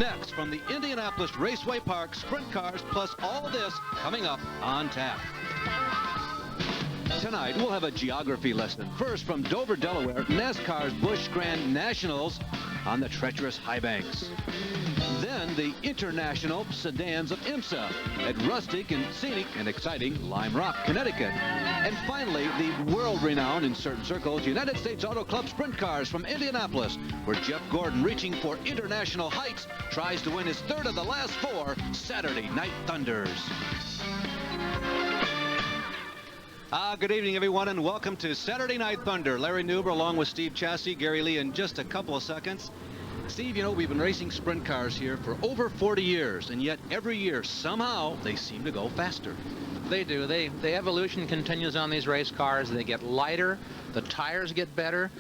next from the Indianapolis Raceway Park. Sprint cars plus all this coming up on tap. Tonight, we'll have a geography lesson. First, from Dover, Delaware, NASCAR's Busch Grand Nationals on the treacherous high banks. Then, the international sedans of IMSA at rustic and scenic and exciting Lime Rock, Connecticut. And finally, the world-renowned, in certain circles, United States Auto Club sprint cars from Indianapolis, where Jeff Gordon, reaching for international heights, tries to win his third of the last four Saturday Night Thunders. Good evening, everyone, and welcome to Saturday Night Thunder. Larry Nuber along with Steve Chassie, Gary Lee in just a couple of seconds. Steve, you know, we've been racing sprint cars here for over 40 years, and yet every year, somehow, they seem to go faster. They do. The evolution continues on these race cars. They get lighter. The tires get better.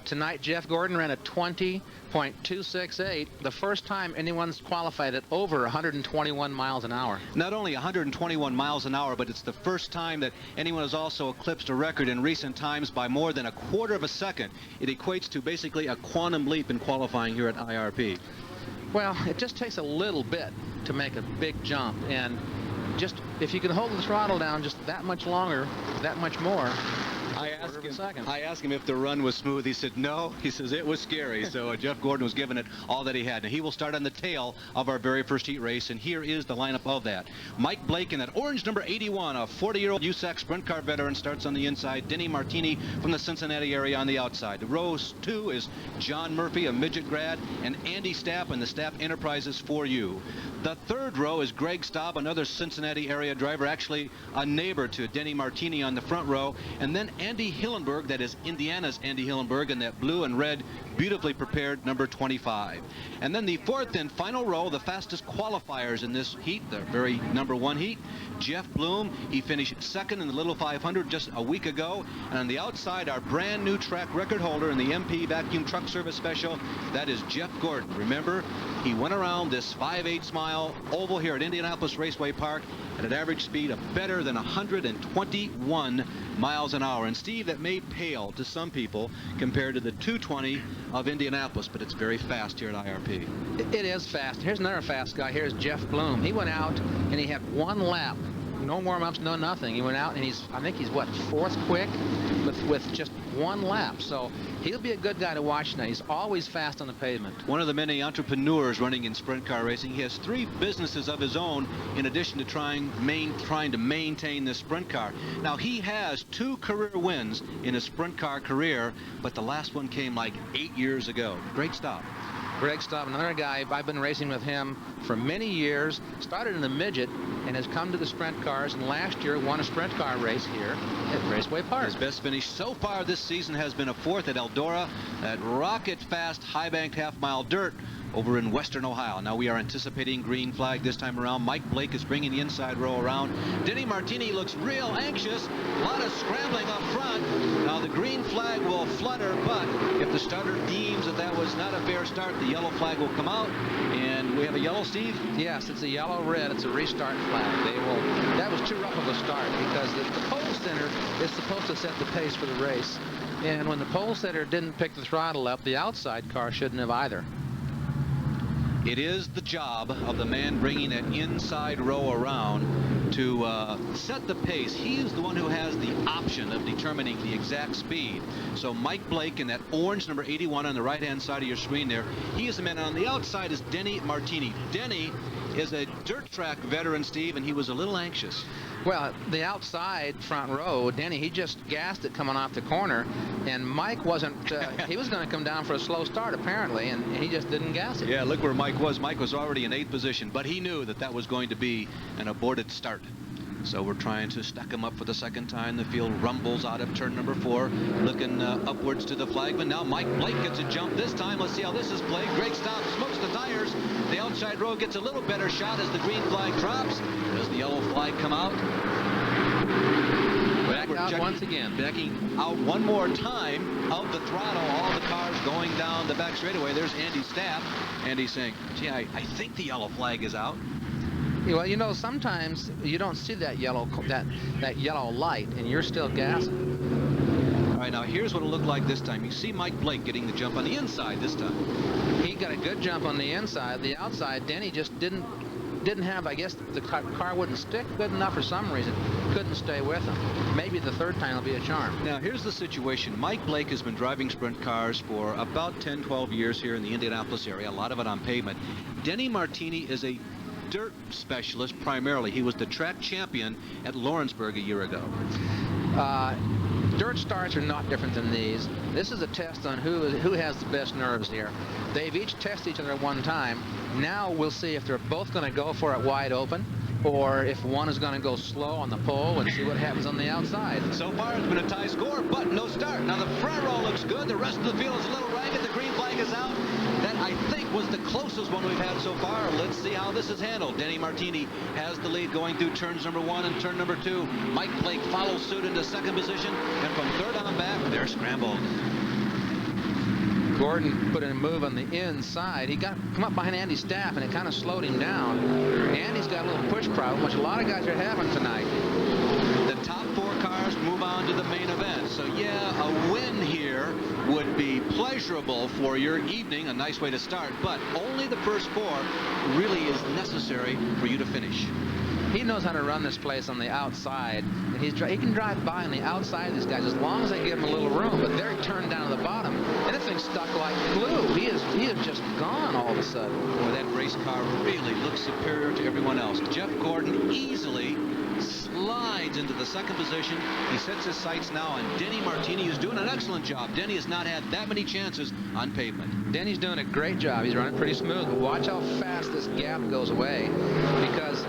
Tonight, Jeff Gordon ran a 20.268, the first time anyone's qualified at over 121 miles an hour. Not only 121 miles an hour, but it's the first time that anyone has also eclipsed a record in recent times by more than a quarter of a second. It equates to basically a quantum leap in qualifying here at IRP. Well, it just takes a little bit to make a big jump, and just if you can hold the throttle down just that much longer, that much more. I asked him if the run was smooth. He said no. He says it was scary. So Jeff Gordon was giving it all that he had. And he will start on the tail of our very first heat race. And here is the lineup of that. Mike Blake in that orange number 81, a 40-year-old USAC sprint car veteran, starts on the inside. Denny Martini from the Cincinnati area on the outside. The row 2 is John Murphy, a midget grad, and Andy Stapp and the Stapp Enterprises 4U. The third row is Greg Staub, another Cincinnati area driver, actually a neighbor to Denny Martini on the front row. And then Andy Hillenberg, that is Indiana's Andy Hillenberg, in that blue and red, beautifully prepared number 25. And then the fourth and final row, the fastest qualifiers in this heat, the very number 1 heat. Jeff Bloom, he finished second in the Little 500 just a week ago. And on the outside, our brand new track record holder in the MP Vacuum Truck Service Special, that is Jeff Gordon. Remember, he went around this 5/8 mile oval here at Indianapolis Raceway Park at an average speed of better than 121 miles an hour. And Steve, that may pale to some people compared to the 220 of Indianapolis, but it's very fast here at IRP. It is fast. Here's another fast guy. Here's Jeff Bloom. He went out and he had one lap. No warm-ups, no nothing. He went out and I think he's what, 4th quick with just one lap. So he'll be a good guy to watch tonight. He's always fast on the pavement. One of the many entrepreneurs running in sprint car racing. He has 3 businesses of his own in addition to trying to maintain this sprint car. Now, he has 2 career wins in his sprint car career, but the last one came like 8 years ago. Great stop. Greg Staub, another guy, I've been racing with him for many years, started in the midget and has come to the sprint cars, and last year won a sprint car race here at Raceway Park. His best finish so far this season has been a 4th at Eldora, at rocket fast high-banked half-mile dirt over in Western Ohio. Now we are anticipating green flag this time around. Mike Blake is bringing the inside row around. Denny Martini looks real anxious. A lot of scrambling up front. Now the green flag will flutter, but if the starter deems that that was not a fair start, the yellow flag will come out. And we have a yellow, Steve? Yes, it's a yellow-red. It's a restart flag. That was too rough of a start because the pole center is supposed to set the pace for the race. And when the pole center didn't pick the throttle up, the outside car shouldn't have either. It is the job of the man bringing that inside row around to set the pace. He is the one who has the option of determining the exact speed. So Mike Blake in that orange number 81 on the right-hand side of your screen there, he is the man. On the outside is Denny Martini. Denny is a dirt track veteran, Steve, and he was a little anxious. Well, the outside front row, Denny, he just gassed it coming off the corner, and Mike wasn't, he was going to come down for a slow start, apparently, and he just didn't gas it. Yeah, look where Mike was. Mike was already in 8th position, but he knew that that was going to be an aborted start. So we're trying to stack him up for the second time. The field rumbles out of turn number 4, looking upwards to the flagman. Now Mike Blake gets a jump this time. Let's see how this is played. Greg Staub smokes the tires. The outside row gets a little better shot as the green flag drops. Does the yellow flag come out? Back out once again. Backing out one more time, out the throttle, all the cars going down the back straightaway. There's Andy Stapp. Andy's saying, gee, I think the yellow flag is out. Well, you know, sometimes you don't see that yellow light, and you're still gassing. All right, now here's what it'll look like this time. You see Mike Blake getting the jump on the inside this time. he got a good jump on the inside. The outside, Denny just didn't have, I guess the car wouldn't stick good enough for some reason. Couldn't stay with him. Maybe the third time will be a charm. Now, here's the situation. Mike Blake has been driving sprint cars for about 10, 12 years here in the Indianapolis area, a lot of it on pavement. Denny Martini is a dirt specialist primarily. He was the track champion at Lawrenceburg a year ago. Dirt starts are not different than these. This is a test on who has the best nerves here. They've each tested each other at one time. Now we'll see if they're both going to go for it wide open, or if one is going to go slow on the pole, and see what happens on the outside. So far it's been a tie score, but no start. Now the front row looks good. The rest of the field is a little ragged. The green flag is out. That, I think, was the closest one we've had so far. Let's see how this is handled. Denny Martini has the lead going through turns number 1 and turn number 2. Mike Blake follows suit into second position, and from third on back, they're scrambled. Gordon put in a move on the inside. He come up behind Andy's staff, and it kind of slowed him down. Andy's got a little push problem, which a lot of guys are having tonight. The top 4 cars move on to the main event. So yeah, a win here would be pleasurable for your evening, a nice way to start, but only the first 4 really is necessary for you to finish. He knows how to run this place on the outside, and he can drive by on the outside of these guys as long as they give him a little room, but they're turned down to the bottom, and this thing's stuck like glue. He is just gone all of a sudden. Boy, that race car really looks superior to everyone else. Jeff Gordon easily slides into the second position. He sets his sights now on Denny Martini, who's doing an excellent job. Denny has not had that many chances on pavement. Denny's doing a great job. He's running pretty smooth, but watch how fast this gap goes away, because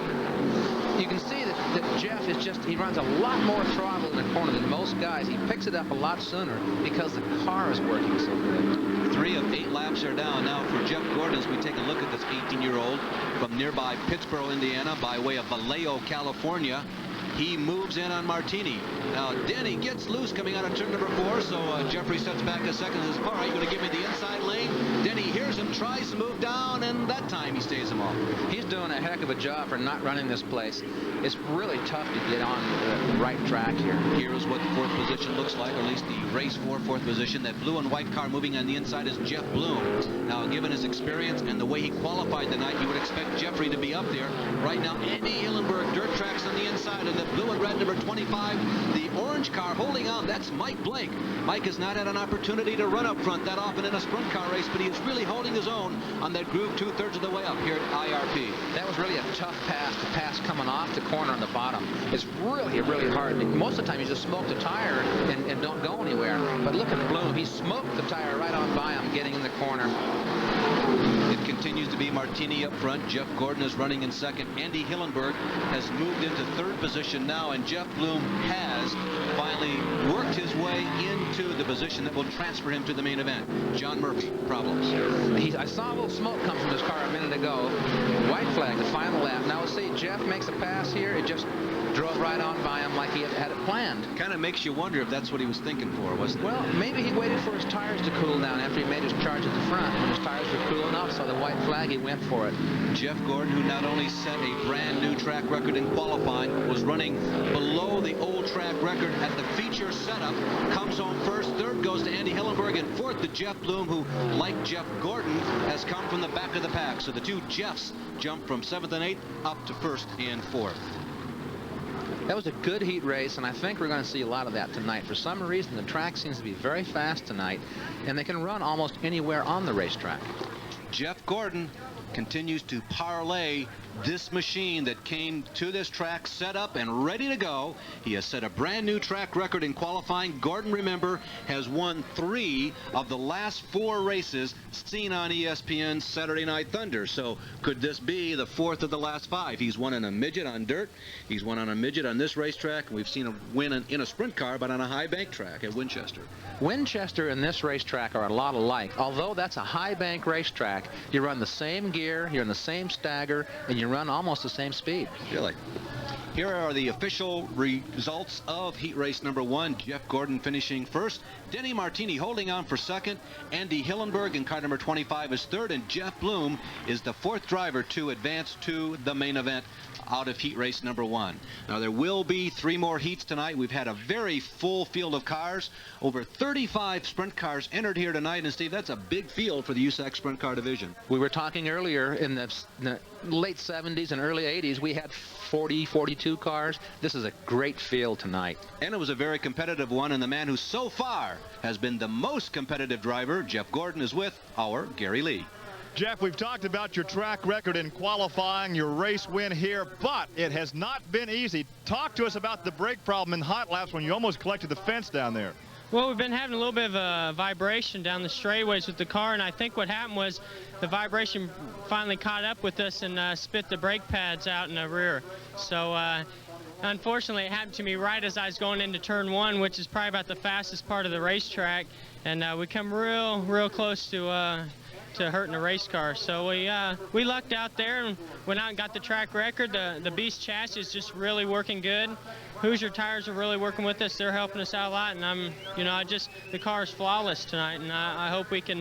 you can see that Jeff he runs a lot more throttle in the corner than most guys. He picks it up a lot sooner because the car is working so good. 3 of 8 laps are down now for Jeff Gordon as we take a look at this 18-year-old from nearby Pittsboro, Indiana, by way of Vallejo, California. He moves in on Martini. Now, Denny gets loose coming out of turn number 4, so Jeffrey steps back a second and says, all right, you're going to give me the inside lane. Denny hears him, tries to move down, and that time he stays him off. He's doing a heck of a job for not running this place. It's really tough to get on the right track here. Here's what the 4th position looks like, or at least the race 4th position. That blue and white car moving on the inside is Jeff Bloom. Now, given his experience and the way he qualified tonight, you would expect Jeffrey to be up there. Right now, Andy Hillenberg, dirt tracks on the inside, and the blue and red number 25, the orange car holding on. That's Mike Blake. Mike has not had an opportunity to run up front that often in a sprint car race, but he is really holding his own on that groove 2/3 of the way up here at IRP. That was really a tough pass coming off the corner on the bottom. It's really, really hard. Most of the time you just smoke the tire and don't go anywhere. But look at Bloom. He smoked the tire right on by him getting in the corner. It continues to be Martini up front. Jeff Gordon is running in second. Andy Hillenberg has moved into 3rd position now, and Jeff Bloom has finally worked his way into the position that will transfer him to the main event. John Murphy, problems. I saw a little smoke come from his car a minute ago. White flag, the final lap. Now, see, Jeff makes a pass here. It just drove right on by him like he had it planned. Kind of makes you wonder if that's what he was thinking for, wasn't it? Well, maybe he waited for his tires to cool down after he made his charge at the front. When his tires were cool enough, saw the white flag, he went for it. Jeff Gordon, who not only set a brand new track record in qualifying, was running below the old track record at the feature setup, comes home first. 3rd goes to Andy Hillenberg, and 4th to Jeff Bloom, who, like Jeff Gordon, has come from the back of the pack. So the 2 Jeffs jump from 7th and 8th up to 1st and 4th. That was a good heat race, and I think we're going to see a lot of that tonight. For some reason, the track seems to be very fast tonight, and they can run almost anywhere on the racetrack. Jeff Gordon continues to parlay this machine that came to this track set up and ready to go. He has set a brand new track record in qualifying. Gordon, remember, has won 3 of the last 4 races seen on ESPN Saturday Night Thunder. So could this be the 4th of the last 5? He's won in a midget on dirt. He's won on a midget on this racetrack. We've seen him win in a sprint car, but on a high bank track at Winchester. Winchester and this racetrack are a lot alike. Although that's a high bank racetrack, you run the same gear gear, you're in the same stagger, and you run almost the same speed. Really? Here are the official results of heat race number 1. Jeff Gordon finishing first. Denny Martini holding on for second. Andy Hillenberg in car number 25 is third. And Jeff Bloom is the 4th driver to advance to the main event out of heat race number 1. Now, there will be 3 more heats tonight. We've had a very full field of cars. Over 35 sprint cars entered here tonight. And, Steve, that's a big field for the USAC sprint car division. We were talking earlier in the late 70s and early 80s, we had 40, 42 cars. This is a great field tonight. And it was a very competitive one, and the man who so far has been the most competitive driver, Jeff Gordon, is with our Gary Lee. Jeff, we've talked about your track record in qualifying, your race win here, but it has not been easy. Talk to us about the brake problem in hot laps when you almost collected the fence down there. Well, we've been having a little bit of a vibration down the straightaways with the car, and I think what happened was the vibration finally caught up with us and spit the brake pads out in the rear. So unfortunately, it happened to me right as I was going into turn 1, which is probably about the fastest part of the racetrack, and we come real close to hurting the race car. So we lucked out there and went out and got the track record. The Beast chassis is just really working good. Hoosier tires are really working with us. They're helping us out a lot, and the car is flawless tonight, and I hope we can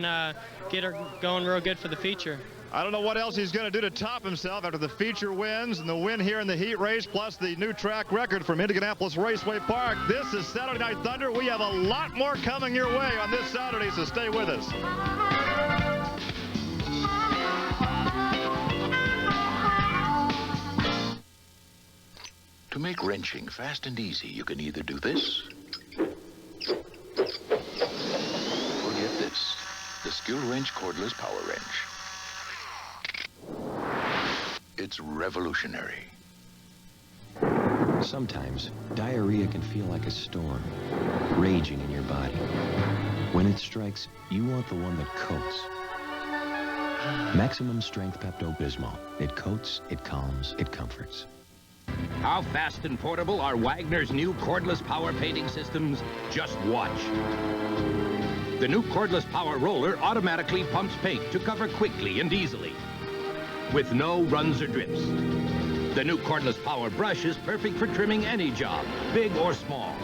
get her going real good for the feature. I don't know what else he's going to do to top himself after the feature wins and the win here in the heat race, plus the new track record from Indianapolis Raceway Park. This is Saturday Night Thunder. We have a lot more coming your way on this Saturday, so stay with us. To make wrenching fast and easy, you can either do this, or get this, the Skill Wrench Cordless Power Wrench. It's revolutionary. Sometimes, diarrhea can feel like a storm, raging in your body. When it strikes, you want the one that coats. Maximum Strength Pepto-Bismol. It coats, it calms, it comforts. How fast and portable are Wagner's new cordless power painting systems? Just watch. The new cordless power roller automatically pumps paint to cover quickly and easily, with no runs or drips. The new cordless power brush is perfect for trimming any job, big or small.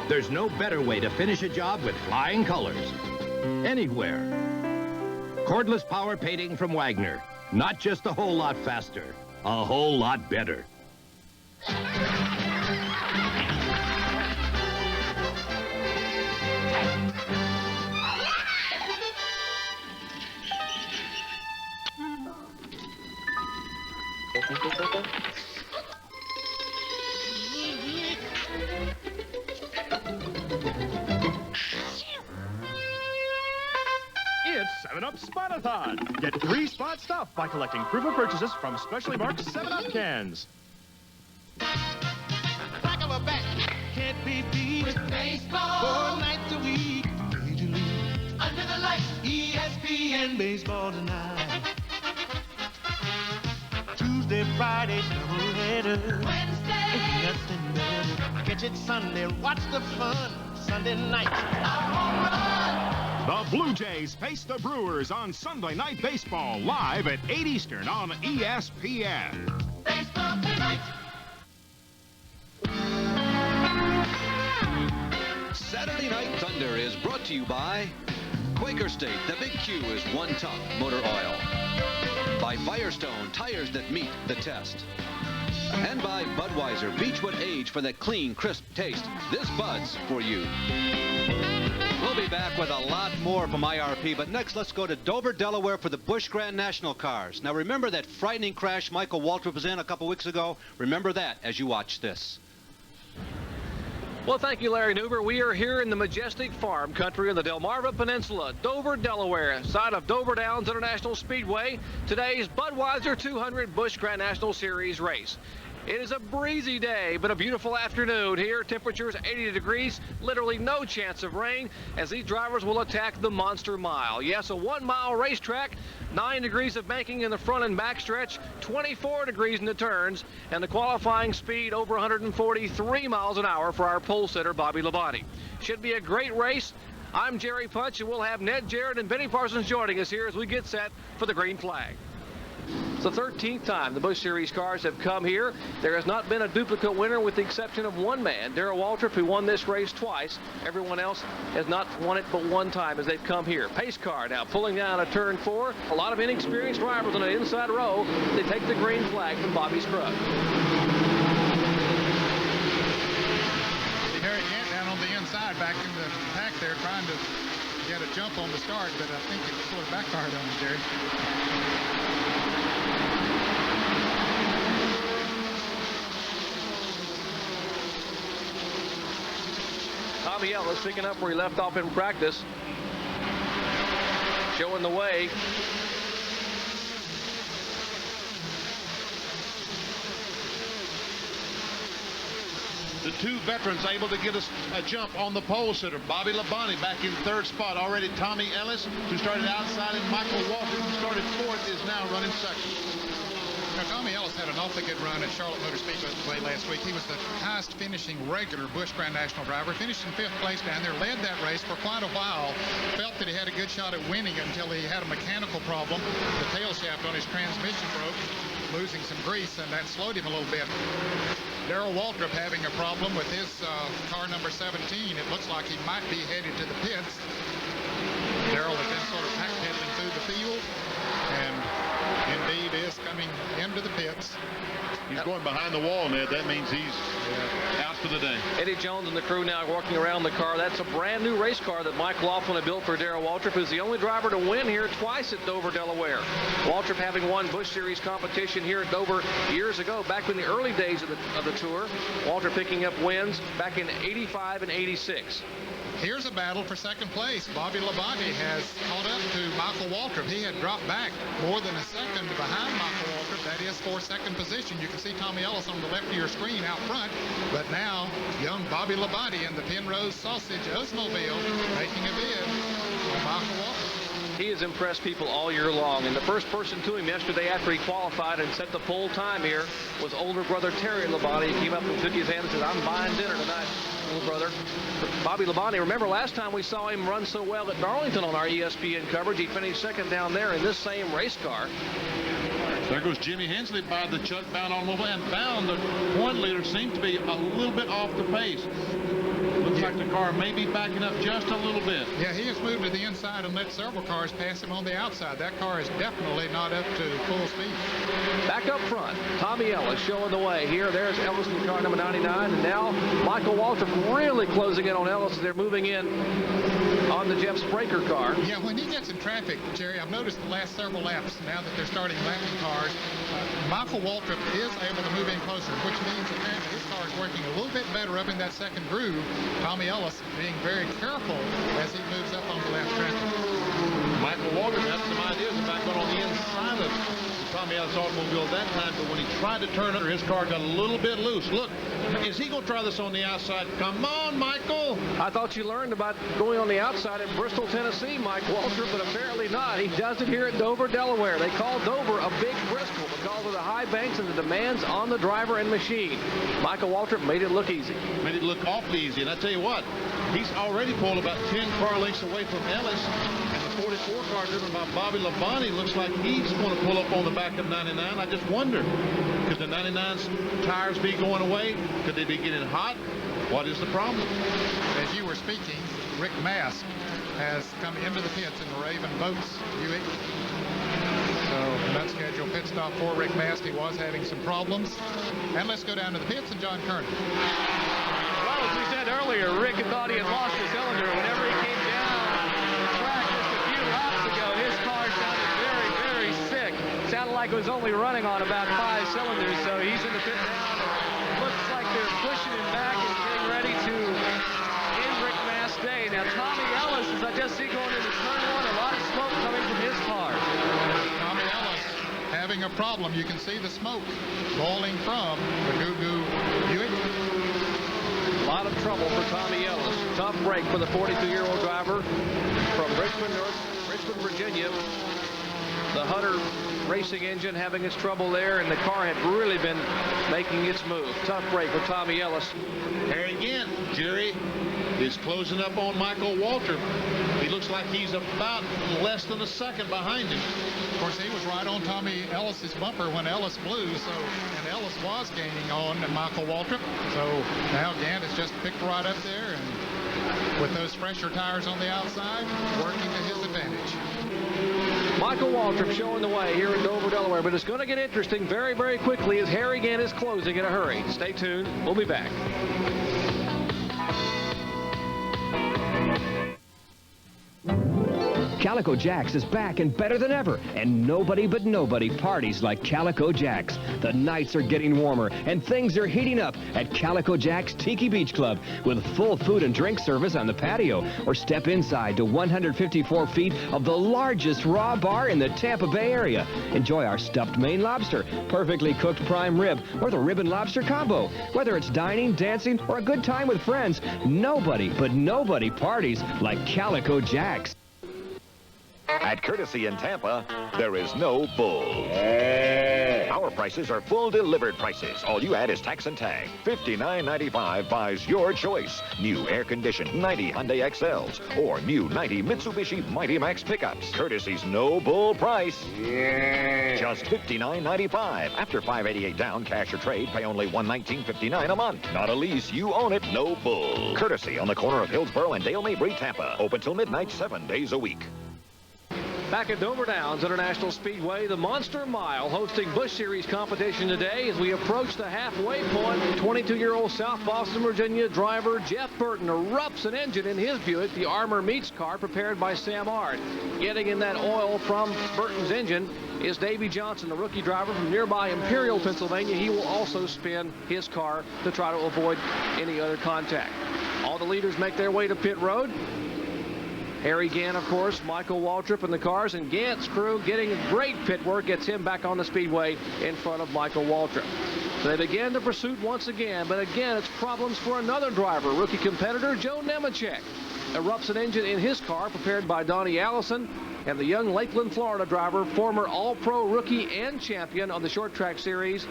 There's no better way to finish a job with flying colors. Anywhere. Cordless power painting from Wagner. Not just a whole lot faster, a whole lot better. It's 7-Up Spot-a-thon. Get free spot stuff by collecting proof of purchases from specially marked 7-Up cans. Back of a back can't be beat with baseball 4 nights a week. Major League under the lights, ESPN baseball tonight. Tuesday, Friday, doubleheader. Wednesday, nothing better. Catch it Sunday, watch the fun. Sunday night, home run. The Blue Jays face the Brewers on Sunday Night Baseball, live at 8 Eastern on ESPN. Baseball tonight. Saturday Night Thunder is brought to you by Quaker State. The Big Q is One Tough Motor Oil. By Firestone, tires that meet the test. And by Budweiser, Beechwood Age for that clean, crisp taste. This Bud's for you. We'll be back with a lot more from IRP, but next let's go to Dover, Delaware for the Busch Grand National cars. Now remember that frightening crash Michael Waltrip was in a couple weeks ago? Remember that as you watch this. Well, thank you, Larry Newber. We are here in the majestic farm country of the Delmarva Peninsula, Dover, Delaware, side of Dover Downs International Speedway. Today's Budweiser 200 Busch Grand National Series race. It is a breezy day, but a beautiful afternoon here. Temperatures 80 degrees, literally no chance of rain, as these drivers will attack the Monster Mile. Yes, a 1 mile racetrack, 9 degrees of banking in the front and back stretch, 24 degrees in the turns, and the qualifying speed over 143 miles an hour for our pole sitter, Bobby Labonte. Should be a great race. I'm Jerry Punch, and we'll have Ned Jarrett and Benny Parsons joining us here as we get set for the green flag. the 13th time the Busch Series cars have come here. There has not been a duplicate winner with the exception of one man, Darrell Waltrip, who won this race twice. Everyone else has not won it but one time as they've come here. Pace car now pulling down a turn 4. A lot of inexperienced drivers on the inside row. They take the green flag from Bobby Scruggs. Harry Gant down on the inside, back in the pack there, trying to get a jump on the start, but I think it sort of backfired on him, Jerry. Tommy Ellis picking up where he left off in practice, showing the way. The two veterans able to get a jump on the pole sitter. Bobby Labonte back in third spot. Already Tommy Ellis, who started outside, and Michael Walker, who started fourth, is now running second. Now, Tommy Ellis had an awfully good run at Charlotte Motor Speedway last week. He was the highest finishing regular Busch Grand National driver. Finished in 5th place down there, led that race for quite a while. Felt that he had a good shot at winning until he had a mechanical problem. The tail shaft on his transmission broke, losing some grease, and that slowed him a little bit. Darrell Waltrip having a problem with his car number 17. It looks like he might be headed to the pits. Darrell has been sort of backpedaling through the field, and indeed is coming into the pits. He's going behind the wall, Ned. That means he's out for the day. Eddie Jones and the crew now walking around the car. That's a brand new race car that Mike Laughlin had built for Darrell Waltrip, who's the only driver to win here twice at Dover, Delaware. Waltrip having won Busch Series competition here at Dover years ago, back in the early days of the tour. Waltrip picking up wins back in 85 and 86. Here's a battle for second place. Bobby Labonte has caught up to Michael Waltrip. He had dropped back more than a second behind Michael Waltrip. That is for second position. You can see Tommy Ellis on the left of your screen out front. But now, young Bobby Labonte in the Penrose Sausage Oldsmobile making a bid on Michael Waltrip. He has impressed people all year long, and the first person to him yesterday after he qualified and set the pole time here was older brother Terry Labonte. He came up and took his hand and said, "I'm buying dinner tonight, little brother." Bobby Labonte, remember last time we saw him run so well at Darlington on our ESPN coverage, he finished second down there in this same race car. There goes Jimmy Hensley by the Chuck Bound automobile, and Bound, the point leader, seems to be a little bit off the pace. Looks like the car may be backing up just a little bit. Yeah, he has moved to the inside and let several cars pass him on the outside. That car is definitely not up to full speed. Back up front, Tommy Ellis showing the way here. There's Ellis in car number 99, and now Michael Waltrip really closing in on Ellis as they're moving in on the Jeff Spraker car. Yeah, when he gets in traffic, Jerry, I've noticed the last several laps, now that they're starting lapping cars, Michael Waltrip is able to move in closer, which means apparently his car is working a little bit better up in that second groove. Tommy Ellis being very careful as he moves up on the left traffic. Michael Waltrip had some ideas about going on the inside of Tommy Ellis' automobile at that time, but when he tried to turn under, his car got a little bit loose. Look, is he going to try this on the outside? Come on, Michael. I thought you learned about going on the outside in Bristol, Tennessee, Mike Waltrip, but apparently not. He does it here at Dover, Delaware. They call Dover a big Bristol because of the high banks and the demands on the driver and machine. Michael Waltrip made it look easy. Made it look awfully easy, and I tell you what, he's already pulled about 10 car lengths away from Ellis, and the 44 car driven by Bobby Labonte looks like he's going to pull up on the back of 99. I just wonder, could the 99's tires be going away? Could they be getting hot? What is the problem? As you were speaking, Rick Mask has come into the pits in the Raven Boats Buick. So that scheduled pit stop for Rick Mask. He was having some problems. And let's go down to the pits and John Kernan. Well, as we said earlier, Rick thought he had lost the cylinder. Whenever he came down the track just a few laps ago, his car sounded very, very sick. Sounded like it was only running on about 5 cylinders, so he's in the pit now. Looks like they're pushing him back and getting ready to end Rick Mask's day. Now, Tommy Ellis, as I just see going into turn 1, a lot of smoke coming from his car. Tommy Ellis having a problem. You can see the smoke boiling from the Goo Goo Buick. A lot of trouble for Tommy Ellis. Tough break for the 42-year-old driver from Richmond, Virginia. The Hunter racing engine having its trouble there, and the car had really been making its move. Tough break for Tommy Ellis. Here again, Jerry is closing up on Michael Waltrip. He looks like he's about less than a second behind him. Of course, he was right on Tommy Ellis's bumper when Ellis blew, and Ellis was gaining on Michael Waltrip. So now Gant has just picked right up there, and with those fresher tires on the outside, working to his advantage. Michael Waltrip showing the way here in Dover, Delaware, but it's going to get interesting very, very quickly as Harry Gant is closing in a hurry. Stay tuned. We'll be back. Calico Jack's is back and better than ever, and nobody but nobody parties like Calico Jack's. The nights are getting warmer, and things are heating up at Calico Jack's Tiki Beach Club with full food and drink service on the patio, or step inside to 154 feet of the largest raw bar in the Tampa Bay area. Enjoy our stuffed Maine lobster, perfectly cooked prime rib, or the rib and lobster combo. Whether it's dining, dancing, or a good time with friends, nobody but nobody parties like Calico Jack's. At Courtesy in Tampa, there is no bull. Our prices are full delivered prices. All you add is tax and tag. $59.95 buys your choice. New air-conditioned 90 Hyundai XLs or new 90 Mitsubishi Mighty Max pickups. Courtesy's no bull price. Just $59.95. After $588 down, cash or trade, pay only $119.59 a month. Not a lease. You own it. No bull. Courtesy on the corner of Hillsborough and Dale Mabry, Tampa. Open till midnight, 7 days a week. Back at Dover Downs International Speedway, the Monster Mile hosting Busch Series competition today as we approach the halfway point. 22-year-old South Boston, Virginia driver Jeff Burton erupts an engine in his Buick, the Armor Meats car prepared by Sam Ard. Getting in that oil from Burton's engine is Davey Johnson, the rookie driver from nearby Imperial, Pennsylvania. He will also spin his car to try to avoid any other contact. All the leaders make their way to pit road. Harry Gant, of course, Michael Waltrip in the cars, and Gant's crew getting great pit work gets him back on the speedway in front of Michael Waltrip. So they begin the pursuit once again, but again it's problems for another driver, rookie competitor Joe Nemechek. Erupts an engine in his car prepared by Donnie Allison, and the young Lakeland, Florida driver, former All-Pro rookie and champion on the short track series,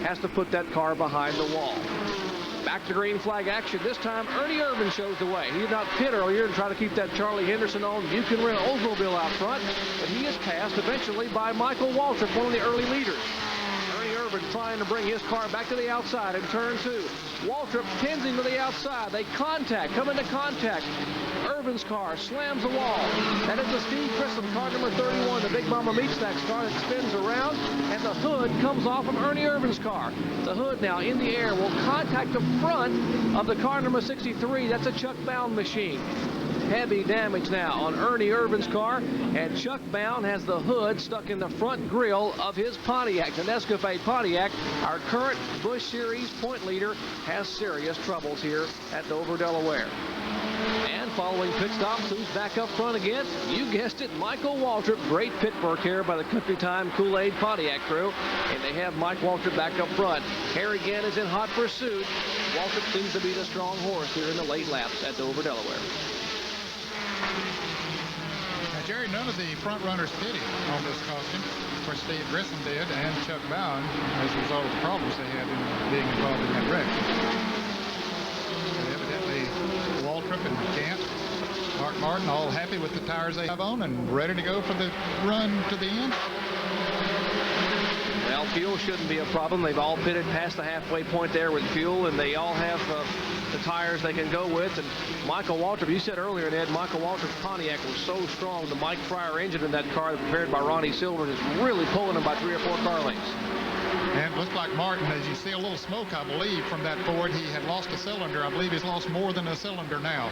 has to put that car behind the wall. Back to green flag action. This time, Ernie Irvin shows the way. He did not pit earlier and try to keep that Charlie Henderson-owned Buchanan Oldsmobile out front, but he is passed eventually by Michael Waltrip, one of the early leaders. Ernie Irvin trying to bring his car back to the outside in turn two. Waltrip pins him to the outside. They come into contact. Irvin's car slams the wall. That is the Steve Grissom car number 31, the Big Mama Meat Stacks car that spins around, and the hood comes off of Ernie Irvin's car. The hood now in the air will contact the front of the car number 63. That's a Chuck Bound machine. Heavy damage now on Ernie Irvin's car, and Chuck Bound has the hood stuck in the front grille of his Pontiac. The Nescafe Pontiac, our current Busch Series point leader, has serious troubles here at Dover, Delaware. And following pit stops, who's back up front again? You guessed it, Michael Waltrip. Great pit work here by the Country Time Kool-Aid Pontiac crew. And they have Mike Waltrip back up front. Harry Gant is in hot pursuit. Waltrip seems to be the strong horse here in the late laps at Dover, Delaware. Now, Jerry, none of the front runners pitted on this costume. Of course, Steve Grissom did, and Chuck Bound, as a result of the problems they had in being involved in that wreck. But evidently, Waltrip and Gant, Mark Martin, all happy with the tires they have on and ready to go for the run to the end. Well, fuel shouldn't be a problem. They've all pitted past the halfway point there with fuel, and they all have the tires they can go with. And Michael Waltrip, you said earlier, Ned, Michael Waltrip's Pontiac was so strong. The Mike Fryer engine in that car prepared by Ronnie Silver is really pulling him by 3 or 4 car lengths. And it looks like Martin, as you see a little smoke, I believe, from that Ford. He had lost a cylinder. I believe he's lost more than a cylinder now.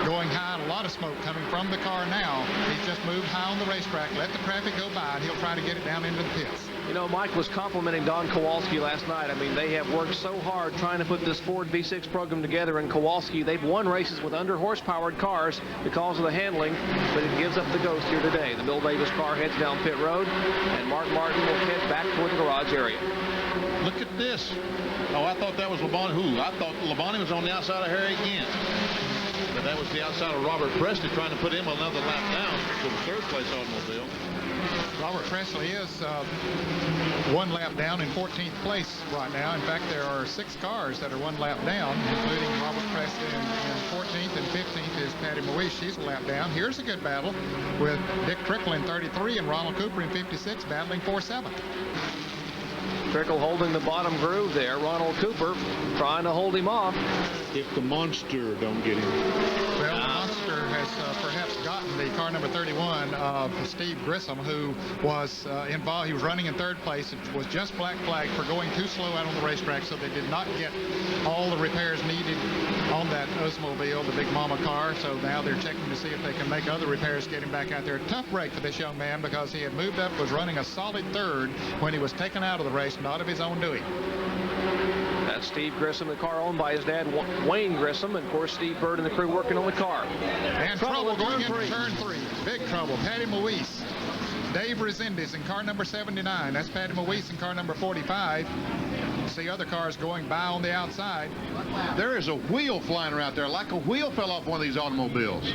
Going high, and a lot of smoke coming from the car now. He's just moved high on the racetrack, let the traffic go by, and he'll try to get it down into the pits. You know, Mike was complimenting Don Kowalski last night. I mean, they have worked so hard trying to put this Ford V6 program together, and Kowalski, they've won races with under-horsepowered cars because of the handling, but it gives up the ghost here today. The Bill Davis car heads down pit road, and Mark Martin will head back toward the garage area. Look at this. Oh, I thought that was Labonte. I thought Labonte was on the outside of Harry Gant. But that was the outside of Robert Presley trying to put him another lap down to the third place automobile. Robert Presley is one lap down in 14th place right now. In fact, there are 6 cars that are one lap down, including Robert Preston in 14th, and 15th is Patty Mawish. She's a lap down. Here's a good battle with Dick Trickle in 33 and Ronald Cooper in 56 battling for 7th. Trickle holding the bottom groove there. Ronald Cooper trying to hold him off. If the monster don't get him. Well, the monster has perhaps gotten the car number 31 of Steve Grissom, who was involved. He was running in 3rd place. It was just black flagged for going too slow out on the racetrack, so they did not get all the repairs needed on that Oldsmobile, the Big Mama car. So now they're checking to see if they can make other repairs, get him back out there. Tough break for this young man because he had moved up, was running a solid 3rd when he was taken out of the race, not of his own doing. That's Steve Grissom, the car owned by his dad, Wayne Grissom, and of course Steve Bird and the crew working on the car. And trouble going into turn 3. Big trouble. Patty Mawish, Dave Resendez in car number 79. That's Patty Mawish in car number 45. See other cars going by on the outside. There is a wheel flying around there, like a wheel fell off one of these automobiles.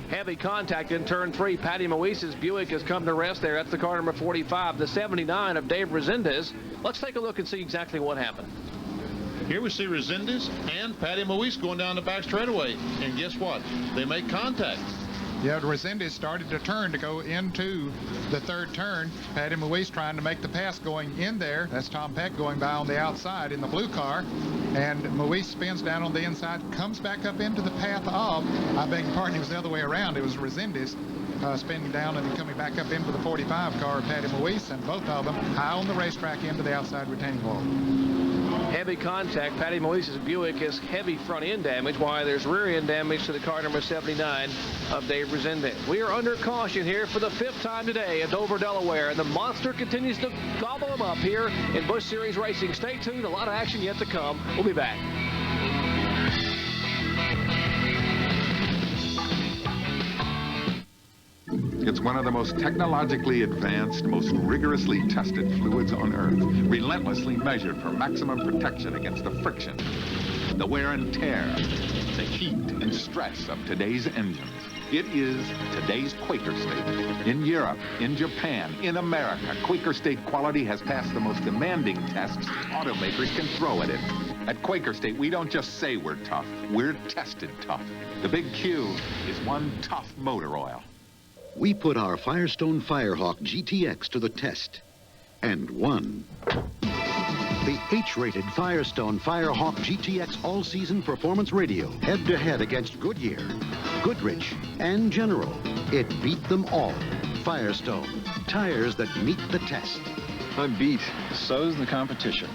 Heavy contact in turn 3. Patty Mawish's Buick has come to rest there. That's the car number 45, the 79 of Dave Resendez. Let's take a look and see exactly what happened. Here we see Resendez and Patty Mawish going down the back straightaway. And guess what? They make contact. Yeah, Resendez started to turn to go into the 3rd turn. Patty Mawish trying to make the pass going in there. That's Tom Peck going by on the outside in the blue car. And Mawish spins down on the inside, comes back up into the path of, I beg your pardon, it was the other way around. It was Resendez spinning down and then coming back up into the 45 car of Patty Mawish, and both of them high on the racetrack into the outside retaining wall. Heavy contact. Patty Mawish's Buick has heavy front end damage, while there's rear end damage to the car number 79 of Dave Resendez. We are under caution here for the 5th time today at Dover, Delaware, and the monster continues to gobble them up here in Busch Series Racing. Stay tuned. A lot of action yet to come. We'll be back. It's one of the most technologically advanced, most rigorously tested fluids on Earth, relentlessly measured for maximum protection against the friction, the wear and tear, the heat and stress of today's engines. It is today's Quaker State. In Europe, in Japan, in America, Quaker State quality has passed the most demanding tests automakers can throw at it. At Quaker State, we don't just say we're tough, we're tested tough. The big Q is one tough motor oil. We put our Firestone Firehawk GTX to the test, and won. The H-rated Firestone Firehawk GTX all-season performance radio, head-to-head against Goodyear, Goodrich, and General. It beat them all. Firestone, tires that meet the test. I'm beat. So's the competition.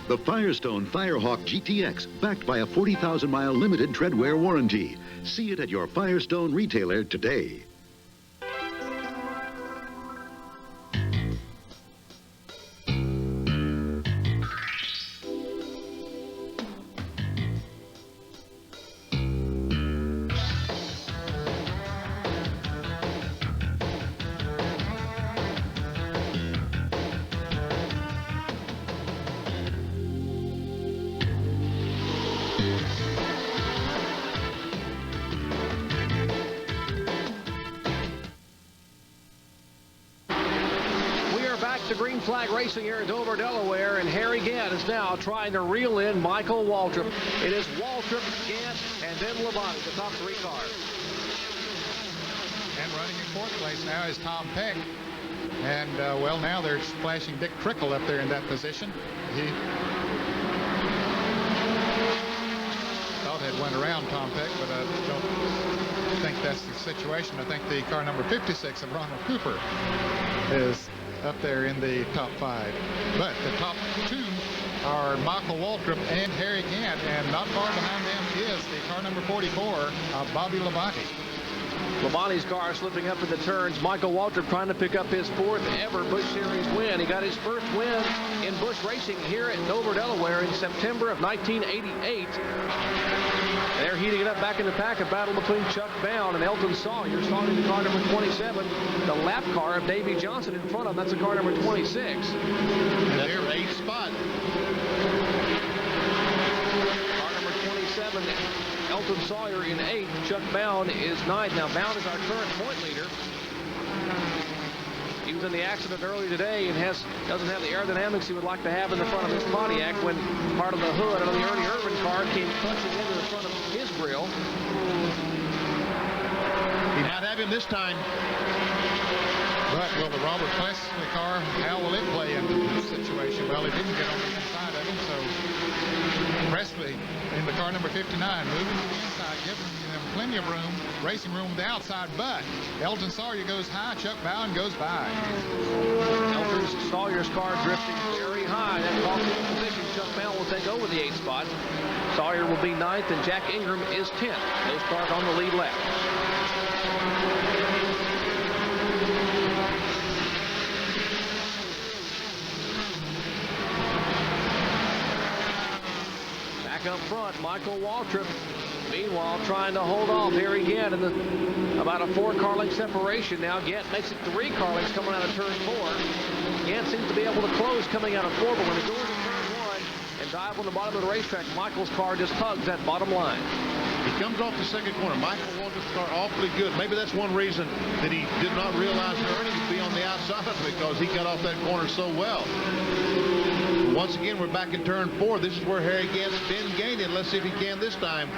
The Firestone Firehawk GTX, backed by a 40,000-mile limited treadwear warranty. See it at your Firestone retailer today. To Green Flag Racing here in Dover, Delaware, and Harry Gant is now trying to reel in Michael Waltrip. It is Waltrip, Gant, and then Labonte, the top 3 cars. And running in 4th place now is Tom Peck. And, well, now they're splashing Dick Trickle up there in that position. He thought it went around Tom Peck, but I don't think that's the situation. I think the car number 56 of Ronald Cooper is up there in the top 5. But the top 2 are Michael Waltrip and Harry Gant, and not far behind them is the car number 44 of Bobby Labonte. Labonte's car slipping up in the turns. Michael Waltrip trying to pick up his 4th ever Busch Series win. He got his first win in Busch Racing here at Dover, Delaware in September of 1988. They're heating it up back in the pack. A battle between Chuck Bound and Elton Sawyer. Starting the car number 27. The lap car of Davey Johnson in front of him. That's the car number 26. And they're 8th spot. Car number 27. Elton Sawyer in 8th. Chuck Bound is 9th. Now, Bound is our current point leader. He was was in the accident earlier today and doesn't have the aerodynamics he would like to have in the front of his Pontiac when part of the hood of the Ernie Irvin car came punching into the front of his grill. He might have him this time. But will the Robert Presley car, how will it play into this situation? Well, he didn't get on the inside of him, so Presley in the car number 59, moving to the inside, giving them plenty of room, racing room on the outside, but Elton Sawyer goes high, Chuck Bowen goes by. Elton Sawyer's car drifting very high. That cost him position. Chuck Bowen will take over the 8th spot. Sawyer will be 9th, and Jack Ingram is 10th. Those cars on the lead lap. Up front, Michael Waltrip, meanwhile, trying to hold off here again in about a 4-car length separation now. Gant makes it 3 car lengths coming out of turn 4. Gant seems to be able to close coming out of 4, but when it goes into turn 1 and dive on the bottom of the racetrack, Michael's car just hugs that bottom line. He comes off the second corner. Michael Waltrip's car awfully good. Maybe that's one reason that he did not realize Ernie would be on the outside because he got off that corner so well. Once again, we're back in turn 4. This is where Harry Gant's been gaining. Let's see if he can this time.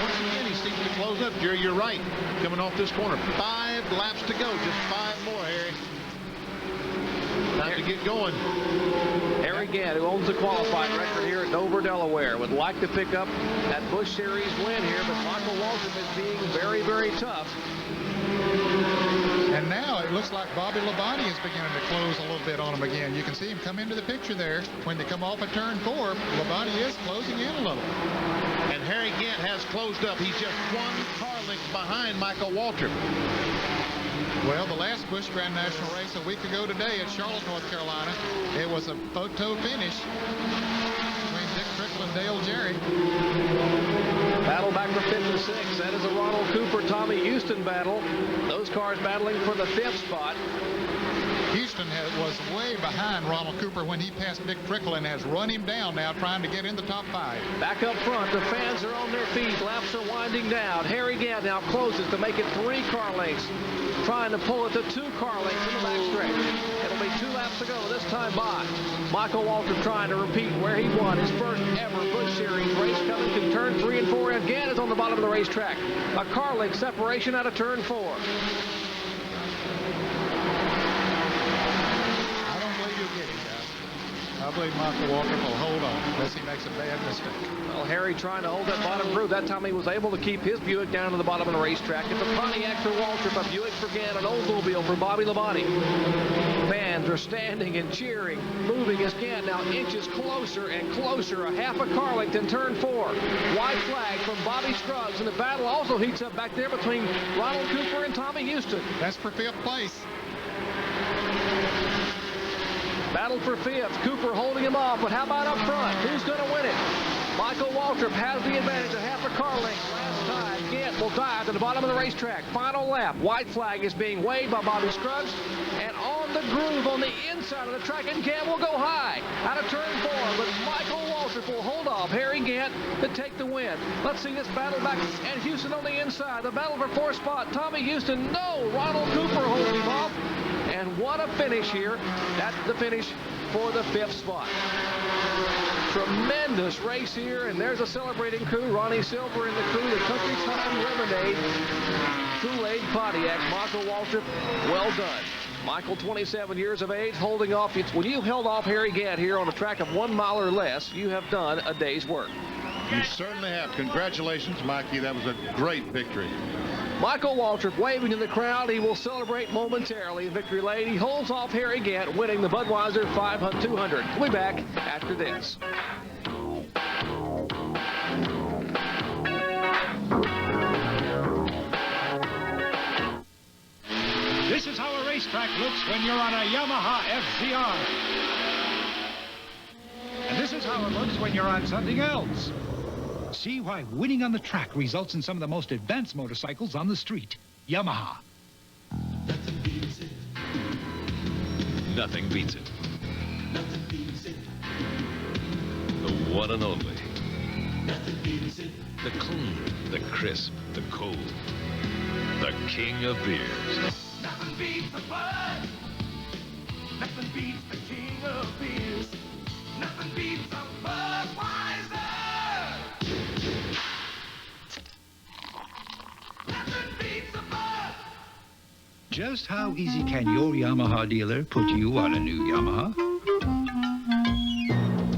Once again, he seems to close up. Jerry, you're right. Coming off this corner. 5 laps to go. Just 5 more, Harry. Time to get going. Harry Gant, who owns the qualifying record here at Dover, Delaware, would like to pick up that Busch Series win here, but Michael Waltrip is being very, very tough. And now it looks like Bobby Labonte is beginning to close a little bit on him again. You can see him come into the picture there. When they come off at turn 4, Labonte is closing in a little. And Harry Gant has closed up. He's just 1 car length behind Michael Waltrip. Well, the last Busch Grand National race a week ago today at Charlotte, North Carolina, it was a photo finish between Dick Trickle and Dale Jerry. Battle back for 5th and 6th. That is a Ronald Cooper, Tommy Houston battle. Those cars battling for the 5th spot. Houston was way behind Ronald Cooper when he passed Dick Trickle and has run him down now, trying to get in the top 5. Back up front, the fans are on their feet. Laps are winding down. Harry Gant now closes to make it 3 car lengths, trying to pull it to 2 car lengths in the backstretch. It'll be 2 laps to go this time by. Michael Waltrip trying to repeat where he won his first ever Busch Series race, coming to turn 3 and 4. And Gant is on the bottom of the racetrack. A car length separation out of turn 4. I believe Michael Waltrip will hold on unless he makes a bad mistake. Well, Harry trying to hold that bottom group. That time he was able to keep his Buick down to the bottom of the racetrack. It's a Pontiac for Waltrip, a Buick for Gant, an Oldsmobile for Bobby Labonte. Fans are standing and cheering, moving as Gant now inches closer and closer, a half a car length in turn 4. White flag from Bobby Scruggs, and the battle also heats up back there between Ronald Cooper and Tommy Houston. That's for 5th place. Battle for 5th. Cooper holding him off, but how about up front? Who's going to win it? Michael Waltrip has the advantage, a half a car length. Last time, Gant will dive to the bottom of the racetrack. Final lap. White flag is being waved by Bobby Scruggs. And on the groove on the inside of the track, and Gant will go high out of turn 4. But Michael Waltrip will hold off Harry Gant to take the win. Let's see this battle back. And Houston on the inside. The battle for 4th spot. Tommy Houston, no. Ronald Cooper holding him off. And what a finish here. That's the finish for the 5th spot. Tremendous race here, and there's a celebrating crew. Ronnie Silver in the crew, the Country Time Lemonade Kool-Aid Pontiac. Michael Waltrip, well done. Michael, 27 years of age, holding off. When you held off Harry Gant here on a track of 1 mile or less, you have done a day's work. You certainly have. Congratulations, Mikey. That was a great victory. Michael Waltrip waving to the crowd. He will celebrate momentarily in victory lane. He holds off Harry Gant, winning the Budweiser 200. We'll be back after this. This is how a racetrack looks when you're on a Yamaha FZR. And this is how it looks when you're on something else. See why winning on the track results in some of the most advanced motorcycles on the street. Yamaha. Nothing beats it. Nothing beats it. Nothing beats it. The one and only. Nothing beats it. The clean, the crisp, the cold. The king of beers. Nothing beats the bud. Nothing beats the king of beers. Nothing beats a Budweiser. Nothing beats a Bud. Just how easy can your Yamaha dealer put you on a new Yamaha?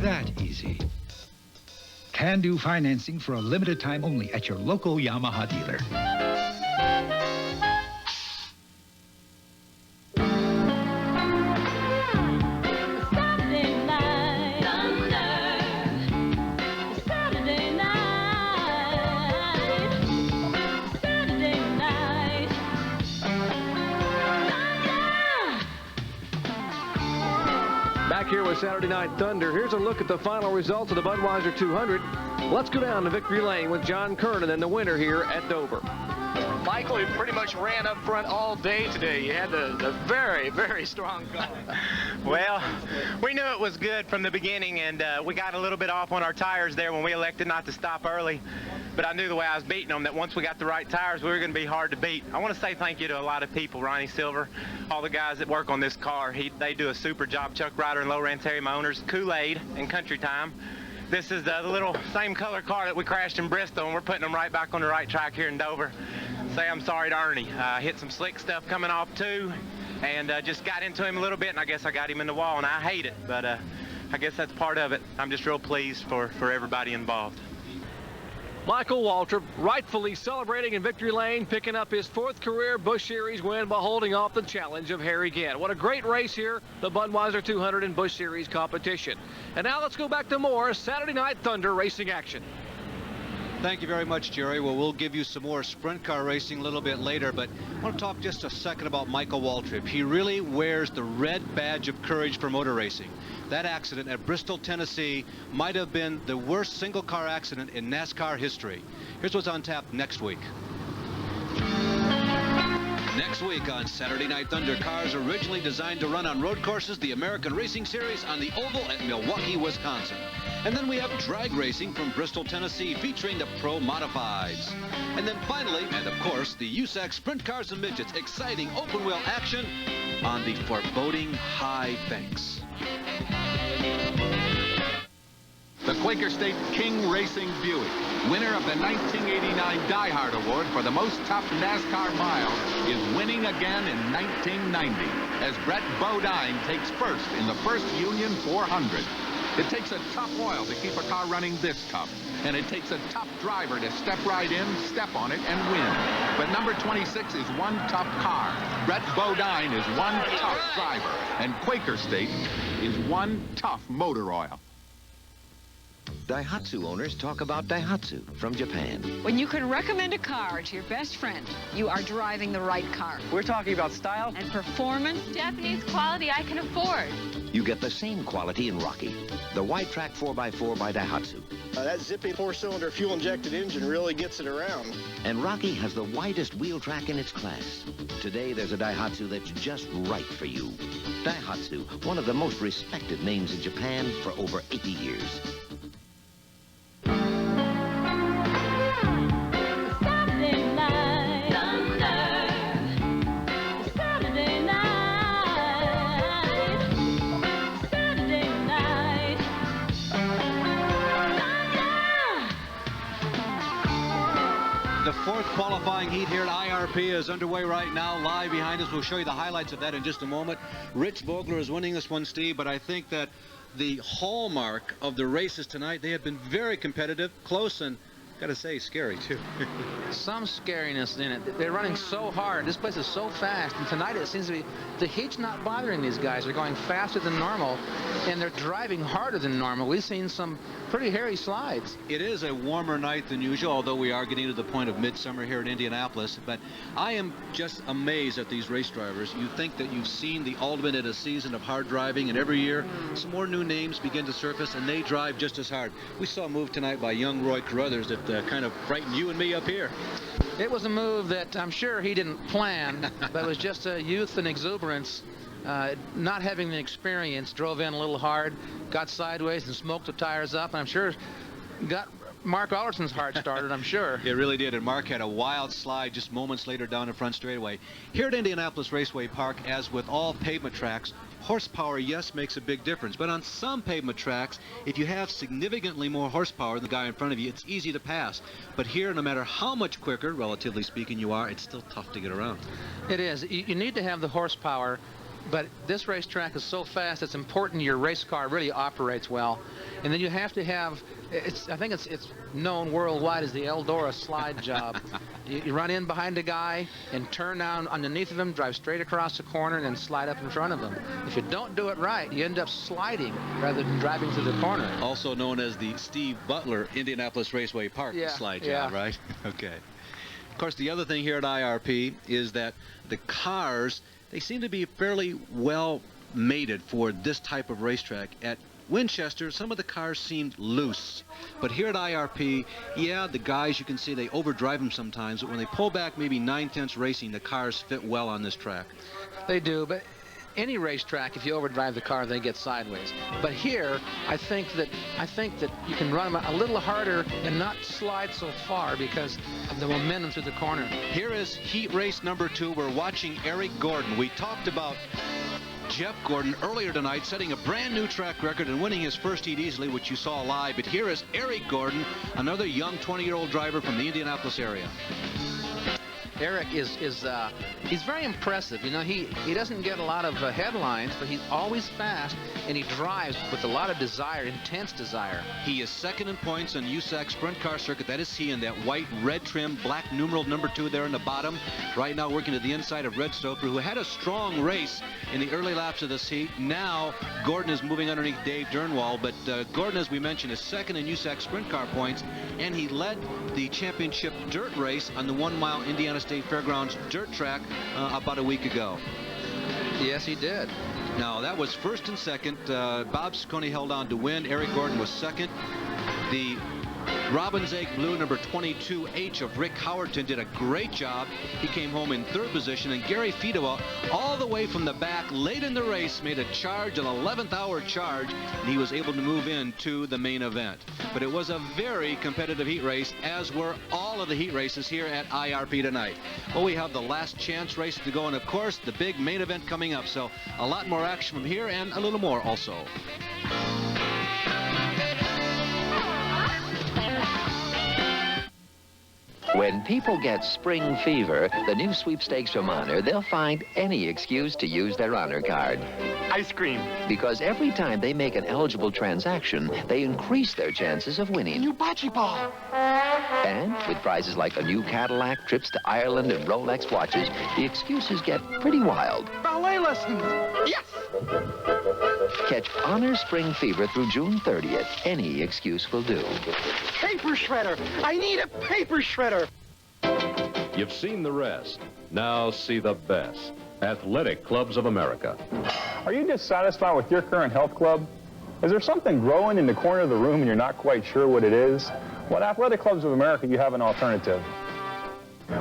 That easy. Can-do financing for a limited time only at your local Yamaha dealer. Here with Saturday Night Thunder. Here's a look at the final results of the Budweiser 200. Let's go down to victory lane with John Kernan and the winner here at Dover. Michael, you pretty much ran up front all day today. You had the very, very strong car. Well, we knew it was good from the beginning, and we got a little bit off on our tires there when we elected not to stop early. But I knew the way I was beating them that once we got the right tires, we were going to be hard to beat. I want to say thank you to a lot of people, Ronnie Silver, all the guys that work on this car. They do a super job. Chuck Ryder and Low Terry, my owners, Kool-Aid and Country Time. This is the little same color car that we crashed in Bristol, and we're putting them right back on the right track here in Dover. Say I'm sorry to Ernie. Hit some slick stuff coming off too, and just got into him a little bit, and I guess I got him in the wall, and I hate it, but I guess that's part of it. I'm just real pleased for everybody involved. Michael Waltrip rightfully celebrating in victory lane, picking up his 4th career Busch Series win by holding off the challenge of Harry Gant. What a great race here, the Budweiser 200 and Busch Series competition. And now let's go back to more Saturday Night Thunder racing action. Thank you very much, Jerry. Well, we'll give you some more sprint car racing a little bit later, but I want to talk just a second about Michael Waltrip. He really wears the red badge of courage for motor racing. That accident at Bristol, Tennessee might have been the worst single car accident in NASCAR history. Here's what's on tap next week. Next week on Saturday Night Thunder, cars originally designed to run on road courses, the American Racing Series on the oval at Milwaukee, Wisconsin. And then we have drag racing from Bristol, Tennessee, featuring the Pro Modifieds. And then finally, and of course, the USAC Sprint Cars and Midgets, exciting open-wheel action on the foreboding high banks. The Quaker State King Racing Buick, winner of the 1989 Die Hard Award for the most tough NASCAR miles, is winning again in 1990 as Brett Bodine takes first in the first Union 400. It takes a tough oil to keep a car running this tough, and it takes a tough driver to step right in, step on it, and win. But number 26 is one tough car. Brett Bodine is one tough driver, and Quaker State is one tough motor oil. Daihatsu owners talk about Daihatsu from Japan. When you can recommend a car to your best friend, you are driving the right car. We're talking about style and performance. Japanese quality I can afford. You get the same quality in Rocky, the wide track 4x4 by Daihatsu. That zippy 4-cylinder fuel-injected engine really gets it around. And Rocky has the widest wheel track in its class. Today, there's a Daihatsu that's just right for you. Daihatsu, one of the most respected names in Japan for over 80 years. The 4th qualifying heat here at IRP is underway right now, live behind us. We'll show you the highlights of that in just a moment. Rich Vogler is winning this one, Steve, but I think that the hallmark of the races tonight, they have been very competitive, close, and gotta say, scary, too. Some scariness in it. They're running so hard. This place is so fast, and tonight it seems to be the heat's not bothering these guys. They're going faster than normal, and they're driving harder than normal. We've seen some pretty hairy slides. It is a warmer night than usual, although we are getting to the point of midsummer here in Indianapolis. But I am just amazed at these race drivers. You think that you've seen the ultimate in a season of hard driving, and every year some more new names begin to surface, and they drive just as hard. We saw a move tonight by young Roy Carruthers that kind of frightened you and me up here. It was a move that I'm sure he didn't plan, but it was just a youth and exuberance. Not having the experience, drove in a little hard, got sideways and smoked the tires up, and I'm sure got Mark Alderson's heart started, I'm sure. It really did, and Mark had a wild slide just moments later down the front straightaway. Here at Indianapolis Raceway Park, as with all pavement tracks, horsepower, yes, makes a big difference. But on some pavement tracks, if you have significantly more horsepower than the guy in front of you, it's easy to pass. But here, no matter how much quicker, relatively speaking, you are, it's still tough to get around. It is. You need to have the horsepower, but this racetrack is so fast, it's important your race car really operates well. And then you have to have, I think it's known worldwide as the Eldora slide job. You run in behind a guy and turn down underneath of him, drive straight across the corner, and then slide up in front of him. If you don't do it right, you end up sliding rather than driving through the corner. Also known as the Steve Butler Indianapolis Raceway Park slide job, right? Okay. Of course, the other thing here at IRP is that the cars, they seem to be fairly well mated for this type of racetrack. At Winchester, some of the cars seemed loose, but here at IRP, yeah, the guys, you can see they overdrive them sometimes, but when they pull back maybe 9/10 racing, the cars fit well on this track. They do, but any racetrack, if you overdrive the car, they get sideways. But here, I think that you can run them a little harder and not slide so far because of the momentum through the corner. Here is heat race number 2. We're watching Eric Gordon. We talked about Jeff Gordon earlier tonight, setting a brand new track record and winning his first heat easily, which you saw live. But here is Eric Gordon, another young 20-year-old driver from the Indianapolis area. Eric he's very impressive. You know, he doesn't get a lot of headlines, but he's always fast, and he drives with a lot of desire, intense desire. He is second in points on USAC Sprint Car Circuit. That is he in that white, red trim, black numeral number 2 there in the bottom. Right now working to the inside of Red Stoker, who had a strong race in the early laps of this heat. Now Gordon is moving underneath Dave Durnwald, but Gordon, as we mentioned, is second in USAC Sprint Car points, and he led the championship dirt race on the 1-mile Indiana State Fairgrounds dirt track about a week ago. Yes, he did. Now, that was first and second. Bob Ciccone held on to win. Eric Gordon was second. The Robin's Egg Blue, number 22H of Rick Howerton, did a great job. He came home in third position, and Gary Fidoa, all the way from the back, late in the race, made a charge, an 11th hour charge, and he was able to move into the main event. But it was a very competitive heat race, as were all of the heat races here at IRP tonight. Well, we have the last chance race to go, and of course, the big main event coming up. So a lot more action from here, and a little more also. When people get spring fever, the new sweepstakes from Honor, they'll find any excuse to use their Honor card. Ice cream. Because every time they make an eligible transaction, they increase their chances of winning. New bocce ball. And with prizes like a new Cadillac, trips to Ireland, and Rolex watches, the excuses get pretty wild. Ballet lessons. Yes! Catch Honor Spring Fever through June 30th. Any excuse will do. Paper shredder. I need a paper shredder. You've seen the rest. Now see the best. Athletic Clubs of America. Are you dissatisfied with your current health club? Is there something growing in the corner of the room and you're not quite sure what it is? Well, at Athletic Clubs of America, you have an alternative.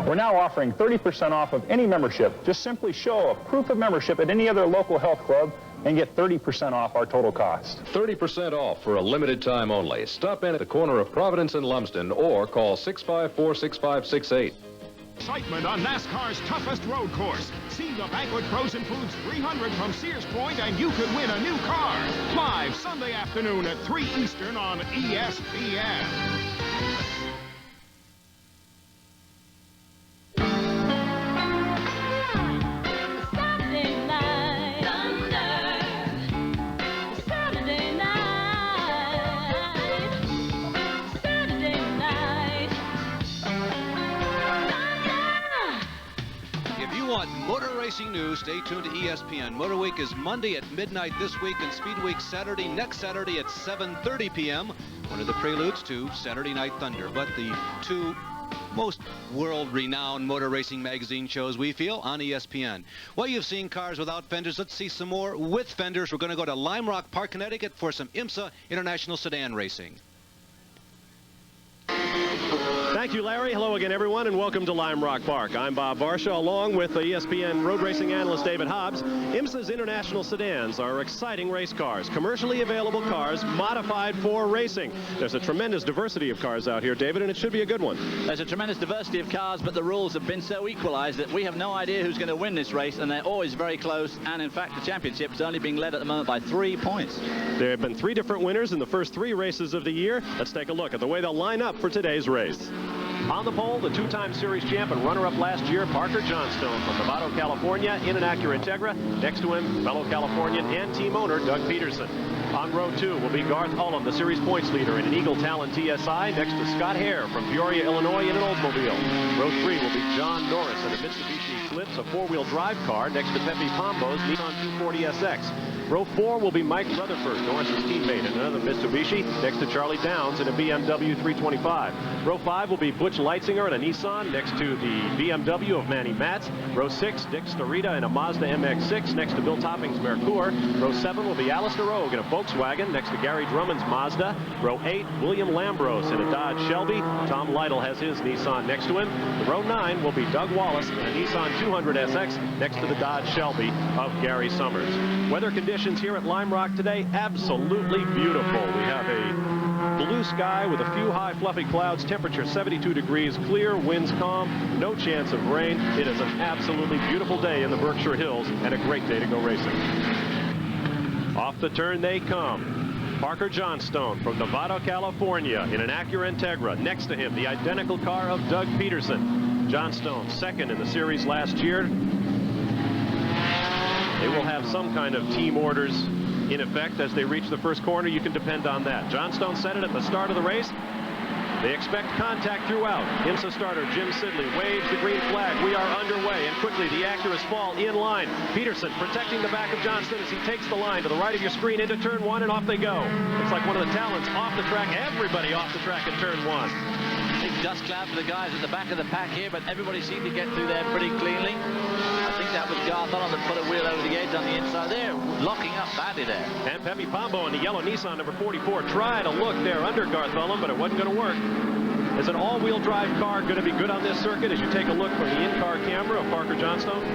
We're now offering 30% off of any membership. Just simply show a proof of membership at any other local health club and get 30% off our total cost. 30% off for a limited time only. Stop in at the corner of Providence and Lumsden or call 654-6568. Excitement on NASCAR's toughest road course. See the Banquet Frozen Foods 300 from Sears Point and you could win a new car. Live Sunday afternoon at 3 Eastern on ESPN. Motor racing news, stay tuned to ESPN. Motor Week is Monday at midnight this week, and Speed Week Saturday, next Saturday at 7:30 p.m. One of the preludes to Saturday Night Thunder. But the two most world-renowned motor racing magazine shows, we feel, on ESPN. Well, you've seen cars without fenders. Let's see some more with fenders. We're going to go to Lime Rock Park, Connecticut for some IMSA International Sedan Racing. Thank you, Larry. Hello again, everyone, and welcome to Lime Rock Park. I'm Bob Barsha, along with the ESPN road racing analyst David Hobbs. IMSA's International Sedans are exciting race cars, commercially available cars modified for racing. There's a tremendous diversity of cars out here, David, and it should be a good one. There's a tremendous diversity of cars, but the rules have been so equalized that we have no idea who's going to win this race, and they're always very close. And in fact, the championship is only being led at the moment by 3 points. There have been 3 different winners in the first 3 races of the year. Let's take a look at the way they'll line up for today's race. On the pole, the 2-time series champ and runner-up last year, Parker Johnstone from Novato, California, in an Acura Integra. Next to him, fellow Californian and team owner Doug Peterson. On row 2 will be Garth Ullum, the series points leader in an Eagle Talon TSI, next to Scott Hare from Peoria, Illinois, in an Oldsmobile. Row 3 will be John Norris in a Mitsubishi Eclipse, a 4-wheel drive car, next to Pepe Pombo's Nissan 240SX. Row 4 will be Mike Rutherford, Norris's teammate, in another Mitsubishi, next to Charlie Downs in a BMW 325. Row 5 will be Butch Leitzinger in a Nissan, next to the BMW of Manny Matz. Row 6, Dick Starita in a Mazda MX-6, next to Bill Topping's Mercure. Row 7 will be Alistair Ogue in a Volkswagen, next to Gary Drummond's Mazda. Row 8, William Lambros in a Dodge Shelby. Tom Lytle has his Nissan next to him. Row 9 will be Doug Wallace in a Nissan 200SX, next to the Dodge Shelby of Gary Summers. Weather conditions here at Lime Rock today, absolutely beautiful. We have a blue sky with a few high fluffy clouds, temperature 72 degrees, clear, winds calm, no chance of rain. It is an absolutely beautiful day in the Berkshire Hills and a great day to go racing. Off the turn they come. Parker Johnstone from Novato, California in an Acura Integra. Next to him, the identical car of Doug Peterson. Johnstone second in the series last year. They will have some kind of team orders in effect as they reach the first corner. You can depend on that. Johnstone said it at the start of the race. They expect contact throughout. IMSA starter Jim Sidley waves the green flag. We are underway, and quickly the Acuras fall in line. Peterson protecting the back of Johnston as he takes the line to the right of your screen into turn 1, and off they go. It's like one of the talents off the track. Everybody off the track in turn 1. Big dust cloud for the guys at the back of the pack here, but everybody seemed to get through there pretty cleanly. I think that was Garth Ullum that put a wheel over the edge on the inside there, locking up badly there. And Pepe Pombo in the yellow Nissan number 44 tried to look there under Garth Ullum, but it wasn't going to work. Is an all-wheel drive car going to be good on this circuit as you take a look from the in-car camera of Parker Johnstone?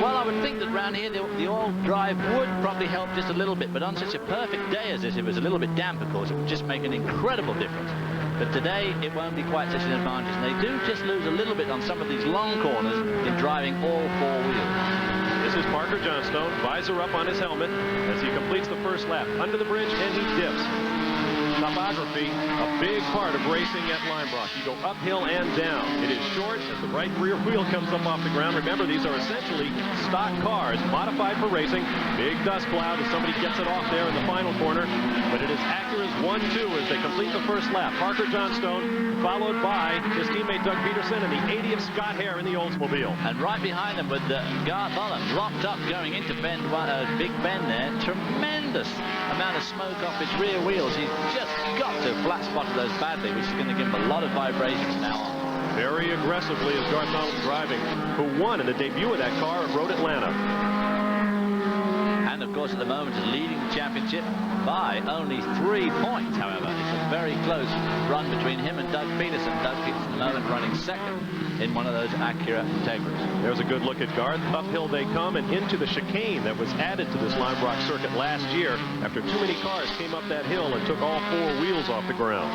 Well, I would think that around here the all drive would probably help just a little bit, but on such a perfect day as this, if it was a little bit damp, of course, it would just make an incredible difference. But today, it won't be quite such an advantage. And they do just lose a little bit on some of these long corners in driving all 4 wheels. This is Parker Johnstone, visor up on his helmet as he completes the first lap. Under the bridge, and he dips. Topography, a big part of racing at Lime Rock. You go uphill and down. It is short as the right rear wheel comes up off the ground. Remember, these are essentially stock cars modified for racing. Big dust cloud as somebody gets it off there in the final corner. But it is Acura's 1-2 as they complete the first lap. Parker Johnstone followed by his teammate Doug Peterson and the 80 of Scott Hare in the Oldsmobile. And right behind them with Garth Ullum locked up going into Big Bend there. Tremendous amount of smoke off his rear wheels. He's just got to flat spotted those badly, which is going to give him a lot of vibrations now on. Very aggressively is Garth Ullum driving, who won in the debut of that car at Road Atlanta. And of course at the moment is leading the championship by only 3 points. However, it's a very close run between him and Doug Peterson. Doug Peterson at the moment running second in one of those Acura Integras. There's a good look at Garth. Uphill they come and into the chicane that was added to this Lime Rock circuit last year after too many cars came up that hill and took all 4 wheels off the ground.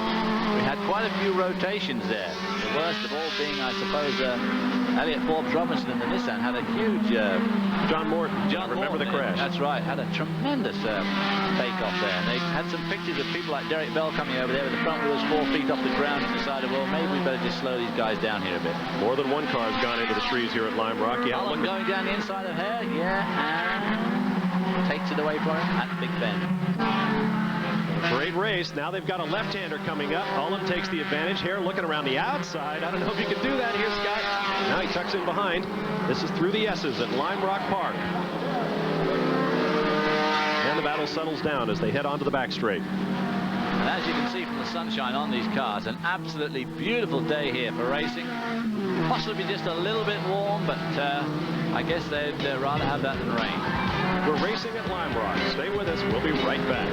We had quite a few rotations there. The worst of all being, I suppose, Elliot Forbes Robinson in the Nissan had a huge... John Morton. Remember the crash. That's right. Had a tremendous take-off there. And they had some pictures of people like Derek Bell coming over there with the front wheels 4 feet off the ground and decided, well, maybe we better just slow these guys down here a bit. More than one car has gone into the trees here at Lime Rock. Ullum going down the inside of Hare, and takes it away from him at Big Bend. Great race. Now they've got a left-hander coming up. Ullum takes the advantage. Hare looking around the outside. I don't know if he can do that. Here's Scott. Now he tucks in behind. This is through the S's at Lime Rock Park. And the battle settles down as they head onto the back straight. And as you can see from the sunshine on these cars, an absolutely beautiful day here for racing. Possibly just a little bit warm, but I guess they'd rather have that than rain. We're racing at Lime Rock. Stay with us. We'll be right back.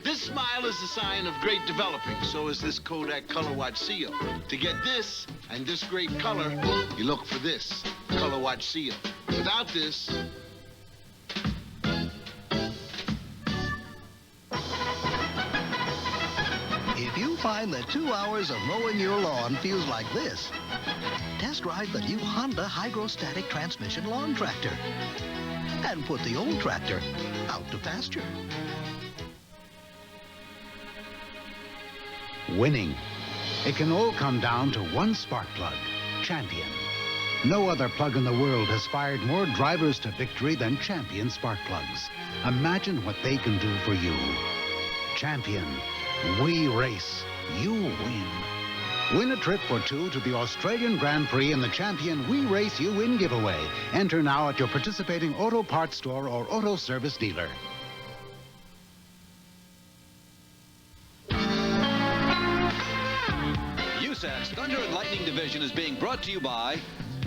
This smile great developing. So is this Kodak Color Watch seal. To get this and this great color, you look for this Color Watch seal. Without this, if you find that 2 hours of mowing your lawn feels like this, test drive the new Honda Hydrostatic Transmission Lawn Tractor and put the old tractor out to pasture. Winning. It can all come down to one spark plug, Champion. No other plug in the world has fired more drivers to victory than Champion spark plugs. Imagine what they can do for you. Champion. We race. You win. Win a trip for two to the Australian Grand Prix in the Champion We Race You Win giveaway. Enter now at your participating auto parts store or auto service dealer. USAC's Thunder and Lightning Division is being brought to you by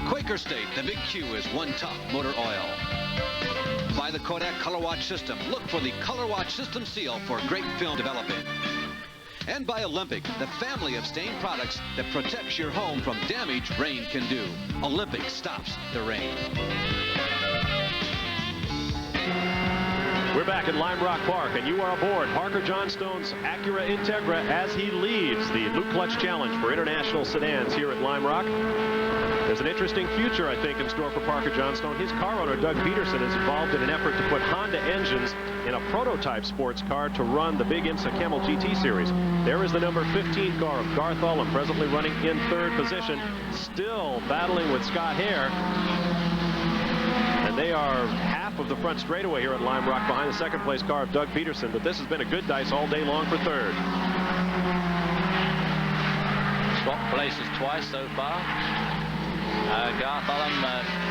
Quaker State. The Big Q is one top motor oil. By the Kodak Color Watch System. Look for the Color Watch System seal for great film developing. And by Olympic, the family of stain products that protects your home from damage rain can do. Olympic stops the rain. We're back at Lime Rock Park, and you are aboard Parker Johnstone's Acura Integra as he leads the Loop Clutch Challenge for international sedans here at Lime Rock. There's an interesting future, I think, in store for Parker Johnstone. His car owner, Doug Peterson, is involved in an effort to put Honda engines in a prototype sports car to run the big IMSA Camel GT Series. There is the number 15 car of Garth Ullem, presently running in third position, still battling with Scott Hare. And they are half of the front straightaway here at Lime Rock behind the second place car of Doug Peterson, but this has been a good dice all day long for third. Swapped places twice so far. Garth Ullem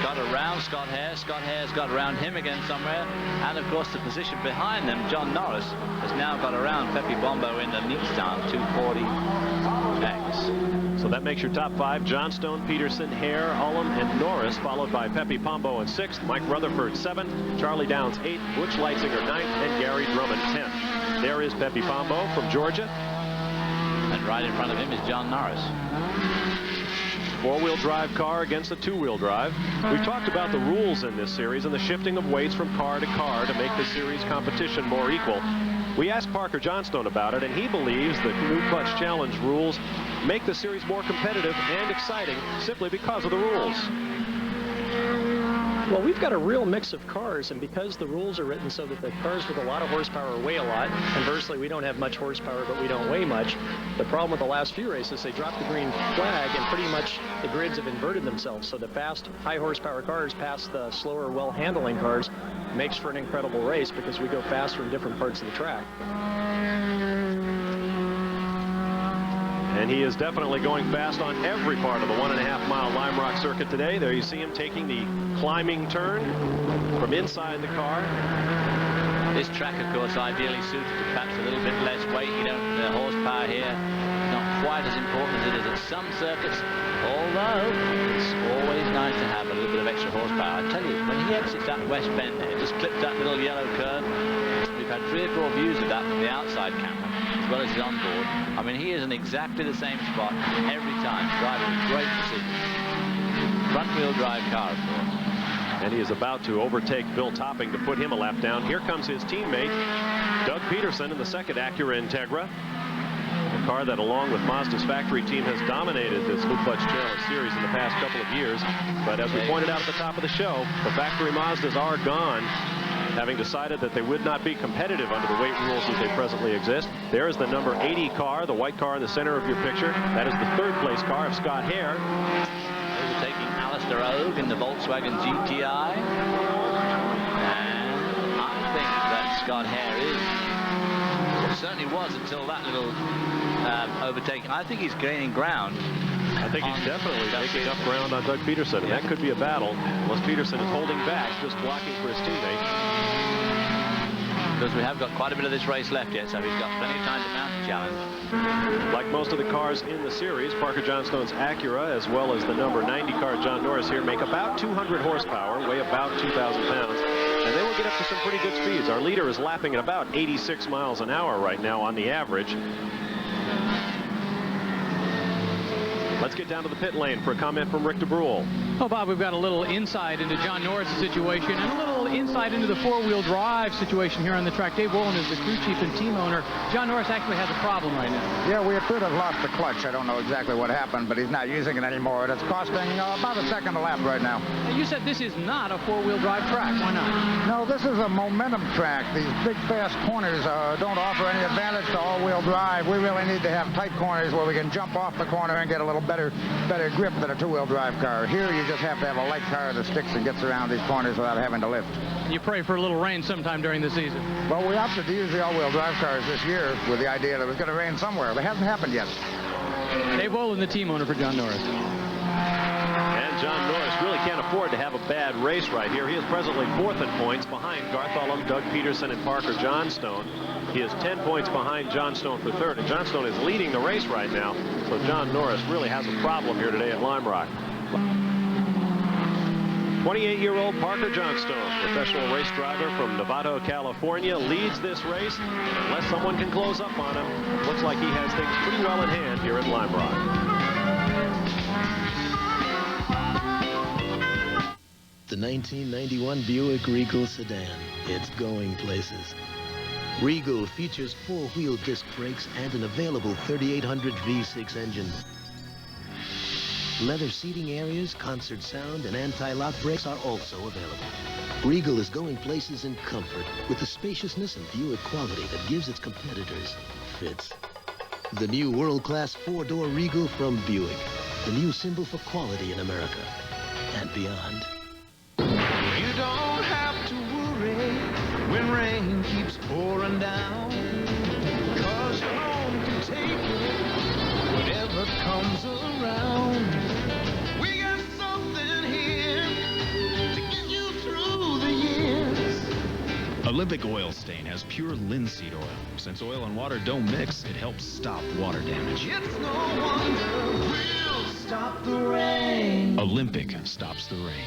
got around Scott Hare. Scott Hare's got around him again somewhere. And, of course, the position behind them, John Norris, has now got around Pepe Bombo in the Nissan 240X. So that makes your top five: Johnstone, Peterson, Hare, Ullem, and Norris, followed by Pepe Pombo in 6th, Mike Rutherford 7th, Charlie Downs 8th, Butch Leitzinger 9th, and Gary Drummond 10th. There is Pepe Pombo from Georgia. And right in front of him is John Norris. Four-wheel drive car against a two-wheel drive. We've talked about the rules in this series and the shifting of weights from car to car to make the series competition more equal. We asked Parker Johnstone about it, and he believes the New Clutch Challenge rules make the series more competitive and exciting simply because of the rules. Well, we've got a real mix of cars, and because the rules are written so that the cars with a lot of horsepower weigh a lot, conversely, we don't have much horsepower, but we don't weigh much. The problem with the last few races, they dropped the green flag, and pretty much the grids have inverted themselves. So the fast, high horsepower cars pass the slower, well-handling cars. Makes for an incredible race because we go faster in different parts of the track. And he is definitely going fast on every part of the 1.5-mile Lime Rock circuit today. There you see him taking the climbing turn from inside the car. This track, of course, ideally suited to perhaps a little bit less weight. You know, the horsepower here not quite as important as it is at some circuits, although it's always nice to have a little bit of extra horsepower. I tell you, when he exits that west bend there, just clips that little yellow curve. We've had 3 or 4 views of that from the outside camera, as well as the onboard. I mean, he is in exactly the same spot every time, driving with great precision. Front-wheel drive car, of course. And he is about to overtake Bill Topping to put him a lap down. Here comes his teammate, Doug Peterson, in the second Acura Integra. A car that, along with Mazda's factory team, has dominated this Loop Clutch Challenge series in the past couple of years. But as we pointed out at the top of the show, the factory Mazdas are gone, having decided that they would not be competitive under the weight rules as they presently exist. There is the number 80 car, the white car in the center of your picture. That is the third place car of Scott Hare. Overtaking Alistair Ogue in the Volkswagen GTI. And I think that Scott Hare is, well, certainly was until that little overtaking. I think he's gaining ground. I think he's definitely making up ground on Doug Peterson, and that could be a battle unless Peterson is holding back, just blocking for his teammate. Because we have got quite a bit of this race left yet, so he's got plenty of time to mount the challenge. Like most of the cars in the series, Parker Johnstone's Acura, as well as the number 90 car John Norris here, make about 200 horsepower, weigh about 2,000 pounds. and they will get up to some pretty good speeds. Our leader is lapping at about 86 miles an hour right now on the average. Let's get down to the pit lane for a comment from Rick DeBrule. Well, Bob, we've got a little insight into John Norris' situation and a little insight into the four-wheel drive situation here on the track. Dave Wolin is the crew chief and team owner. John Norris actually has a problem right now. Yeah, we appear to have lost the clutch. I don't know exactly what happened, but he's not using it anymore. And it's costing about a second a lap right now. You said this is not a four-wheel drive track. Why not? No, this is a momentum track. These big, fast corners don't offer any advantage to all-wheel drive. We really need to have tight corners where we can jump off the corner and get a little better grip than a two-wheel drive car. Here, you just have to have a light car that sticks and gets around these corners without having to lift. You pray for a little rain sometime during the season. Well, we opted to use the all-wheel drive cars this year with the idea that it was going to rain somewhere. But it hasn't happened yet. Dave Wolin, the team owner for John Norris. And John Norris really can't afford to have a bad race right here. He is presently 4th in points behind Garth Ullum, Doug Peterson, and Parker Johnstone. He is 10 points behind Johnstone for 3rd, and Johnstone is leading the race right now. So John Norris really has a problem here today at Lime Rock. 28-year-old Parker Johnstone, professional race driver from Novato, California, leads this race. And unless someone can close up on him, looks like he has things pretty well in hand here at Lime Rock. The 1991 Buick Regal sedan. It's going places. Regal features 4-wheel disc brakes and an available 3800 V6 engine. Leather seating areas, concert sound, and anti-lock brakes are also available. Regal is going places in comfort with the spaciousness and Buick quality that gives its competitors fits. The new world-class 4-door Regal from Buick, the new symbol for quality in America and beyond. You don't have to worry when rain keeps pouring down, 'cause your home can take it, whatever comes around. We got something here to get you through the years. Olympic Oil Stain has pure linseed oil. Since oil and water don't mix, it helps stop water damage. It's no wonder we'll stop the rain. Olympic stops the rain.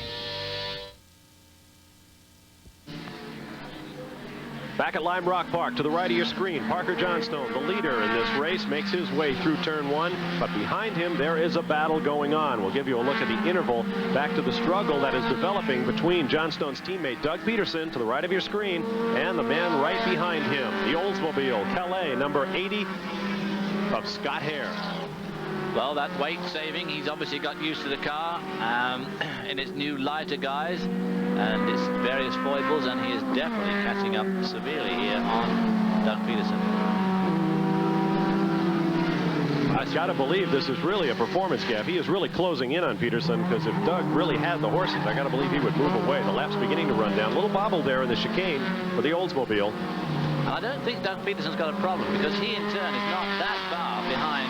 Back at Lime Rock Park, to the right of your screen, Parker Johnstone, the leader in this race, makes his way through turn 1, but behind him there is a battle going on. We'll give you a look at the interval back to the struggle that is developing between Johnstone's teammate Doug Peterson, to the right of your screen, and the man right behind him, the Oldsmobile Calais, number 80 of Scott Hare. Well, that weight saving, he's obviously got used to the car in its new lighter guise and its various foibles, and he is definitely catching up severely here on Doug Peterson. I've got to believe this is really a performance gap. He is really closing in on Peterson, because if Doug really had the horses, I got to believe he would move away. The lap's beginning to run down. A little bobble there in the chicane for the Oldsmobile. And I don't think Doug Peterson's got a problem, because he in turn is not that far behind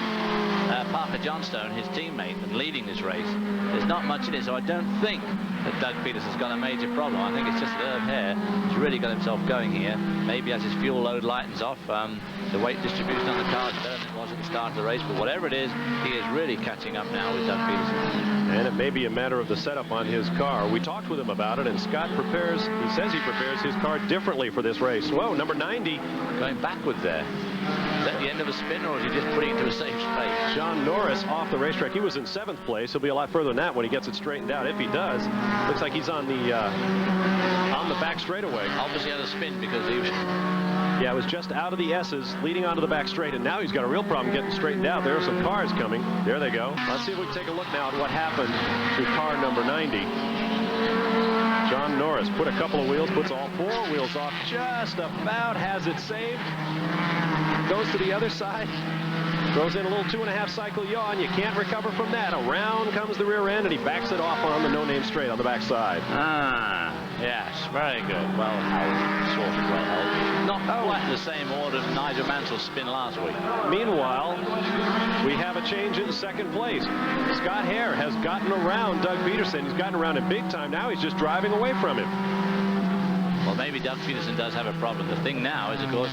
Parker Johnstone, his teammate, and leading this race. There's not much in it, so I don't think that Doug Peterson's got a major problem. I think it's just that Herb Hare has really got himself going here. Maybe as his fuel load lightens off, the weight distribution on the car is better than it was at the start of the race, but whatever it is, he is really catching up now with Doug Peterson. And it may be a matter of the setup on his car. We talked with him about it, and Scott he says he prepares his car differently for this race. Whoa, number 90. Going backwards there. Is that the end of a spin, or is he just putting it to a safe space? John Norris off the racetrack. He was in 7th place. He'll be a lot further than that when he gets it straightened out. If he does, looks like he's on the back straightaway. Obviously had a spin because he was... Yeah, it was just out of the S's, leading onto the back straight, and now he's got a real problem getting straightened out. There are some cars coming. There they go. Let's see if we can take a look now at what happened to car number 90. John Norris put a couple of wheels, puts all 4 wheels off, just about has it saved. Goes to the other side, throws in a little 2.5 cycle yaw, and you can't recover from that. Around comes the rear end, and he backs it off on the no-name straight on the backside. Yes, very good. Well held, sort of well held. Not quite the same order of Nigel Mansell's spin last week. Meanwhile, we have a change in 2nd place. Scott Hare has gotten around Doug Peterson. He's gotten around him big time. Now he's just driving away from him. Well, maybe Doug Peterson does have a problem. The thing now is, of course,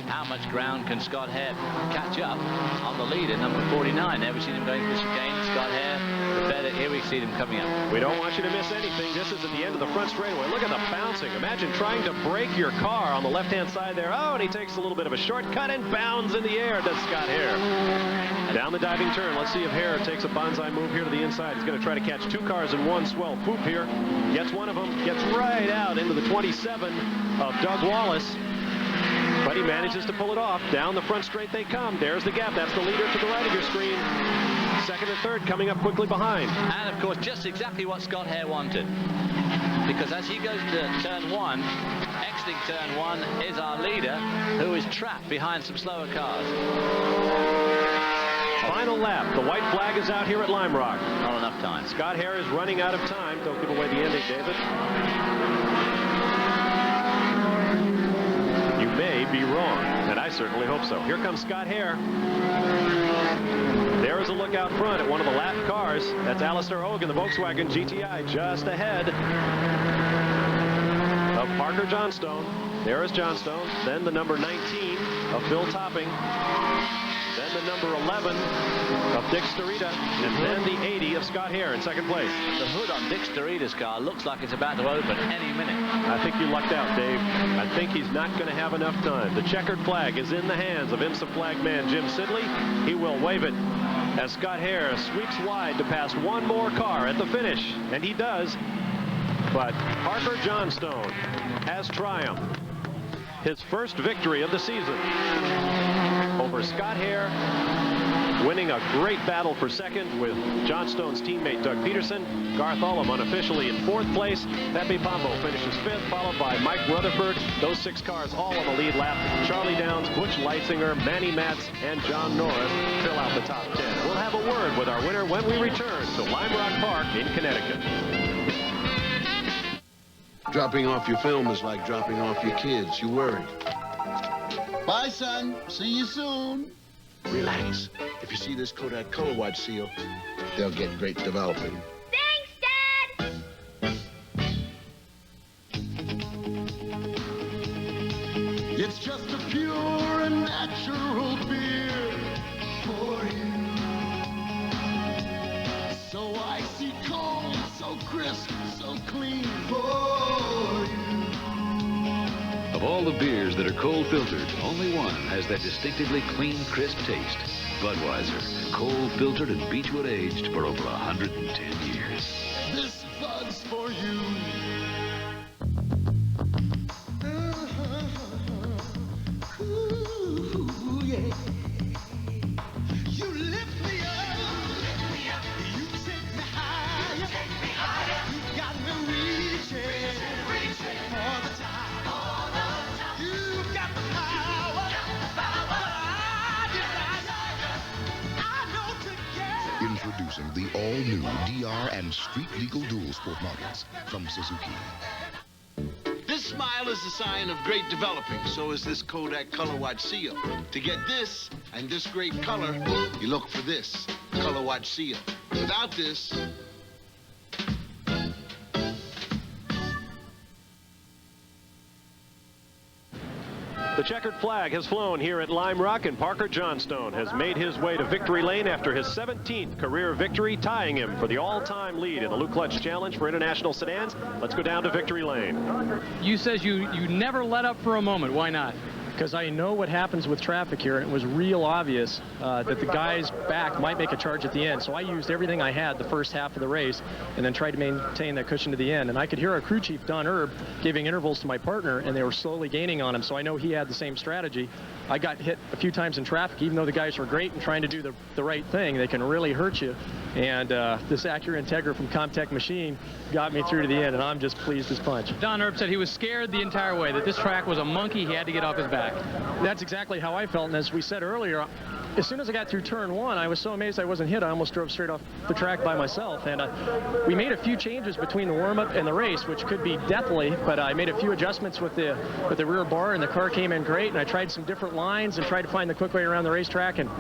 how much ground can Scott Hare catch up on the lead at number 49. There we've seen him going for the chicane. Scott Hare, the better. Here we see him coming up. We don't want you to miss anything. This is at the end of the front straightaway. Look at the bouncing. Imagine trying to brake your car on the left-hand side there. Oh, and he takes a little bit of a shortcut and bounds in the air, does Scott Hare. Down the diving turn. Let's see if Hare takes a bonsai move here to the inside. He's going to try to catch 2 cars in one swell swoop here. Gets one of them. Gets right out into the 27 of Doug Wallace. But he manages to pull it off. Down the front straight they come. There's the gap. That's the leader to the right of your screen. Second and third coming up quickly behind. And, of course, just exactly what Scott Hare wanted. Because as he goes to turn 1, exiting turn 1 is our leader, who is trapped behind some slower cars. Final lap. The white flag is out here at Lime Rock. Not enough time. Scott Hare is running out of time. Don't give away the ending, David. You may be wrong, and I certainly hope so. Here comes Scott Hare. There is a look out front at one of the lap cars. That's Alistair Hogan, the Volkswagen GTI, just ahead of Parker Johnstone. There is Johnstone. Then the number 19 of Bill Topping. Then the number 11 of Dick Starita. And then the 80 of Scott Hare in second place. The hood on Dick Starita's car looks like it's about to open any minute. I think you lucked out, Dave. I think he's not going to have enough time. The checkered flag is in the hands of IMSA flag man Jim Sidley. He will wave it as Scott Hare sweeps wide to pass one more car at the finish. And he does. But Parker Johnstone has triumphed. His first victory of the season over Scott Hare, winning a great battle for second with Johnstone's teammate Doug Peterson. Garth Ullum unofficially in 4th place. Pepe Pombo finishes 5th, followed by Mike Rutherford. Those 6 cars all on the lead lap. Charlie Downs, Butch Leitzinger, Manny Matz, and John Norris fill out the top 10. We'll have a word with our winner when we return to Lime Rock Park in Connecticut. Dropping off your film is like dropping off your kids. You worried. Bye, son. See you soon. Relax. If you see this Kodak color watch seal, they'll get great developing. Thanks, Dad! It's just a pure and natural beer for you. So icy cold, so crisp, so clean for you. Of all the beers that are cold filtered, only one has that distinctively clean, crisp taste. Budweiser, cold filtered and Beechwood aged for over 110 years. This Bud's for you. Ooh, yeah. You lift me up. You take me higher. You got me reaching for the top. You got the power. I know together. Introducing the all-new DR and street legal dual sport models from Suzuki. This smile is a sign of great developing. So is this Kodak color watch seal. To get this and this great color, you look for this color watch seal. Without this, the checkered flag has flown here at Lime Rock, and Parker Johnstone has made his way to victory lane after his 17th career victory, tying him for the all-time lead in the Luke Clutch Challenge for International Sedans. Let's go down to victory lane. You says you never let up for a moment. Why not? Because I know what happens with traffic here, and it was real obvious that the guys back might make a charge at the end. So I used everything I had the first half of the race and then tried to maintain that cushion to the end. And I could hear our crew chief, Don Erb, giving intervals to my partner, and they were slowly gaining on him. So I know he had the same strategy. I got hit a few times in traffic, even though the guys were great and trying to do the right thing. They can really hurt you. And this Acura Integra from Comtech Machine got me through to the end, and I'm just pleased as punch. Don Erb said he was scared the entire way, that this track was a monkey. He had to get off his back. That's exactly how I felt, and as we said earlier, as soon as I got through turn 1, I was so amazed I wasn't hit. I almost drove straight off the track by myself, and we made a few changes between the warm-up and the race, which could be deathly, but I made a few adjustments with the rear bar, and the car came in great, and I tried some different lines and tried to find the quick way around the racetrack, and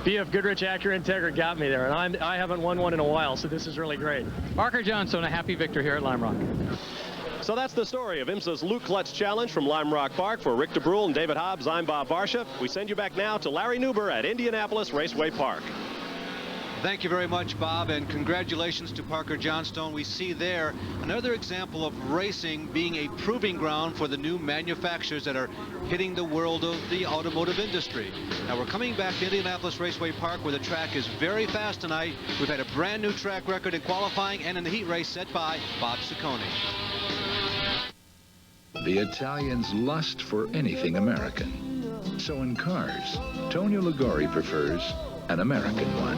BF Goodrich Acura Integra got me there, and I haven't won one in a while, so this is really great. Parker Johnstone, a happy victor here at Lime Rock. So that's the story of IMSA's Luke Klutz Challenge from Lime Rock Park. For Rick DeBrule and David Hobbs, I'm Bob Varsha. We send you back now to Larry Newber at Indianapolis Raceway Park. Thank you very much, Bob, and congratulations to Parker Johnstone. We see there another example of racing being a proving ground for the new manufacturers that are hitting the world of the automotive industry. Now, we're coming back to Indianapolis Raceway Park, where the track is very fast tonight. We've had a brand new track record in qualifying and in the heat race set by Bob Ciccone. The Italians lust for anything American. So in cars, Tonio Liguori prefers an American one.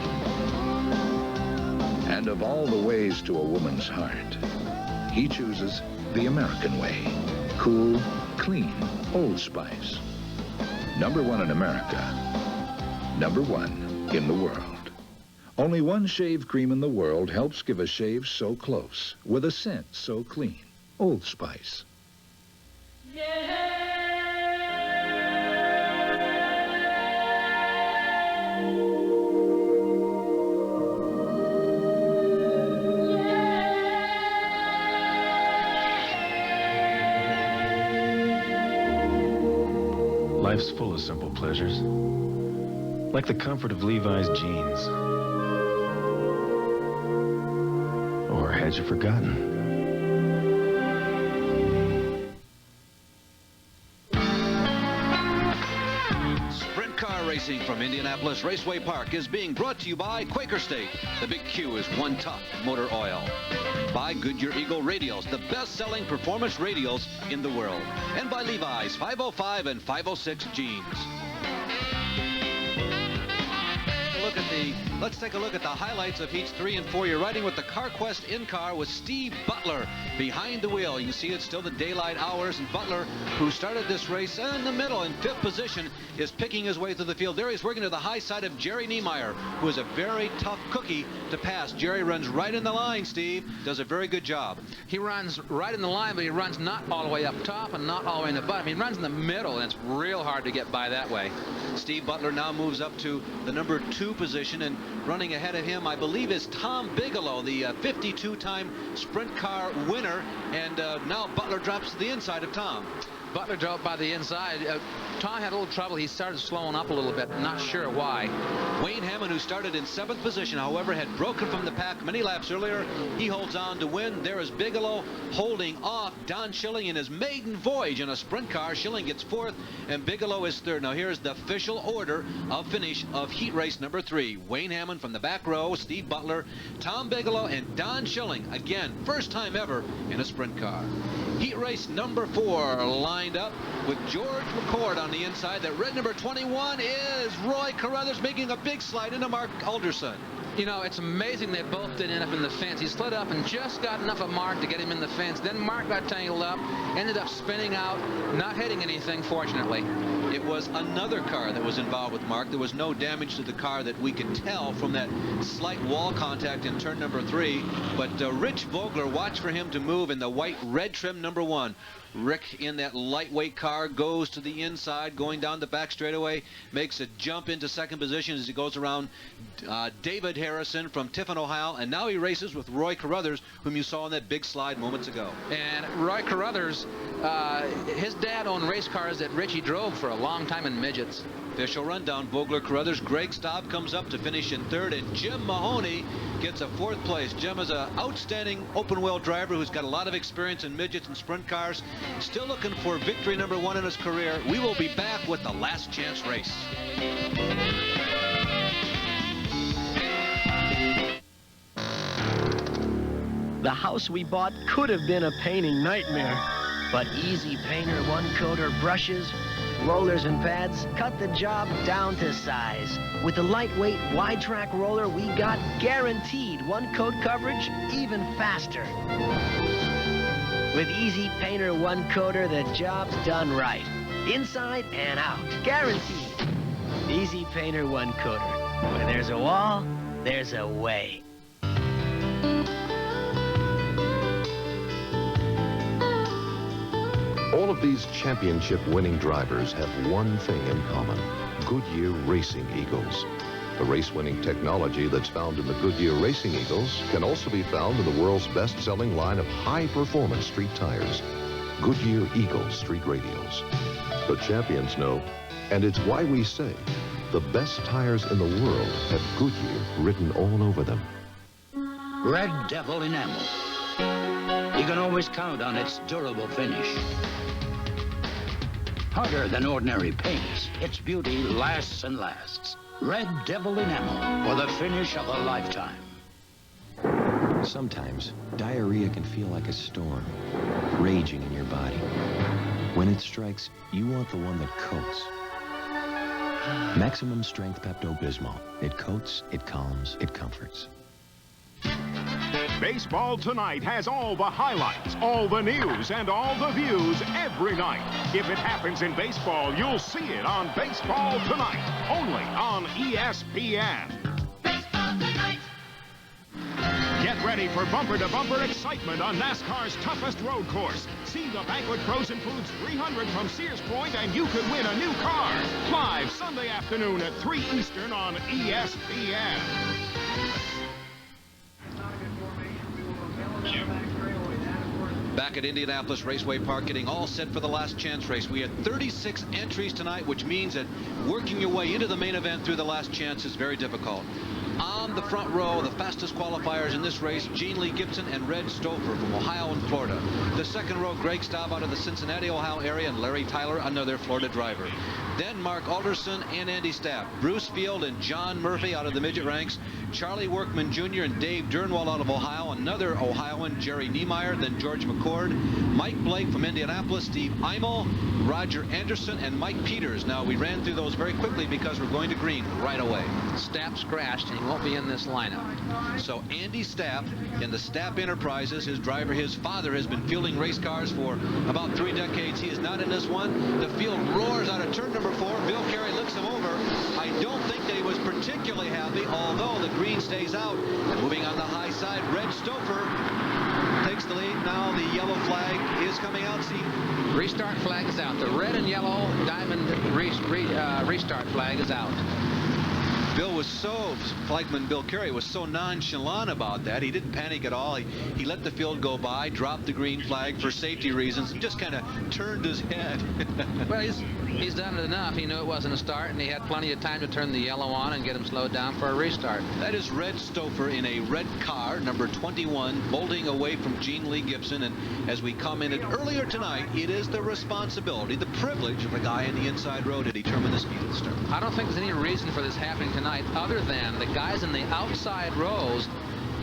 And of all the ways to a woman's heart, he chooses the American way. Cool, clean, Old Spice. #1 in America. #1 in the world. Only one shave cream in the world helps give a shave so close, with a scent so clean. Old Spice. Life's full of simple pleasures, like the comfort of Levi's jeans. Or had you forgotten? Sprint car racing from Indianapolis Raceway Park is being brought to you by Quaker State. The big Q is one top motor oil. By Goodyear Eagle Radials, the best-selling performance radials in the world. And by Levi's 505 and 506 jeans. Let's take a look at the highlights of heats 3 and 4. You're riding with the CarQuest in-car with Steve Butler behind the wheel. You can see it's still the daylight hours, and Butler, who started this race in the middle in 5th position, is picking his way through the field. There he's working to the high side of Jerry Niemeyer, who is a very tough cookie to pass. Jerry runs right in the line, Steve. Does a very good job. He runs right in the line, but he runs not all the way up top and not all the way in the bottom. He runs in the middle, and it's real hard to get by that way. Steve Butler now moves up to the #2 position, and running ahead of him, I believe, is Tom Bigelow, the 52-time sprint car winner, and now Butler drops to the inside of Tom. Butler drove by the inside. Tom had a little trouble. He started slowing up a little bit. Not sure why. Wayne Hammond, who started in 7th position, however, had broken from the pack many laps earlier. He holds on to win. There is Bigelow holding off Don Schilling in his maiden voyage in a sprint car. Schilling gets 4th, and Bigelow is 3rd. Now, here's the official order of finish of heat race #3. Wayne Hammond from the back row, Steve Butler, Tom Bigelow, and Don Schilling. Again, first time ever in a sprint car. Heat race #4 lined up with George McCord on the inside. That red #21 is Roy Carruthers making a big slide into Mark Alderson. You know, it's amazing they both didn't end up in the fence. He slid up and just got enough of Mark to get him in the fence. Then Mark got tangled up, ended up spinning out, not hitting anything, fortunately. It was another car that was involved with Mark. There was no damage to the car that we could tell from that slight wall contact in turn #3. But Rich Vogler watched for him to move in the white red trim #1. Rick, in that lightweight car, goes to the inside, going down the back straightaway, makes a jump into 2nd position as he goes around David Harrison from Tiffin, Ohio, and now he races with Roy Carruthers, whom you saw in that big slide moments ago. And Roy Carruthers, his dad owned race cars that Richie drove for a long time in midgets. Official rundown: Vogler, Carruthers, Greg Staub comes up to finish in 3rd, and Jim Mahoney gets a 4th place. Jim is an outstanding open-wheel driver who's got a lot of experience in midgets and sprint cars. Still looking for victory #1 in his career. We will be back with the last chance race. The house we bought could have been a painting nightmare, but Easy Painter one-coater brushes, rollers, and pads cut the job down to size. With the lightweight wide-track roller, we got guaranteed one-coat coverage even faster. With Easy Painter one-coater, the job's done right, inside and out, guaranteed. Easy Painter one-coater. Where there's a wall, there's a way. All of these championship-winning drivers have one thing in common: Goodyear Racing Eagles. The race-winning technology that's found in the Goodyear Racing Eagles can also be found in the world's best-selling line of high-performance street tires. Goodyear Eagle Street Radials. The champions know, and it's why we say the best tires in the world have Goodyear written all over them. Red Devil enamel. You can always count on its durable finish. Harder than ordinary paints, its beauty lasts and lasts. Red Devil enamel for the finish of a lifetime. Sometimes, diarrhea can feel like a storm, raging in your body. When it strikes, you want the one that coats. Maximum Strength Pepto-Bismol. It coats, it calms, it comforts. Baseball Tonight has all the highlights, all the news, and all the views every night. If it happens in baseball, you'll see it on Baseball Tonight, only on ESPN. Baseball Tonight. Get ready for bumper-to-bumper excitement on NASCAR's toughest road course. See the Banquet Frozen Foods 300 from Sears Point, and you could win a new car. Live Sunday afternoon at 3 Eastern on ESPN. Back at Indianapolis Raceway Park, getting all set for the last chance race. We had 36 entries tonight, which means that working your way into the main event through the last chance is very difficult. On the front row, the fastest qualifiers in this race, Gene Lee Gibson and Red Stouffer from Ohio and Florida. The second row, Greg Staub out of the Cincinnati, Ohio area, and Larry Tyler, another Florida driver. Then Mark Alderson and Andy Stapp. Bruce Field and John Murphy out of the midget ranks. Charlie Workman Jr. and Dave Durnwald out of Ohio. Another Ohioan, Jerry Niemeyer. Then George McCord. Mike Blake from Indianapolis. Steve Eimel, Roger Anderson, and Mike Peters. Now, we ran through those very quickly because we're going to green right away. Stapp's crashed, and he won't be in this lineup. So Andy Stapp in the Stapp Enterprises, his driver, his father has been fielding race cars for about 3 decades. He is not in this one. The field roars out of turn number 4. Bill Carey looks him over. I don't think that he was particularly happy, although the green stays out. And moving on the high side, Red Stouffer takes the lead. Now the yellow flag is coming out. See, restart flag is out. The red and yellow diamond restart flag is out. Bill was so, Flagman Bill Carey was so nonchalant about that. He didn't panic at all. He let the field go by, dropped the green flag for safety reasons, and just kind of turned his head. Well, he's done it enough. He knew it wasn't a start, and he had plenty of time to turn the yellow on and get him slowed down for a restart. That is Red Stouffer in a red car, number 21, bolting away from Gene Lee Gibson. And as we commented earlier tonight, it is the responsibility, the privilege of the guy in the inside row to determine the speed of the start. I don't think there's any reason for this happening tonight other than the guys in the outside rows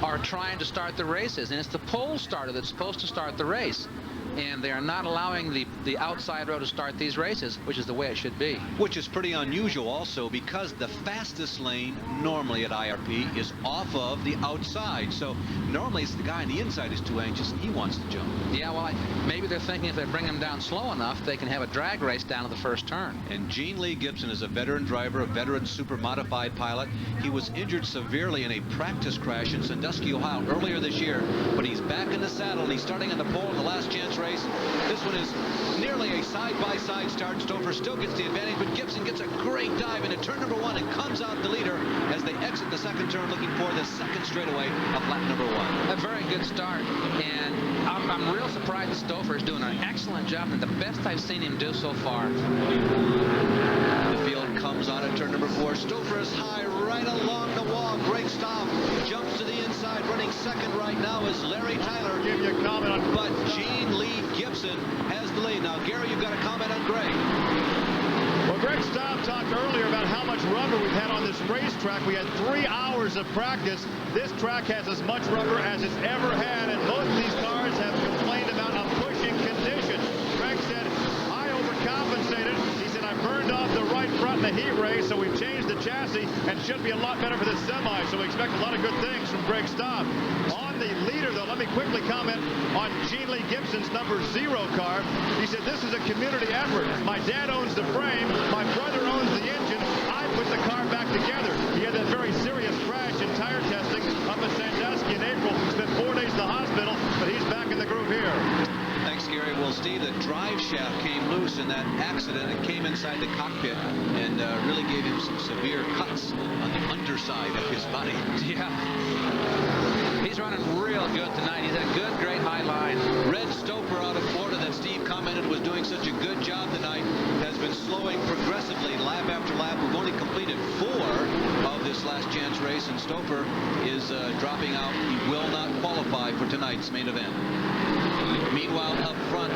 are trying to start the races, and it's the pole starter that's supposed to start the race. And they are not allowing the outside row to start these races, which is the way it should be. Which is pretty unusual also, because the fastest lane normally at IRP is off of the outside. So normally it's the guy on the inside is too anxious and he wants to jump. Yeah, well, maybe they're thinking if they bring him down slow enough, they can have a drag race down to the first turn. And Gene Lee Gibson is a veteran driver, a veteran super modified pilot. He was injured severely in a practice crash in Sandusky, Ohio earlier this year, but he's back in the saddle and he's starting on the pole in the last chance race. This one is nearly a side-by-side start. Stouffer still gets the advantage, but Gibson gets a great dive into turn number 1 and comes out the leader as they exit the second turn, looking for the second straightaway of lap number 1. A very good start, and I'm real surprised that Stouffer is doing an excellent job, and the best I've seen him do so far. The field comes on at turn number 4. Stouffer is high right along the wall. Greg Staub jumps to the inside. Running second right now is Larry Tyler. Give you a comment on, but Gene Lee Gibson has the lead. Now, Gary, you've got a comment on Greg. Well, Greg Staub talked earlier about how much rubber we've had on this racetrack. We had 3 hours of practice. This track has as much rubber as it's ever had, and both of these cars have complained about a pushing condition. Greg said, I overcompensated. He said, I burned off the right front in the heat race, so we've changed the chassis and should be a lot better for the semi. So we expect a lot of good things from Greg Staub. On the leader, though, let me quickly comment on Gene Lee Gibson's number 0 car. He said, this is a community effort. My dad owns the frame. My brother owns the engine. I put the car back together. He had that very serious crash in tire testing up at Sandusky in April. Spent 4 days in the hospital, but he's back in the groove here. Thanks, Gary. We'll Steve, the drive shaft came loose in that accident. It came inside the cockpit and really gave him some severe cuts on the underside of his body. Yeah. He's running real good tonight. He's had a good, great high line. Red Stoper out of Florida that Steve commented was doing such a good job tonight has been slowing progressively lap after lap. We've only completed 4 of this last chance race, and Stoper is dropping out. He will not qualify for tonight's main event. Meanwhile, up front,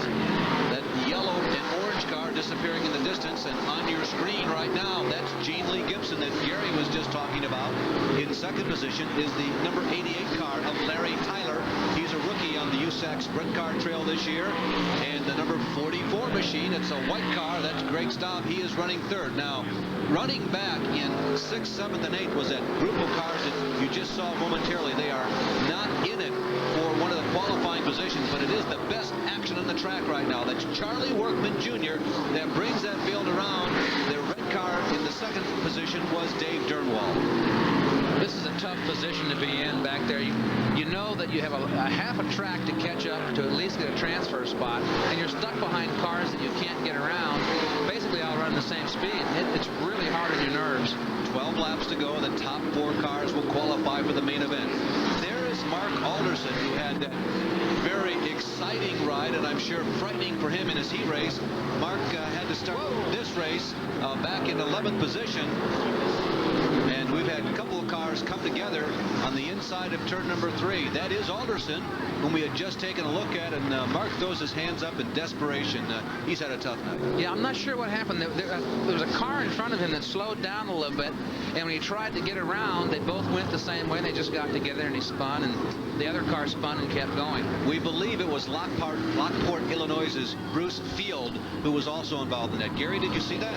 that yellow and orange car disappearing in the distance, and on your screen right now, that's Gene Lee Gibson that Gary was just talking about. In second position is the number 88 car of Larry Tyler. He's a rookie on the USAC Sprint Car Trail this year. And the number 44 machine, it's a white car, that's Greg Staub. He is running third. Now, running back in 6th, 7th, and 8th was that group of cars that you just saw momentarily. They are not in it for one of the qualifying positions, but it is the best action on the track right now. That's Charlie Workman Jr. that brings that field around. The red car in the second position was Dave Durnwald. This is a tough position to be in back there. You know that you have a half a track to catch up to at least get a transfer spot, and you're stuck behind cars that you can't get around. Basically, all run the same speed. It's really hard on your nerves. 12 laps to go. The top 4 cars will qualify for the main event. There is Mark Alderson, who had that very exciting ride, and I'm sure frightening for him in his heat race. Mark had to start this race back in 11th position. And we've had a couple of cars come together on the inside of turn number 3. That is Alderson, whom we had just taken a look at, and Mark throws his hands up in desperation. He's had a tough night. Yeah, I'm not sure what happened. There was a car in front of him that slowed down a little bit, and when he tried to get around, they both went the same way. They just got together, and he spun, and the other car spun and kept going. We believe it was Lockport, Illinois' Bruce Field, who was also involved in that. Gary, did you see that?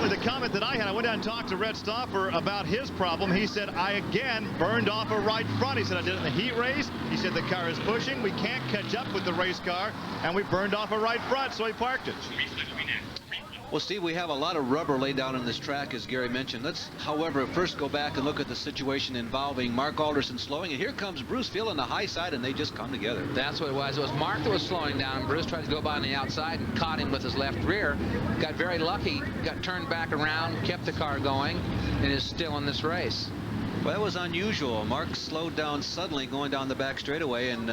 The comment that I had, I went down and talked to Red Stopper about his problem. He said, I again burned off a right front. He said, I did it in the heat race. He said, the car is pushing. We can't catch up with the race car, and we burned off a right front, so he parked it. Well, Steve, we have a lot of rubber laid down on this track, as Gary mentioned. Let's, however, first go back and look at the situation involving Mark Alderson slowing. And here comes Bruce Field on the high side, and they just come together. That's what it was. It was Mark that was slowing down, and Bruce tried to go by on the outside and caught him with his left rear. Got very lucky, got turned back around, kept the car going, and is still in this race. Well, that was unusual. Mark slowed down suddenly going down the back straightaway, and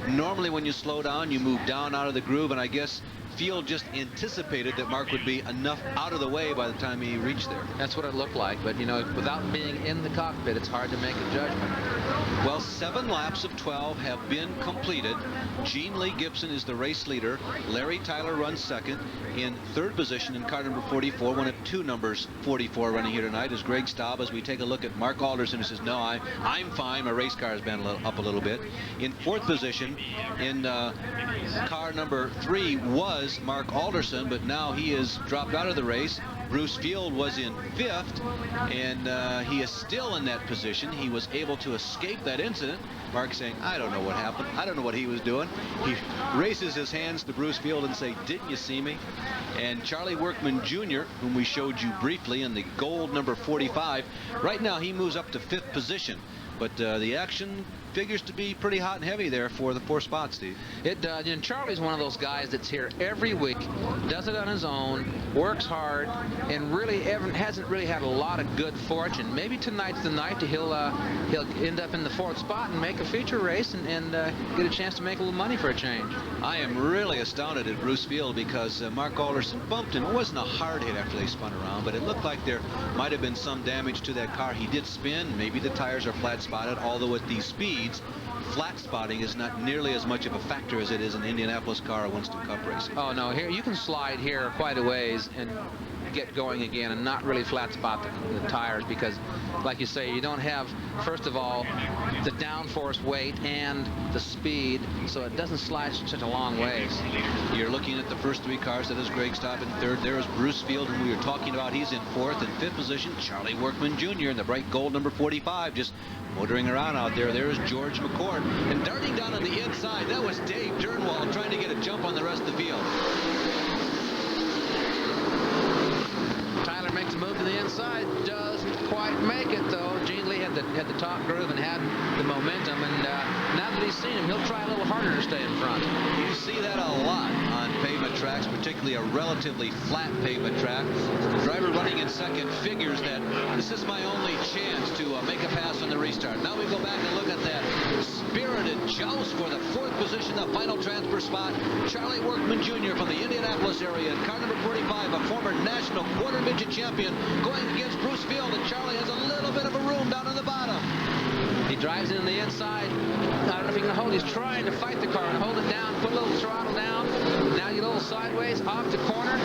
normally when you slow down, you move down out of the groove, and I guess Field just anticipated that Mark would be enough out of the way by the time he reached there. That's what it looked like, but you know, without being in the cockpit, it's hard to make a judgment. Well, 7 laps of 12 have been completed. Gene Lee Gibson is the race leader. Larry Tyler runs second. In third position in car number 44, one of 2 numbers 44 running here tonight, is Greg Staub. As we take a look at Mark Alderson, who says, no, I'm fine. My race car has been up a little bit. In 4th position in car number 3 was Mark Alderson, but now he is dropped out of the race. Bruce Field was in 5th, and he is still in that position. He was able to escape that incident. Mark saying, I don't know what happened. I don't know what he was doing. He raises his hands to Bruce Field and say, didn't you see me? And Charlie Workman Jr., whom we showed you briefly in the gold number 45, right now he moves up to 5th position. But the action figures to be pretty hot and heavy there for the 4 spots, Steve. It does. And Charlie's one of those guys that's here every week, does it on his own, works hard, and really hasn't really had a lot of good fortune. Maybe tonight's the night he'll end up in the 4th spot and make a feature race and get a chance to make a little money for a change. I am really astounded at Bruce Field because Mark Alderson bumped him. It wasn't a hard hit after they spun around, but it looked like there might have been some damage to that car. He did spin. Maybe the tires are flat spotted, although at these speeds, flat spotting is not nearly as much of a factor as it is in the Indianapolis car or Winston Cup racing. Oh, no, here you can slide here quite a ways and get going again and not really flat spot the tires because, like you say, you don't have, first of all, the downforce weight and the speed, so it doesn't slide such a long ways. You're looking at the first 3 cars. That is Greg Staub in 3rd. There is Bruce Field, whom we were talking about. He's in 4th. In 5th position, Charlie Workman Jr. in the bright gold number 45, just motoring around out there. There is George McCord. And darting down on the inside, that was Dave Durnwald trying to get a jump on the rest of the field. Tyler makes a move to the inside, doesn't quite make it though. Gene Lee had the top groove and had the momentum, and now that he's seen him, he'll try a little harder to stay in front. You see that a lot. particularly a relatively flat pavement track. The driver running in second figures that this is my only chance to make a pass on the restart. Now we go back and look at that spirited joust for the 4th position, the final transfer spot. Charlie Workman Jr. from the Indianapolis area, car number 45, a former national quarter midget champion, going against Bruce Field, and Charlie has a little bit of a room down on the bottom. He drives in on the inside. I don't know if he can hold. He's trying to fight the car and hold it down, put a little throttle down. Now you a little sideways, off the corner.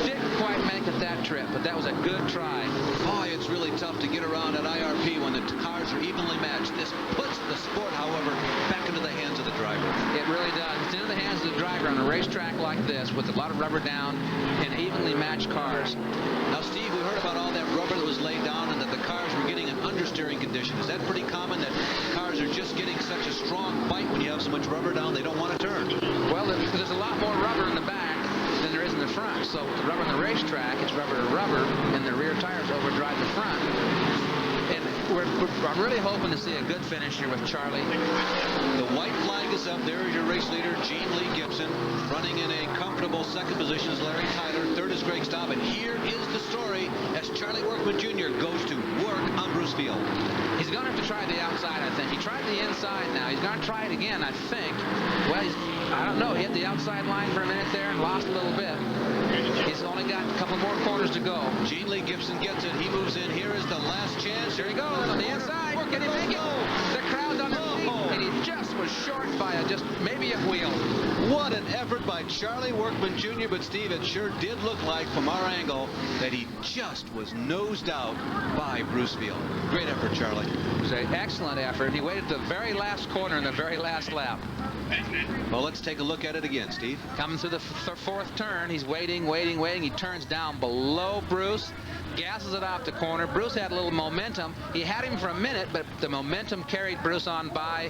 Didn't quite make it that trip, but that was a good try. Boy, it's really tough to get around at IRP when the cars are evenly matched. This puts the sport, however, back into the hands of the driver. It really does. It's into the hands of the driver on a racetrack like this with a lot of rubber down and evenly matched cars. Now, Steve, we heard about all that rubber that was laid down and that the cars were getting an understeering condition. Is that pretty common, that cars are just getting such a strong bite when you have so much rubber down they don't want to turn? Well, there's a lot more rubber in the back than there is in the front. So the rubber on the racetrack, it's rubber to rubber, and the rear tires overdrive the front. And I'm really hoping to see a good finish here with Charlie. The white flag is up. There is your race leader, Gene Lee Gibson, running in a comfortable second position as Larry Tyler. Third is Greg Staub. And here is the story as Charlie Workman Jr. goes to work on Bruce Field. He's going to have to try the outside, I think. He tried the inside now. He's going to try it again, I think. Well, I don't know. He hit the outside line for a minute there and lost a little bit. He's only got a couple more corners to go. Gene Lee Gibson gets it. He moves in. Here is the last chance. Here he goes on the inside. Can he make it? The crowd's on the feet, and he just was short by just maybe a wheel. What an effort by Charlie Workman Jr., but Steve, it sure did look like from our angle that he just was nosed out by Bruce Field. Great effort, Charlie. It was an excellent effort. He waited the very last corner in the very last lap. Well, let's take a look at it again, Steve. Coming through the 4th turn, he's waiting. He turns down below Bruce, gasses it off the corner. Bruce had a little momentum. He had him for a minute, but the momentum carried Bruce on by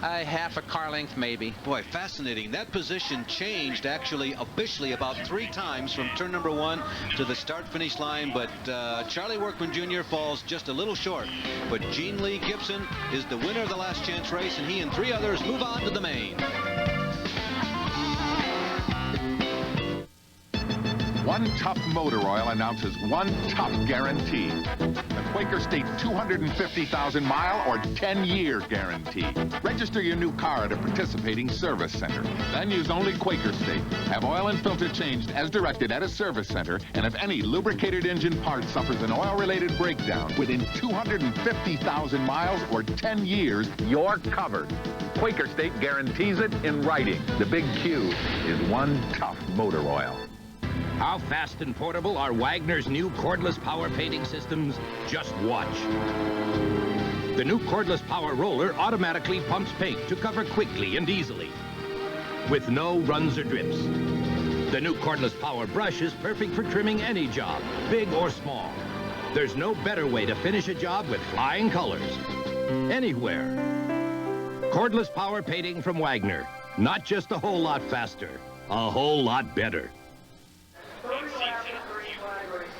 half a car length, maybe. Boy, fascinating. That position changed, actually, officially about 3 times from turn number 1 to the start-finish line, but Charlie Workman Jr. falls just a little short. But Gene Lee Gibson is the winner of the last chance race, and he and 3 others move on to the main. One Tough Motor Oil announces one tough guarantee. The Quaker State 250,000-mile or 10-year guarantee. Register your new car at a participating service center. Then use only Quaker State. Have oil and filter changed as directed at a service center. And if any lubricated engine part suffers an oil-related breakdown within 250,000 miles or 10 years, you're covered. Quaker State guarantees it in writing. The big Q is one Tough Motor Oil. How fast and portable are Wagner's new cordless power painting systems? Just watch. The new cordless power roller automatically pumps paint to cover quickly and easily, with no runs or drips. The new cordless power brush is perfect for trimming any job, big or small. There's no better way to finish a job with flying colors. Anywhere. Cordless power painting from Wagner. Not just a whole lot faster, a whole lot better.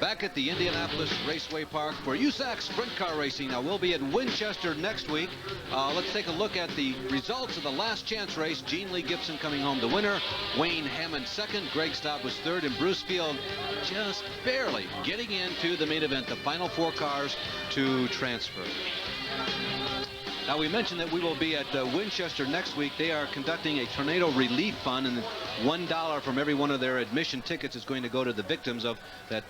Back at the Indianapolis Raceway Park for USAC Sprint Car Racing. Now, we'll be at Winchester next week. Let's take a look at the results of the last chance race. Gene Lee Gibson coming home the winner. Wayne Hammond second. Greg Staub was third. And Bruce Field just barely getting into the main event. The final 4 cars to transfer. Now, we mentioned that we will be at Winchester next week. They are conducting a tornado relief fund, and $1 from every one of their admission tickets is going to go to the victims of that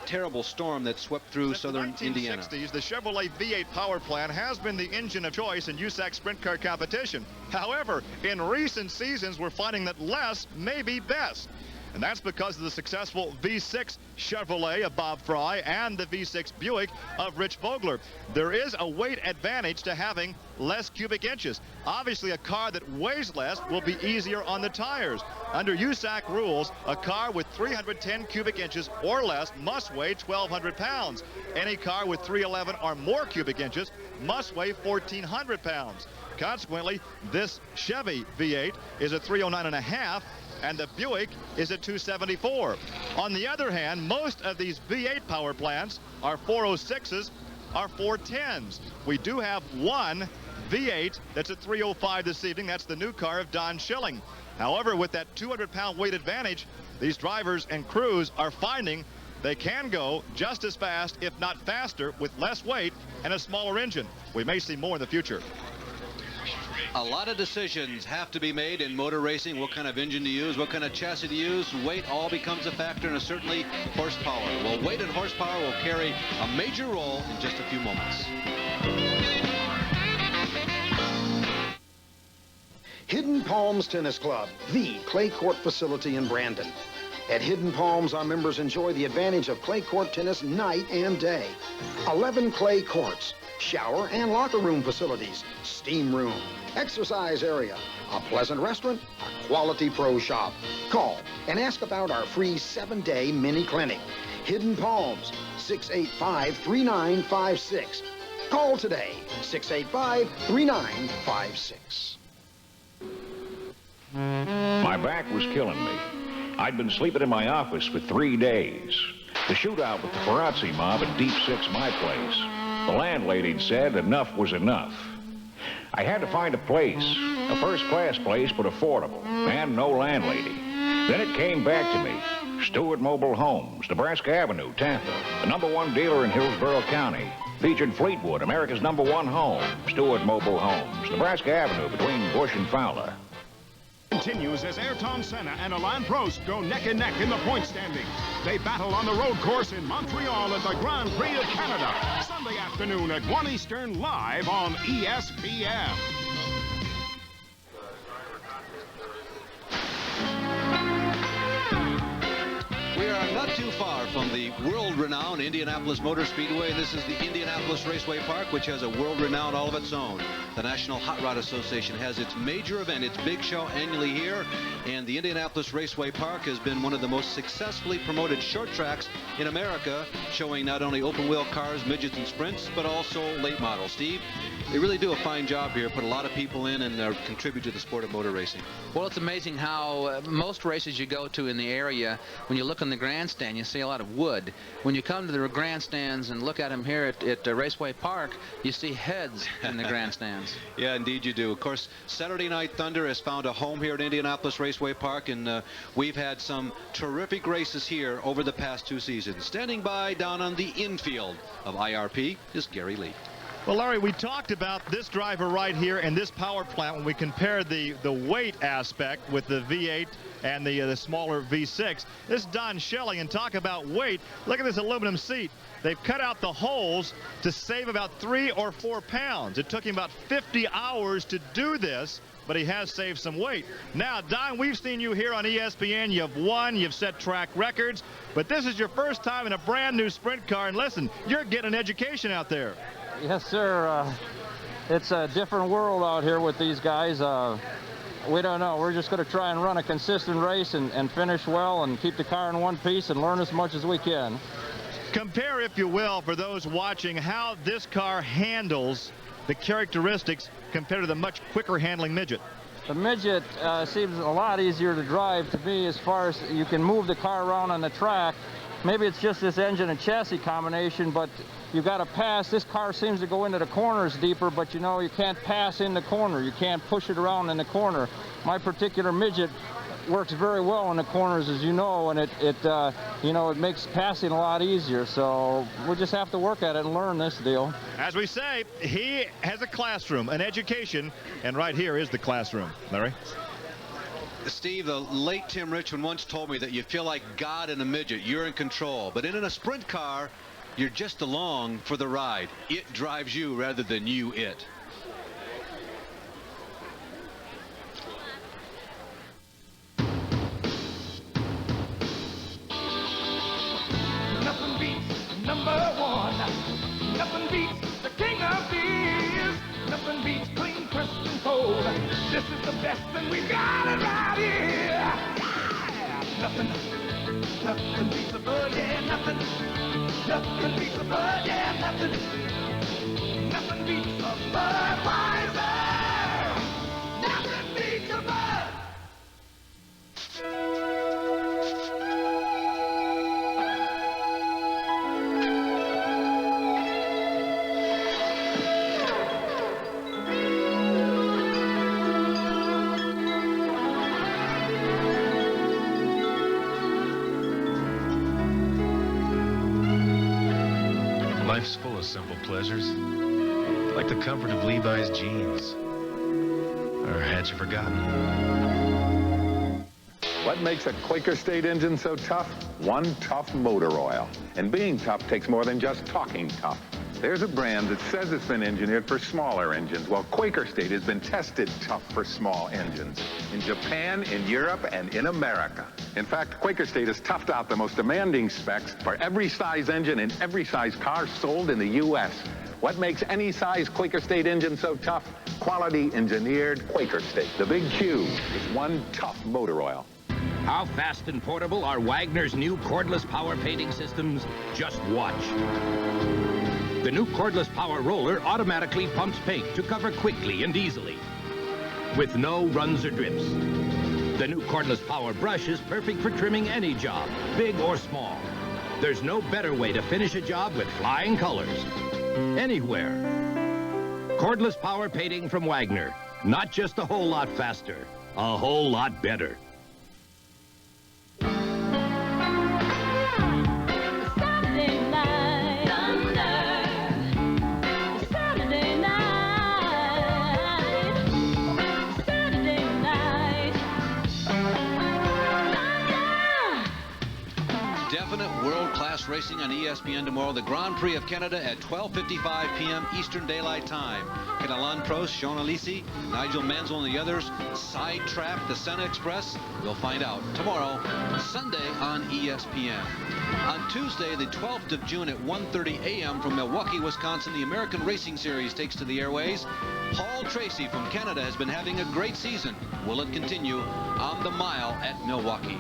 terrible storm that swept through southern Indiana. Since the 1960s, the Chevrolet V8 power plant has been the engine of choice in USAC sprint car competition. However, in recent seasons, we're finding that less may be best. And that's because of the successful V6 Chevrolet of Bob Fry and the V6 Buick of Rich Vogler. There is a weight advantage to having less cubic inches. Obviously, a car that weighs less will be easier on the tires. Under USAC rules, a car with 310 cubic inches or less must weigh 1,200 pounds. Any car with 311 or more cubic inches must weigh 1,400 pounds. Consequently, this Chevy V8 is a 309.5, and the Buick is at 274. On the other hand, most of these V8 power plants are 406s, are 410s. We do have one V8 that's at 305 this evening. That's the new car of Don Schilling. However, with that 200-pound weight advantage, these drivers and crews are finding they can go just as fast, if not faster, with less weight and a smaller engine. We may see more in the future. A lot of decisions have to be made in motor racing. What kind of engine to use, what kind of chassis to use, weight all becomes a factor, and certainly horsepower. Well, weight and horsepower will carry a major role in just a few moments. Hidden Palms Tennis Club, the clay court facility in Brandon. At Hidden Palms, our members enjoy the advantage of clay court tennis night and day. 11 clay courts, shower and locker room facilities, steam room, exercise area, a pleasant restaurant, a quality pro shop. Call and ask about our free 7-day mini clinic. Hidden Palms, 685-3956. Call today, 685-3956. My back was killing me. I'd been sleeping in my office for 3 days. The shootout with the Ferrazzi mob at Deep Six my place. The landlady'd said enough was enough. I had to find a place, a first-class place but affordable, and no landlady. Then it came back to me. Stewart Mobile Homes, Nebraska Avenue, Tampa, the #1 dealer in Hillsborough County. Featured Fleetwood, America's #1 home. Stewart Mobile Homes, Nebraska Avenue between Bush and Fowler. Continues as Ayrton Senna and Alain Prost go neck and neck in the point standings. They battle on the road course in Montreal at the Grand Prix of Canada. Sunday afternoon at 1 Eastern, live on ESPN. We are not too far from the world-renowned Indianapolis Motor Speedway. This is the Indianapolis Raceway Park, which has a world-renowned all of its own. The National Hot Rod Association has its major event, its big show annually here, and the Indianapolis Raceway Park has been one of the most successfully promoted short tracks in America, showing not only open-wheel cars, midgets, and sprints, but also late models. Steve, they really do a fine job here, put a lot of people in, and contribute to the sport of motor racing. Well, it's amazing how most races you go to in the area, when you look in the grandstand, you see a lot of wood. When you come to the grandstands and look at them here at Raceway Park, you see heads in the grandstands. Yeah, indeed you do. Of course, Saturday Night Thunder has found a home here at Indianapolis Raceway Park, and we've had some terrific races here over the past 2 seasons. Standing by down on the infield of IRP is Gary Lee. Well, Larry, we talked about this driver right here and this power plant when we compared the weight aspect with the V8 and the smaller V6. This is Don Shelley, and talk about weight. Look at this aluminum seat. They've cut out the holes to save about 3 or 4 pounds. It took him about 50 hours to do this, but he has saved some weight. Now, Don, we've seen you here on ESPN. You've won, you've set track records, but this is your first time in a brand new sprint car, and listen, you're getting an education out there. Yes, sir. It's a different world out here with these guys. We don't know. We're just going to try and run a consistent race and finish well and keep the car in one piece and learn as much as we can. Compare, if you will, for those watching, how this car handles the characteristics compared to the much quicker handling midget. The midget seems a lot easier to drive to me, as far as you can move the car around on the track. Maybe it's just this engine and chassis combination, but you got to pass. This car seems to go into the corners deeper, but you know, you can't pass in the corner. You can't push it around in the corner. My particular midget works very well in the corners, as you know, and it makes passing a lot easier. So we'll just have to work at it and learn this deal. As we say, he has a classroom, an education, and right here is the classroom. Larry? Steve, the late Tim Richmond once told me that you feel like God in a midget. You're in control. But in a sprint car, you're just along for the ride. It drives you rather than you it. Nothing beats #1. Nothing beats the king of beers. Nothing beats clean, crisp, and cold. This is the best, and we've got it right here. Yeah. Nothing beats a Bud, yeah, nothing beats a Bud, yeah, nothing beats a Budweiser. Nothing beats a Bud. Life's full of simple pleasures, like the comfort of Levi's jeans. Or had you forgotten? What makes a Quaker State engine so tough? One tough motor oil. And being tough takes more than just talking tough. There's a brand that says it's been engineered for smaller engines, while Quaker State has been tested tough for small engines. In Japan, in Europe, and in America. In fact, Quaker State has toughed out the most demanding specs for every size engine in every size car sold in the U.S. What makes any size Quaker State engine so tough? Quality engineered Quaker State. The Big Q is one tough motor oil. How fast and portable are Wagner's new cordless power painting systems? Just watch. The new cordless power roller automatically pumps paint to cover quickly and easily, with no runs or drips. The new cordless power brush is perfect for trimming any job, big or small. There's no better way to finish a job with flying colors. Anywhere. Cordless power painting from Wagner. Not just a whole lot faster, a whole lot better. World-class racing on ESPN tomorrow. The Grand Prix of Canada at 12:55 p.m. Eastern Daylight Time. Can Alain Prost, Sean Alesi, Nigel Mansell, and the others sidetrack the Senna Express? We'll find out tomorrow, Sunday on ESPN. On Tuesday, the 12th of June at 1:30 a.m. from Milwaukee, Wisconsin, the American Racing Series takes to the airways. Paul Tracy from Canada has been having a great season. Will it continue on the mile at Milwaukee?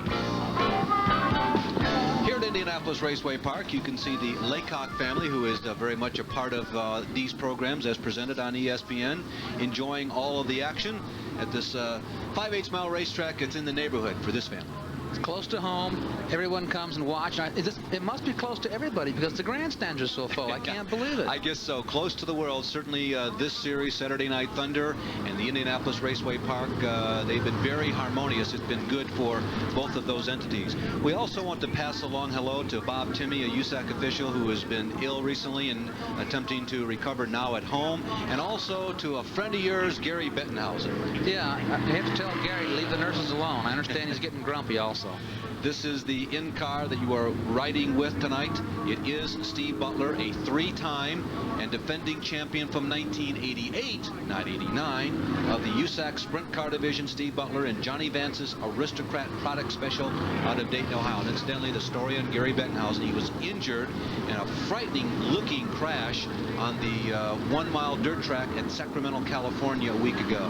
Here at Indianapolis Raceway Park, you can see the Laycock family, who is very much a part of these programs as presented on ESPN, enjoying all of the action at this 5/8 mile racetrack. It's in the neighborhood for this family. It's close to home. Everyone comes and watches. It must be close to everybody because the grandstands are so full. I can't believe it. I guess so. Close to the world. Certainly this series, Saturday Night Thunder and the Indianapolis Raceway Park, they've been very harmonious. It's been good for both of those entities. We also want to pass along hello to Bob Timmie, a USAC official who has been ill recently and attempting to recover now at home, and also to a friend of yours, Gary Bettenhausen. Yeah, I have to tell Gary to leave the nurses alone. I understand he's getting grumpy also. This is the in-car that you are riding with tonight. It is Steve Butler, a three-time and defending champion from 1988, not 89, of the USAC Sprint Car Division. Steve Butler and Johnny Vance's Aristocrat Product Special out of Dayton, Ohio. And incidentally, the story on Gary Bettenhausen, he was injured in a frightening-looking crash on the 1 mile dirt track at Sacramento, California a week ago.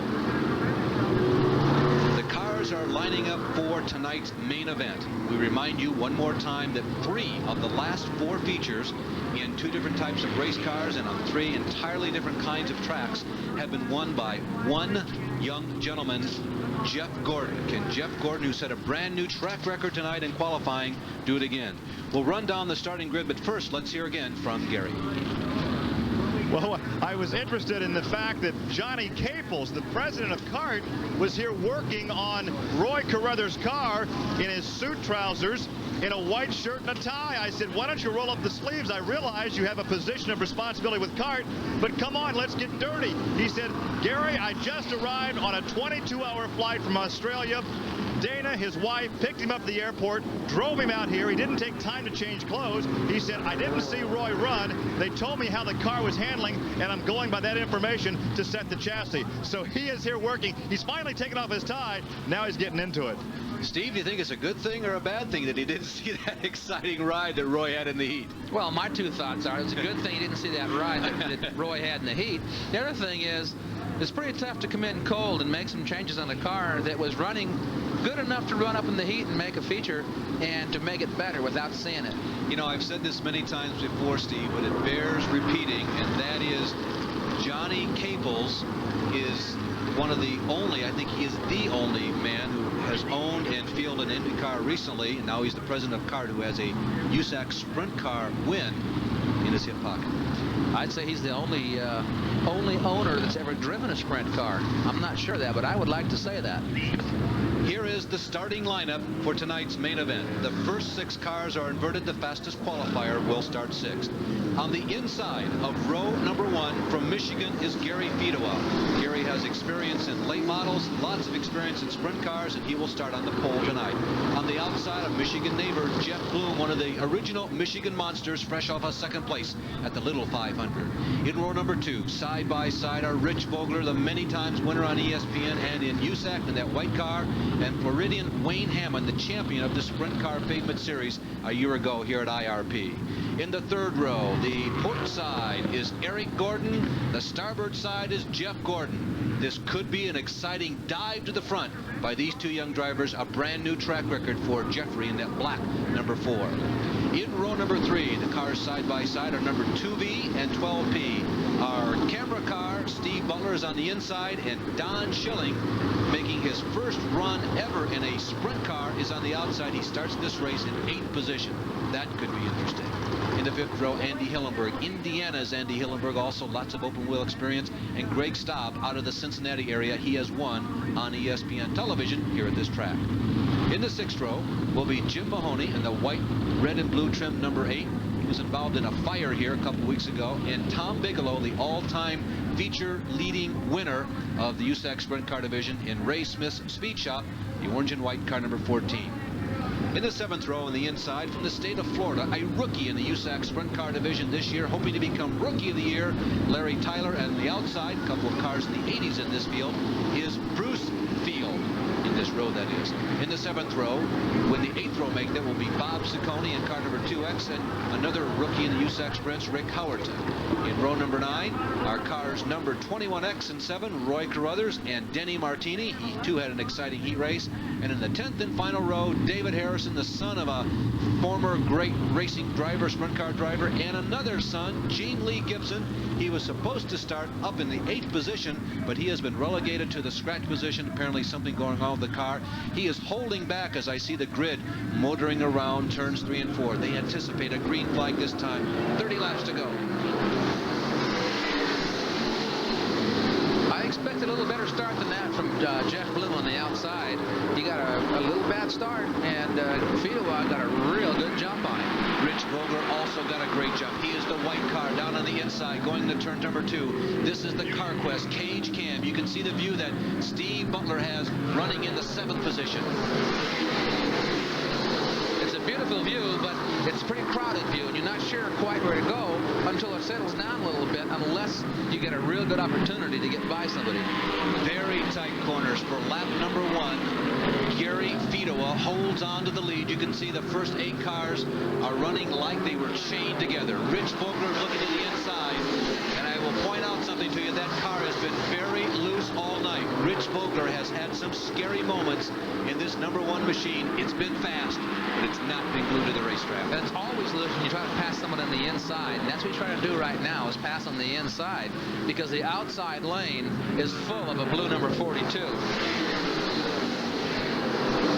Cars are lining up for tonight's main event. We remind you one more time that 3 of the last 4 features in 2 different types of race cars and on 3 entirely different kinds of tracks have been won by one young gentleman, Jeff Gordon. Can Jeff Gordon, who set a brand new track record tonight in qualifying, do it again? We'll run down the starting grid, but first let's hear again from Gary. Well, I was interested in the fact that Johnny Caples, the president of CART, was here working on Roy Carruthers' car in his suit trousers, in a white shirt and a tie. I said, why don't you roll up the sleeves? I realize you have a position of responsibility with CART, but come on, let's get dirty. He said, Gary, I just arrived on a 22-hour flight from Australia. Dana, his wife, picked him up at the airport, drove him out here. He didn't take time to change clothes. He said, I didn't see Roy run. They told me how the car was handling, and I'm going by that information to set the chassis. So he is here working. He's finally taken off his tie. Now he's getting into it. Steve, do you think it's a good thing or a bad thing that he didn't see that exciting ride that Roy had in the heat? Well, my 2 thoughts are it's a good thing he didn't see that ride that Roy had in the heat. The other thing is, it's pretty tough to come in cold and make some changes on a car that was running good enough to run up in the heat and make a feature and to make it better without seeing it. You know, I've said this many times before, Steve, but it bears repeating, and that is Johnny Caples is one of the only, I think he is the only man who has owned and fielded an Indy car recently, and now he's the president of CART, who has a USAC Sprint car win in his hip pocket. I'd say he's the only owner that's ever driven a sprint car. I'm not sure of that, but I would like to say that. Here is the starting lineup for tonight's main event. The first 6 cars are inverted. The fastest qualifier will start 6th. On the inside of row number 1 from Michigan is Gary Fedewa. Gary has experience in late models, lots of experience in sprint cars, and he will start on the pole tonight. On the outside of Michigan neighbor Jeff Bloom, one of the original Michigan monsters, fresh off a 2nd place at the Little 500. In row number 2, side by side, are Rich Vogler, the many times winner on ESPN and in USAC in that white car, and Floridian Wayne Hammond, the champion of the Sprint Car Pavement Series a year ago here at IRP. In the 3rd row, the port side is Eric Gordon. The starboard side is Jeff Gordon. This could be an exciting dive to the front by these 2 young drivers, a brand new track record for Jeffrey in that black number 4. In row number 3, the cars side by side are number 2B and 12P. Our camera car, Steve Butler, is on the inside, and Don Schilling, making his first run ever in a sprint car, is on the outside. He starts this race in 8th position. That could be interesting. In the 5th row, Andy Hillenberg. Indiana's Andy Hillenberg, also lots of open wheel experience. And Greg Staub out of the Cincinnati area. He has won on ESPN television here at this track. In the 6th row will be Jim Mahoney in the white, red, and blue trim number 8. He was involved in a fire here a couple weeks ago. And Tom Bigelow, the all-time feature leading winner of the USAC Sprint Car Division in Ray Smith's Speed Shop, the orange and white car number 14. In the 7th row on the inside, from the state of Florida, a rookie in the USAC Sprint Car Division this year, hoping to become Rookie of the Year, Larry Tyler. And the outside, a couple of cars in the 80s in this field, is Bruce Field. In this row, that is. In the 7th row, when the 8th row make, that will be Bob Ciccone in car number 2X, and another rookie in the USAC Sprints, Rick Howerton. In row number 9, our cars number 21X and 7, Roy Carruthers and Denny Martini. He too had an exciting heat race. And in the 10th and final row, David Harrison, the son of a former great racing driver, sprint car driver, and another son, Gene Lee Gibson. He was supposed to start up in the 8th position, but he has been relegated to the scratch position. Apparently something going on with the car. He is holding back as I see the grid motoring around turns 3 and 4. They anticipate a green flag this time. 30 laps to go. I expected a little better start than that from Jeff Bloom on the outside. He got a little bad start, and Fedewa got a real good jump on him. Rich Vogler also got a great jump. He is the white car down on the inside going to turn number 2. This is the CarQuest Cage Cam. You can see the view that Steve Butler has running in the 7th position. It's a beautiful view, but it's a pretty crowded view, and you're not sure quite where to go until it settles down a little bit, unless you get a real good opportunity to get by somebody. Very tight corners for lap number 1. Gary Fedewa holds on to the lead. You can see the first 8 cars are running like they were chained together. Rich Vogler looking to the inside, and I will point out something to you. That car has been very loose all night. Rich Vogler has had some scary moments in this number 1 machine. It's been fast, but it's not been glued to the racetrack. And it's always loose when you try to pass someone on the inside. And that's what you're trying to do right now, is pass on the inside, because the outside lane is full of a blue number 42.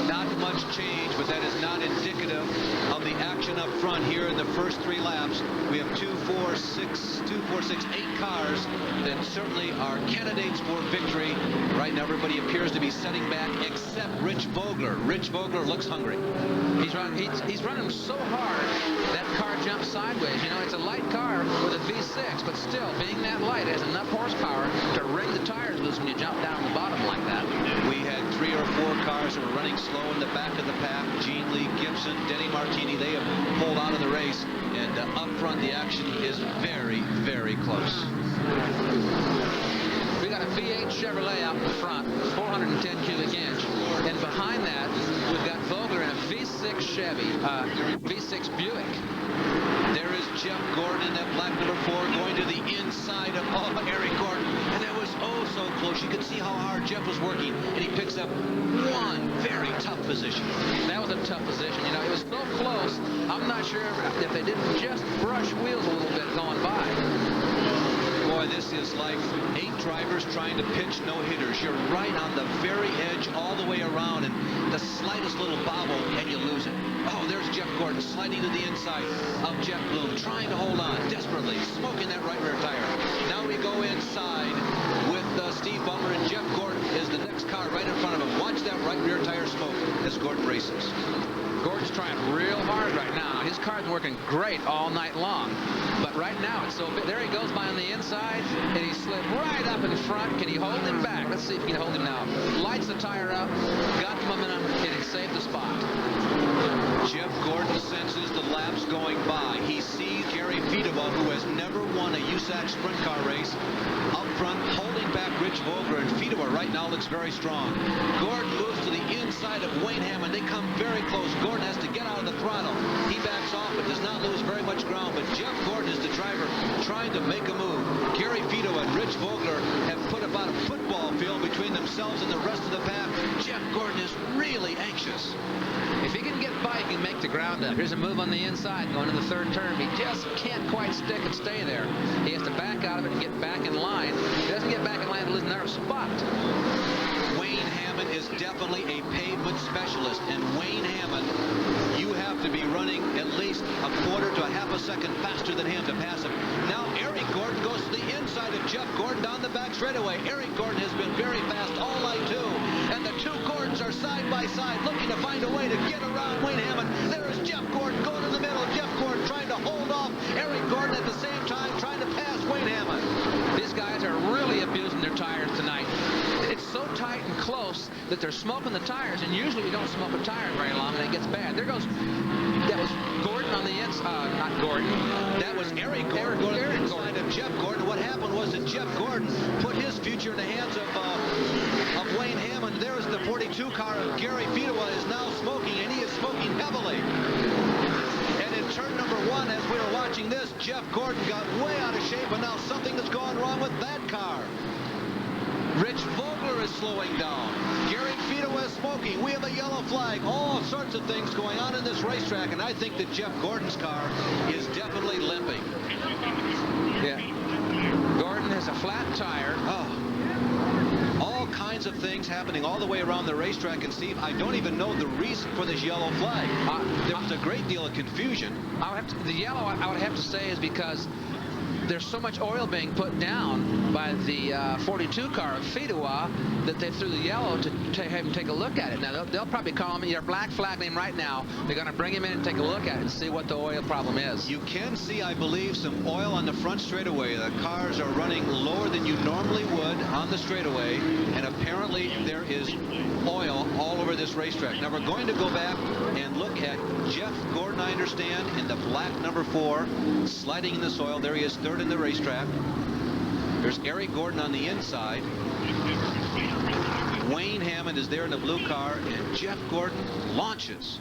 Not much change, but that is not indicative of the action up front here in the first 3 laps. We have 2, 4, 6, 8 cars that certainly are candidates for victory. Right now, everybody appears to be setting back except Rich Vogler. Rich Vogler looks hungry. He's running so hard, that car jumps sideways. You know, it's a light car with a V6, but still, being that light, it has enough horsepower to rig the tires loose when you jump down the bottom like that. We had 3 or 4 cars that were running slow in the back of the pack. Gene Lee Gibson, Denny Martini, they have pulled out of the race. And up front, the action is very, very close. We got a V8 Chevrolet out in the front, 410 cubic inch. And behind that, we've got Vogler in a V6 Chevy, V6 Buick. There is Jeff Gordon in that black number 4 going to the inside of Eric Gordon. And that was oh so close. You could see how hard Jeff was working. And he picks up one very tough position. That was a tough position. You know, it was so close. I'm not sure if they didn't just brush wheels a little bit going by. Boy, this is like 8 drivers trying to pitch no-hitters. You're right on the very edge all the way around, and the slightest little bobble, and you lose it. Oh, there's Jeff Gordon sliding to the inside of Jeff Bloom, trying to hold on desperately, smoking that right rear tire. Now we go inside with Steve Butler, and Jeff Gordon is the next car car right in front of him. Watch that right rear tire smoke as Gordon races. Gordon's trying real hard right now. His car's working great all night long. But right now, it's so big. There he goes by on the inside, and he slid right up in front. Can he hold him back? Let's see if he can hold him now. Lights the tire up, got the momentum, and he saved the spot. Jeff Gordon senses the laps going by. He sees Gary Fedewa, who has never won a USAC sprint car race, up front, holding back Rich Vogler, and Fedewa right now looks very strong. Gordon moves to the inside of Wayne Hammond. They come very close. Gordon has to get out of the throttle. He backs off but does not lose very much ground, but Jeff Gordon is the driver trying to make a move. Gary Fedewa and Rich Vogler have put about a football field between themselves and the rest of the pack. Jeff Gordon is really anxious. If he can get by, he can make the ground up. Here's a move on the inside going to the third turn. He just can't quite stick and stay there. He has to back out of it and get back in line. If he doesn't get back in line, he'll lose another spot. Wayne Hammond is definitely a pavement specialist, and Wayne Hammond, you have to be running at least a quarter to a half a second faster than him to pass him. Now Eric Gordon goes to the inside of Jeff Gordon down the back straightaway. Eric Gordon has been very fast all night too, and the two Gordons are side by side looking to find a way to get around Wayne Hammond. There is Jeff Gordon going in the middle. Jeff Gordon trying to hold off Eric Gordon at the same time trying to pass Wayne Hammond. These guys are really abusing their tires tonight. It's so tight and close that they're smoking the tires, and usually we don't smoke a tire very long and it gets bad. There goes, that was Gordon on the inside, not Gordon. That was Eric Gordon going to the inside of Jeff Gordon. What happened was that Jeff Gordon put his future in the hands of Wayne Hammond. There is the 42 car of Gary Fedewa is now smoking, and he is smoking heavily. And in turn number one, as we were watching this, Jeff Gordon got way out of shape, and now something has gone wrong with that car. Rich Vogler is slowing down. Gary Fedewa is smoking. We have a yellow flag. All sorts of things going on in this racetrack, and I think that Jeff Gordon's car is definitely limping. Yeah. Gordon has a flat tire. Oh. All kinds of things happening all the way around the racetrack, and Steve, I don't even know the reason for this yellow flag. There was a great deal of confusion. The yellow, I would have to say, is because there's so much oil being put down by the 42 car of Fedewa that they threw the yellow to have him take a look at it. Now, they'll probably call him, your black flag name right now. They're going to bring him in and take a look at it and see what the oil problem is. You can see, I believe, some oil on the front straightaway. The cars are running lower than you normally would on the straightaway, and apparently there is oil all over this racetrack. Now, we're going to go back and look at Jeff Gordon, I understand, in the black number 4, sliding in the soil. There he is, third in the racetrack. There's Eric Gordon on the inside. Wayne Hammond is there in the blue car, and Jeff Gordon launches.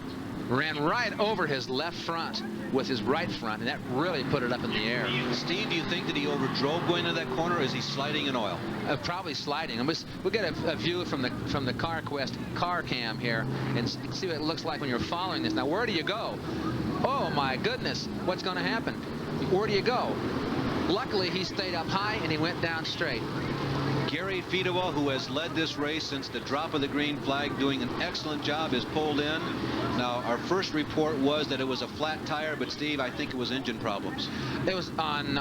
Ran right over his left front with his right front, and that really put it up in the air. Steve, do you think that he overdrove going into that corner, or is he sliding in oil? Probably sliding. And we'll get a view from the CarQuest car cam here and see what it looks like when you're following this. Now, where do you go? Oh, my goodness. What's going to happen? Where do you go? Luckily, he stayed up high, and he went down straight. Gary Fedewa, who has led this race since the drop of the green flag, doing an excellent job, is pulled in. Now, our first report was that it was a flat tire, but Steve, I think it was engine problems. It was on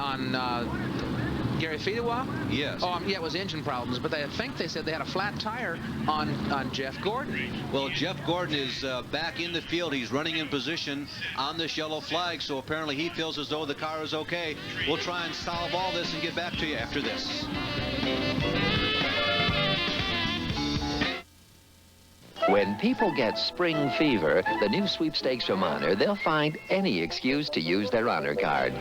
Gary Fedewa? Yes. Oh, yeah, it was engine problems, but I think they said they had a flat tire on Jeff Gordon. Well, Jeff Gordon is back in the field. He's running in position on this yellow flag, so apparently he feels as though the car is okay. We'll try and solve all this and get back to you after this. When people get spring fever, the new sweepstakes from Honor, they'll find any excuse to use their Honor card.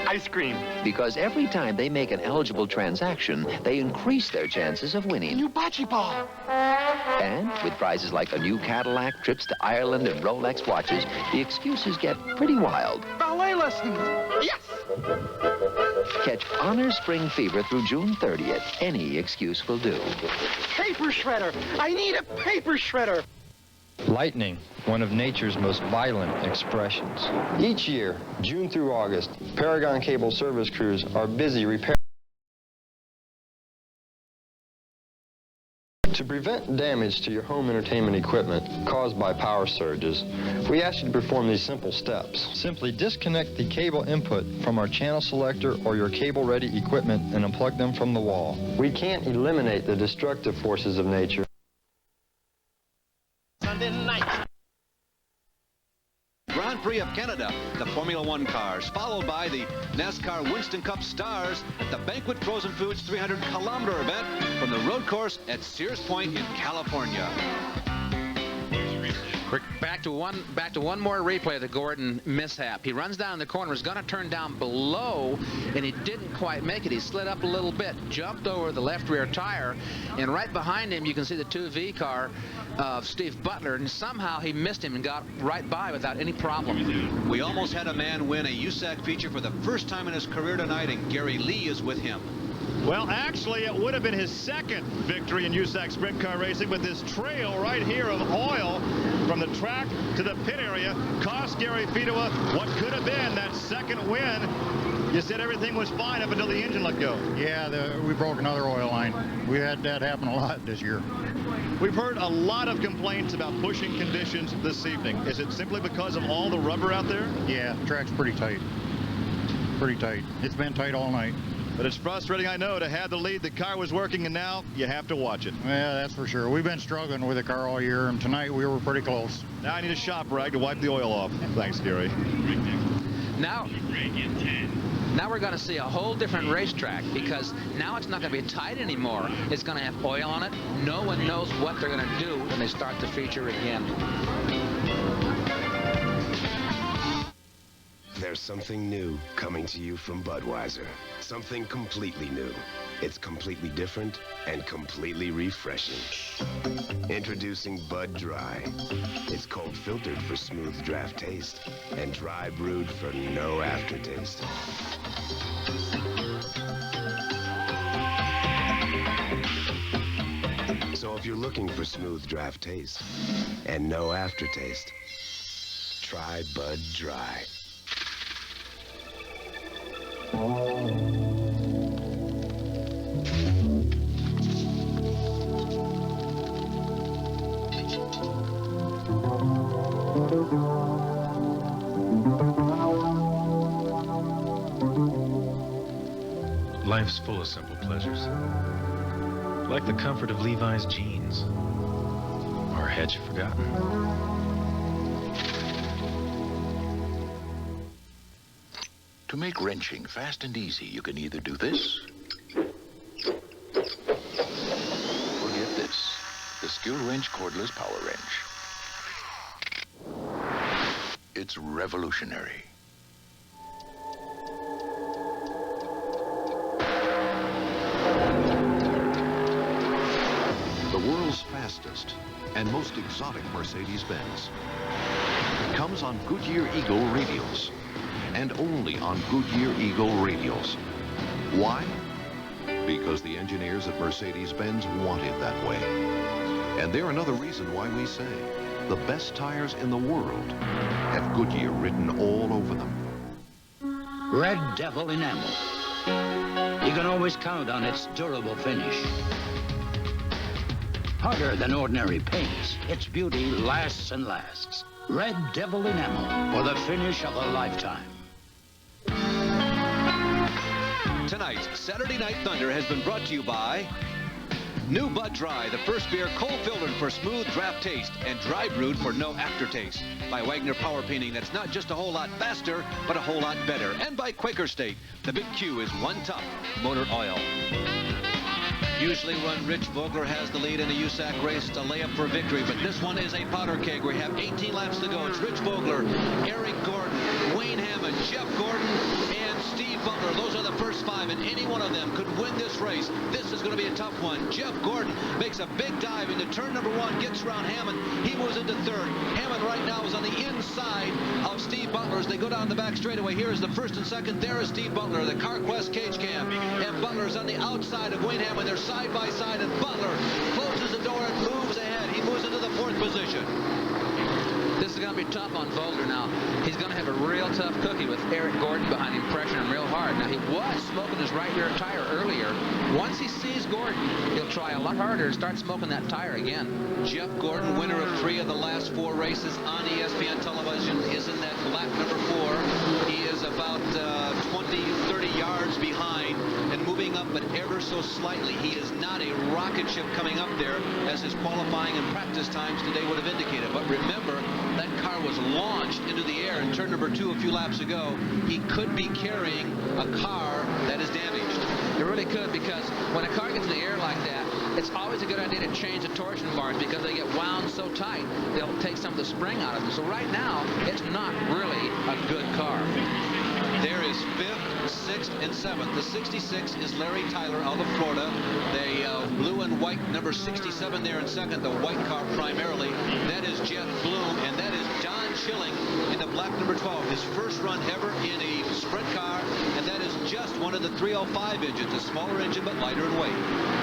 Ice cream. Because every time they make an eligible transaction, they increase their chances of winning. New bocce ball. And with prizes like a new Cadillac, trips to Ireland, and Rolex watches, the excuses get pretty wild. Ballet lessons. Yes! Catch Honor Spring Fever through June 30th. Any excuse will do. Paper shredder. I need a paper shredder. Lightning, one of nature's most violent expressions. Each year, June through August, Paragon Cable service crews are busy repairing. To prevent damage to your home entertainment equipment caused by power surges, we ask you to perform these simple steps. Simply disconnect the cable input from our channel selector or your cable-ready equipment and unplug them from the wall. We can't eliminate the destructive forces of nature. Grand Prix of Canada, the Formula One cars, followed by the NASCAR Winston Cup Stars at the Banquet Frozen Foods 300-kilometer event from the road course at Sears Point in California. Back to one more replay of the Gordon mishap. He runs down the corner, was going to turn down below, and he didn't quite make it. He slid up a little bit, jumped over the left rear tire, and right behind him you can see the 2V car of Steve Butler, and somehow he missed him and got right by without any problem. We almost had a man win a USAC feature for the first time in his career tonight, and Gary Lee is with him. Well, actually, it would have been his second victory in USAC sprint car racing, but this trail right here of oil from the track to the pit area cost Gary Fedewa what could have been that second win. You said everything was fine up until the engine let go. Yeah, we broke another oil line. We had that happen a lot this year. We've heard a lot of complaints about pushing conditions this evening. Is it simply because of all the rubber out there? Yeah, the track's pretty tight. Pretty tight. It's been tight all night. But it's frustrating, I know, to have the lead. The car was working, and now you have to watch it. Yeah, that's for sure. We've been struggling with the car all year, and tonight we were pretty close. Now I need a shop rag to wipe the oil off. Thanks, Gary. Now we're going to see a whole different racetrack, because now it's not going to be tight anymore. It's going to have oil on it. No one knows what they're going to do when they start the feature again. There's something new coming to you from Budweiser. Something completely new. It's completely different and completely refreshing. Introducing Bud Dry. It's cold filtered for smooth draft taste and dry brewed for no aftertaste. So if you're looking for smooth draft taste and no aftertaste, try Bud Dry. Life's full of simple pleasures, like the comfort of Levi's jeans. Or had you forgotten? To make wrenching fast and easy, you can either do this, or get this, the Skill Wrench Cordless Power Wrench. It's revolutionary. The world's fastest and most exotic Mercedes-Benz comes on Goodyear Eagle radials, and only on Goodyear Eagle radials. Why? Because the engineers at Mercedes-Benz want it that way. And they're another reason why we say the best tires in the world have Goodyear written all over them. Red Devil enamel. You can always count on its durable finish. Harder than ordinary paints, its beauty lasts and lasts. Red Devil enamel for the finish of a lifetime. Tonight's Saturday Night Thunder has been brought to you by New Bud Dry, the first beer cold filtered for smooth draft taste and dry brewed for no aftertaste. By Wagner Power Painting, that's not just a whole lot faster, but a whole lot better. And by Quaker State, the big Q is one tough motor oil. Usually when Rich Vogler has the lead in a USAC race, it's a layup for victory, but this one is a powder keg. We have 18 laps to go. It's Rich Vogler, Eric Gordon, Wayne Hammond, Jeff Gordon, and Steve Butler. Those are the first five, and any one of them could win this race. This is going to be a tough one. Jeff Gordon makes a big dive into turn number one, gets around Hammond. He moves into third. Hammond right now is on the inside of Steve Butler as they go down the back straightaway. Here is the first and second. There is Steve Butler, the CarQuest cage cam. And Butler's on the outside of Wayne Hammond. They're side by side, and Butler closes the door and moves ahead. He moves into the fourth position. This is going to be tough on Vogler now. He's going to have a real tough cookie with Eric Gordon behind him, pressuring him real hard. Now, he was smoking his right rear tire earlier. Once he sees Gordon, he'll try a lot harder and start smoking that tire again. Jeff Gordon, winner of 3 of the last 4 races on ESPN television, is in that lap number 4. He is about 20, 30 yards behind and moving up, but ever so slightly. He is not a rocket ship coming up there, as his qualifying and practice times today would have indicated. But remember, that car was launched launched into the air in turn number 2 a few laps ago, he could be carrying a car that is damaged. It really could, because when a car gets in the air like that, it's always a good idea to change the torsion bars because they get wound so tight, they'll take some of the spring out of them. So right now, it's not really a good car. There is 5th, 6th, and 7th. The 66 is Larry Tyler out of Florida. The blue and white number 67 there in second, the white car primarily. That is Jeff Bloom, and that is Don Schilling in the black number 12. His first run ever in a sprint car, and that is just one of the 305 engines, a smaller engine but lighter in weight.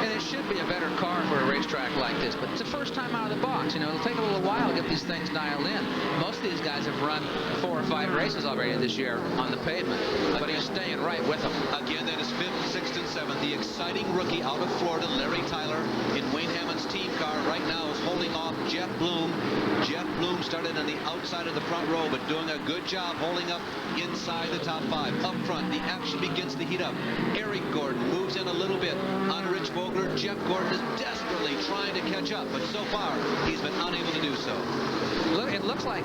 And it should be a better car for a racetrack like this, but it's the first time out of the box. You know, it'll take a little while to get these things dialed in. Most of these guys have run 4 or 5 races already this year on the pavement, but he's staying right with them. Again, that is 5th, 6th, and 7th. The exciting rookie out of Florida, Larry Tyler, in Wayne Hammond's team car right now is holding off Jeff Bloom. Jeff Bloom started on the outside of the front row, but doing a good job holding up inside the top 5. Up front, the action begins to heat up. Eric Gordon moves in a little bit on Rich Vogler. Jeff Gordon is desperately trying to catch up, but so far he's been unable to do so. It looks like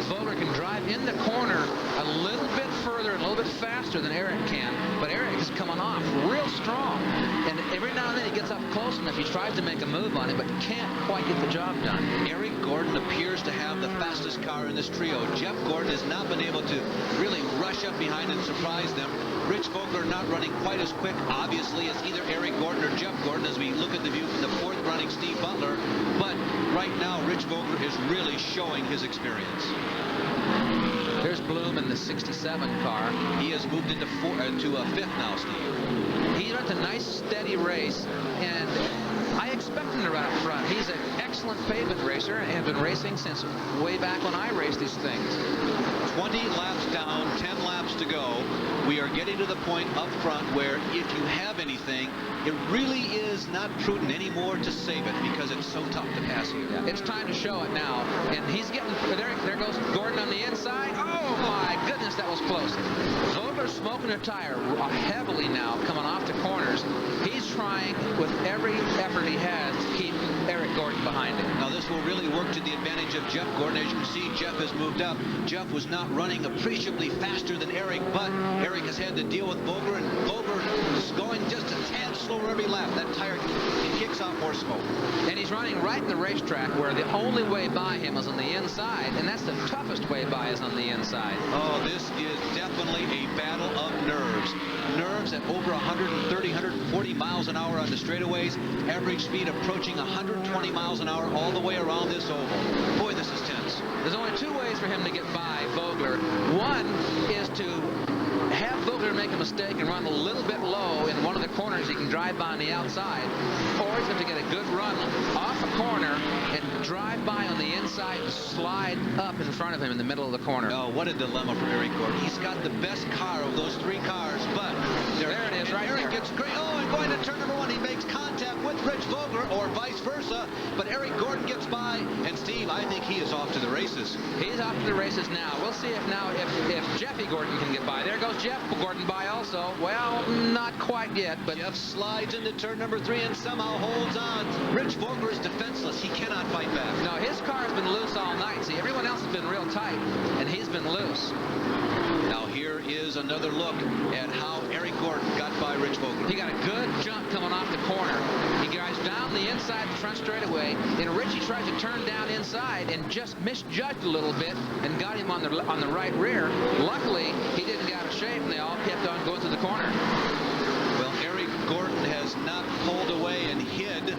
Vogler can drive in the corner a little bit further and a little bit faster than Eric can, but Eric is coming off real strong, and every now and then he gets up close enough, he tries to make a move on it, but can't quite get the job done. Eric Gordon appears to have the fastest car in this trio. Jeff Gordon has not been able to really rush up behind and surprise them. Rich Vogler not running quite as quick, obviously, as either Eric Gordon or Jeff Gordon as we look at the view from the 4th running Steve Butler, but right now Rich Vogler is really showing his experience. Here's Bloom in the 67 car. He has moved into 5th now, Steve. He runs a nice steady race, and I expect him to run up front. He's an excellent pavement racer and has been racing since way back when I raced these things. 20 laps down, 10 laps to go. We are getting to the point up front where if you have anything, it really is not prudent anymore to save it because it's so tough to pass here. Yeah, it's time to show it now. And he's getting, there goes Gordon on the inside. Oh my goodness, that was close. Vogler's smoking a tire heavily now coming off the corners. He's trying with every effort he has to keep Eric Gordon behind him. Now this will really work to the advantage of Jeff Gordon. As you can see, Jeff has moved up. Jeff was not running appreciably faster than Eric, but Eric has had to deal with Vogler, and Vogler is going just a tad slower every lap. That tire kicks out more smoke. And he's running right in the racetrack where the only way by him is on the inside, and that's the toughest way by is on the inside. Oh, this is definitely a battle of nerves. Nerves at over 130, 140 miles an hour on the straightaways. Average speed approaching 120 miles an hour all the way around this oval. Boy, this is tense. There's only 2 ways for him to get by Vogler. One is to have Vogler make a mistake and run a little bit low in one of the corners he can drive by on the outside, or he's going to get a good run off a corner and drive by on the inside and slide up in front of him in the middle of the corner. Oh, what a dilemma for Eric Gordon. He's got the best car of those 3 cars, but there it is, right Eric there. Gets great. Oh, and going to turn number 1, he makes contact with Rich Vogler, or vice versa, but Eric Gordon gets by, and Steve, I think he is off to the races. He's off to the races now. We'll see if Jeffy Gordon can get by. There goes Jeff Gordon by also. Well, not quite yet, but Jeff slides into turn number 3 and somehow holds on. Rich Vogler is defenseless. He cannot fight back. No, his car has been loose all night. See, everyone else has been real tight, and he's been loose. Now here is another look at how Eric Gordon got by Rich Vogler. He got a good jump coming off the corner. He drives down the inside the front straightaway, and Richie tries to turn down inside and just misjudged a little bit and got him on the right rear. Luckily, he didn't get out of shape, and they all kept on going through the corner. Well, Eric Gordon has not pulled away and hid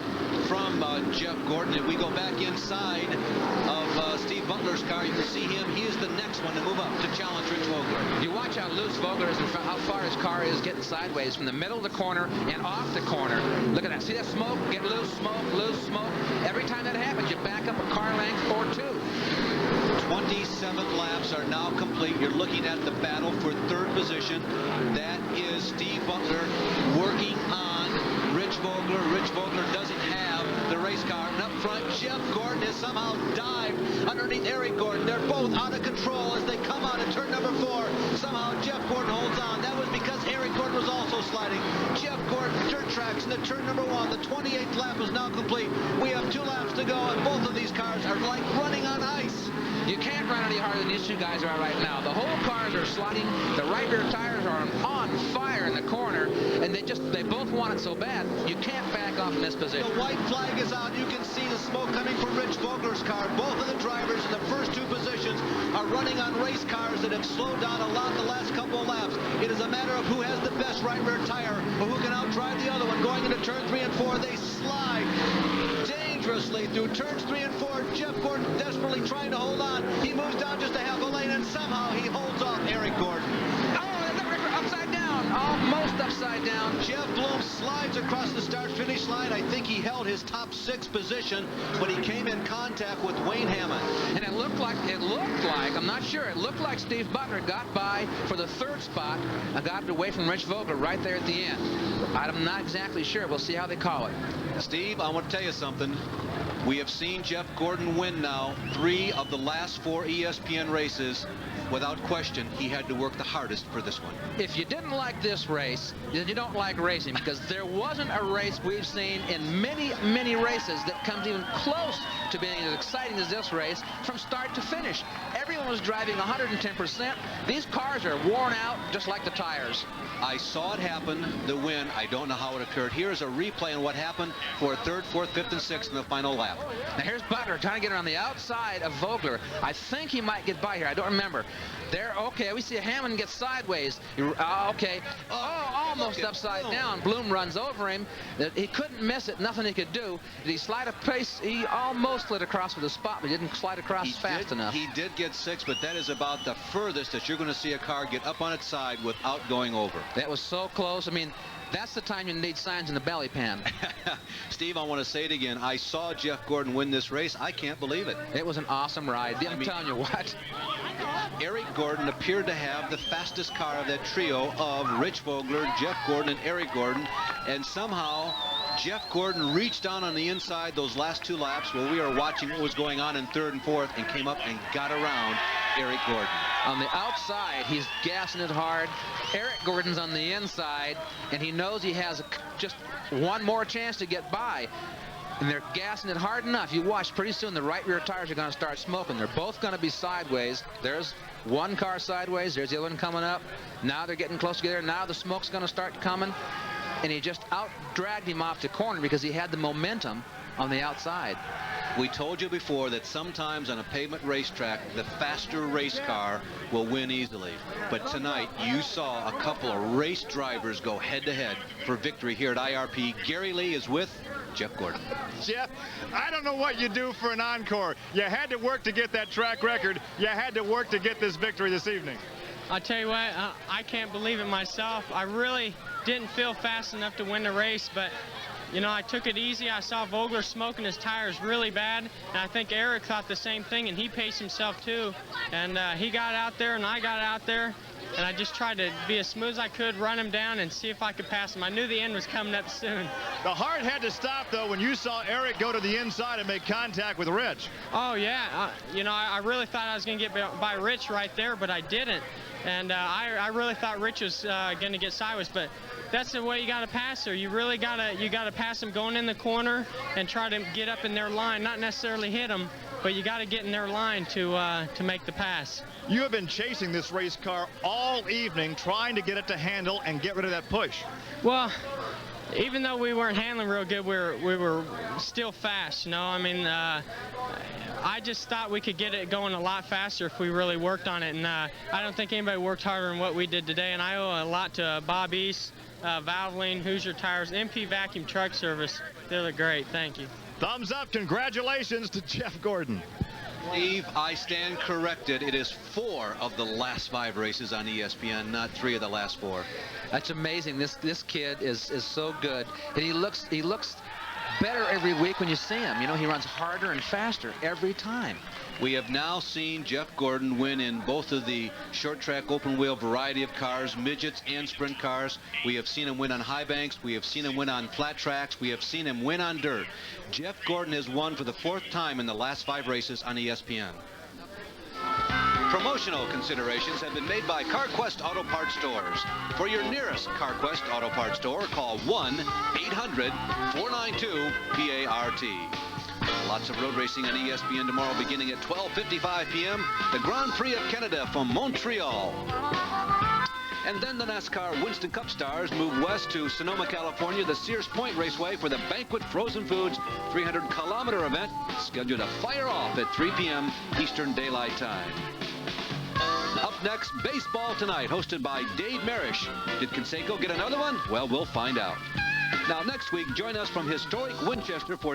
from Jeff Gordon. If we go back inside of Steve Butler's car, you can see him. He is the next one to move up to challenge Rich Vogler. You watch how loose Vogler is and how far his car is getting sideways from the middle of the corner and off the corner. Look at that. See that smoke? Get loose smoke. Every time that happens, you back up a car length or 2. 27 laps are now complete. You're looking at the battle for 3rd position. That is Steve Butler working on Rich Vogler. Rich Vogler doesn't have the race car. And up front, Jeff Gordon has somehow dived underneath Eric Gordon. They're both out of control as they come out of turn number 4. Somehow Jeff Gordon holds on. That was because Eric Gordon was also sliding. Jeff Gordon dirt tracks into turn number 1. The 28th lap is now complete. We have 2 laps to go, and both of these cars are like running on ice. You can't run any harder than these two guys are right now. The whole cars are sliding. The right rear tires are on fire in the corner, and they both want it so bad. You can't back off in this position. The white flag is out. You can see the smoke coming from Rich Vogler's car. Both of the drivers in the first two positions are running on race cars that have slowed down a lot the last couple of laps. It is a matter of who has the best right rear tire or who can outdrive the other one. Going into turn 3 and 4, they slide dangerously through turns 3 and 4. Jeff Gordon desperately trying to hold on. He moves down just a half a lane, and somehow he holds off Eric Gordon. Upside down, almost upside down. Jeff Bloom slides across the start-finish line. I think he held his top 6 position when he came in contact with Wayne Hammond. And it looked like, I'm not sure, it looked like Steve Butler got by for the 3rd spot and got it away from Rich Vogler right there at the end. I'm not exactly sure. We'll see how they call it. Steve, I want to tell you something. We have seen Jeff Gordon win now 3 of the last 4 ESPN races. Without question, he had to work the hardest for this one. If you didn't like this race, then you don't like racing, because there wasn't a race we've seen in many, many races that comes even close to being as exciting as this race from start to finish. Everyone was driving 110%. These cars are worn out just like the tires. I saw it happen, the win. I don't know how it occurred. Here's a replay on what happened for 3rd, 4th, 5th, and 6th in the final lap. Now here's Butler trying to get around the outside of Vogler. I think he might get by here. I don't remember. There, okay, we see Hammond get sideways. Okay. Almost upside down. Bloom runs over him. He couldn't miss it. Nothing he could do. Did he slide a pace? He almost slid across with a spot, but he didn't slide across fast enough. He did get 6, but that is about the furthest that you're going to see a car get up on its side without going over. That was so close. I mean, that's the time you need signs in the belly pan. Steve, I want to say it again. I saw Jeff Gordon win this race. I can't believe it. It was an awesome ride. I'm telling you what. Eric Gordon appeared to have the fastest car of that trio of Rich Vogler, Jeff Gordon, and Eric Gordon. And somehow, Jeff Gordon reached down on the inside those last 2 laps where we were watching what was going on in 3rd and 4th and came up and got around Eric Gordon. On the outside, he's gassing it hard. Eric Gordon's on the inside, and he knows he has just one more chance to get by. And they're gassing it hard enough. You watch, pretty soon the right rear tires are going to start smoking. They're both going to be sideways. There's one car sideways. There's the other one coming up. Now they're getting close together. Now the smoke's going to start coming. And he just out-dragged him off the corner because he had the momentum on the outside. We told you before that sometimes on a pavement racetrack, the faster race car will win easily. But tonight, you saw a couple of race drivers go head-to-head for victory here at IRP. Gary Lee is with Jeff Gordon. Jeff, I don't know what you do for an encore. You had to work to get that track record. You had to work to get this victory this evening. I tell you what, I can't believe it myself. I really didn't feel fast enough to win the race, but you know, I took it easy. I saw Vogler smoking his tires really bad, and I think Eric thought the same thing, and he paced himself too. And he got out there, and I got out there, and I just tried to be as smooth as I could, run him down, and see if I could pass him. I knew the end was coming up soon. The heart had to stop, though, when you saw Eric go to the inside and make contact with Rich. Oh, yeah. You know, I really thought I was going to get by Rich right there, but I didn't. And I really thought Rich was going to get sideways, but that's the way you got to pass her. You really got to pass them going in the corner and try to get up in their line, not necessarily hit them, but you got to get in their line to make the pass. You have been chasing this race car all evening, trying to get it to handle and get rid of that push. Well, even though we weren't handling real good, we were still fast. You know, I mean, I just thought we could get it going a lot faster if we really worked on it, and I don't think anybody worked harder than what we did today. And I owe a lot to Bob East, Valvoline, Hoosier Tires, MP Vacuum Truck Service. They're great. Thank you. Thumbs up. Congratulations to Jeff Gordon. Steve, I stand corrected. It is 4 of the last 5 races on ESPN, not 3 of the last 4. That's amazing. This kid is so good, and he looks better every week when you see him. You know, he runs harder and faster every time. We have now seen Jeff Gordon win in both of the short track open wheel variety of cars, midgets and sprint cars. We have seen him win on high banks. We have seen him win on flat tracks. We have seen him win on dirt. Jeff Gordon has won for the 4th time in the last 5 races on ESPN. Promotional considerations have been made by CarQuest Auto Parts stores. For your nearest CarQuest Auto Parts store, call 1-800-492-PART. Lots of road racing on ESPN tomorrow beginning at 12:55 p.m. The Grand Prix of Canada from Montreal. And then the NASCAR Winston Cup stars move west to Sonoma, California, the Sears Point Raceway for the Banquet Frozen Foods 300-kilometer event scheduled to fire off at 3 p.m. Eastern Daylight Time. Up next, Baseball Tonight, hosted by Dave Marish. Did Canseco get another one? Well, we'll find out. Now, next week, join us from historic Winchester for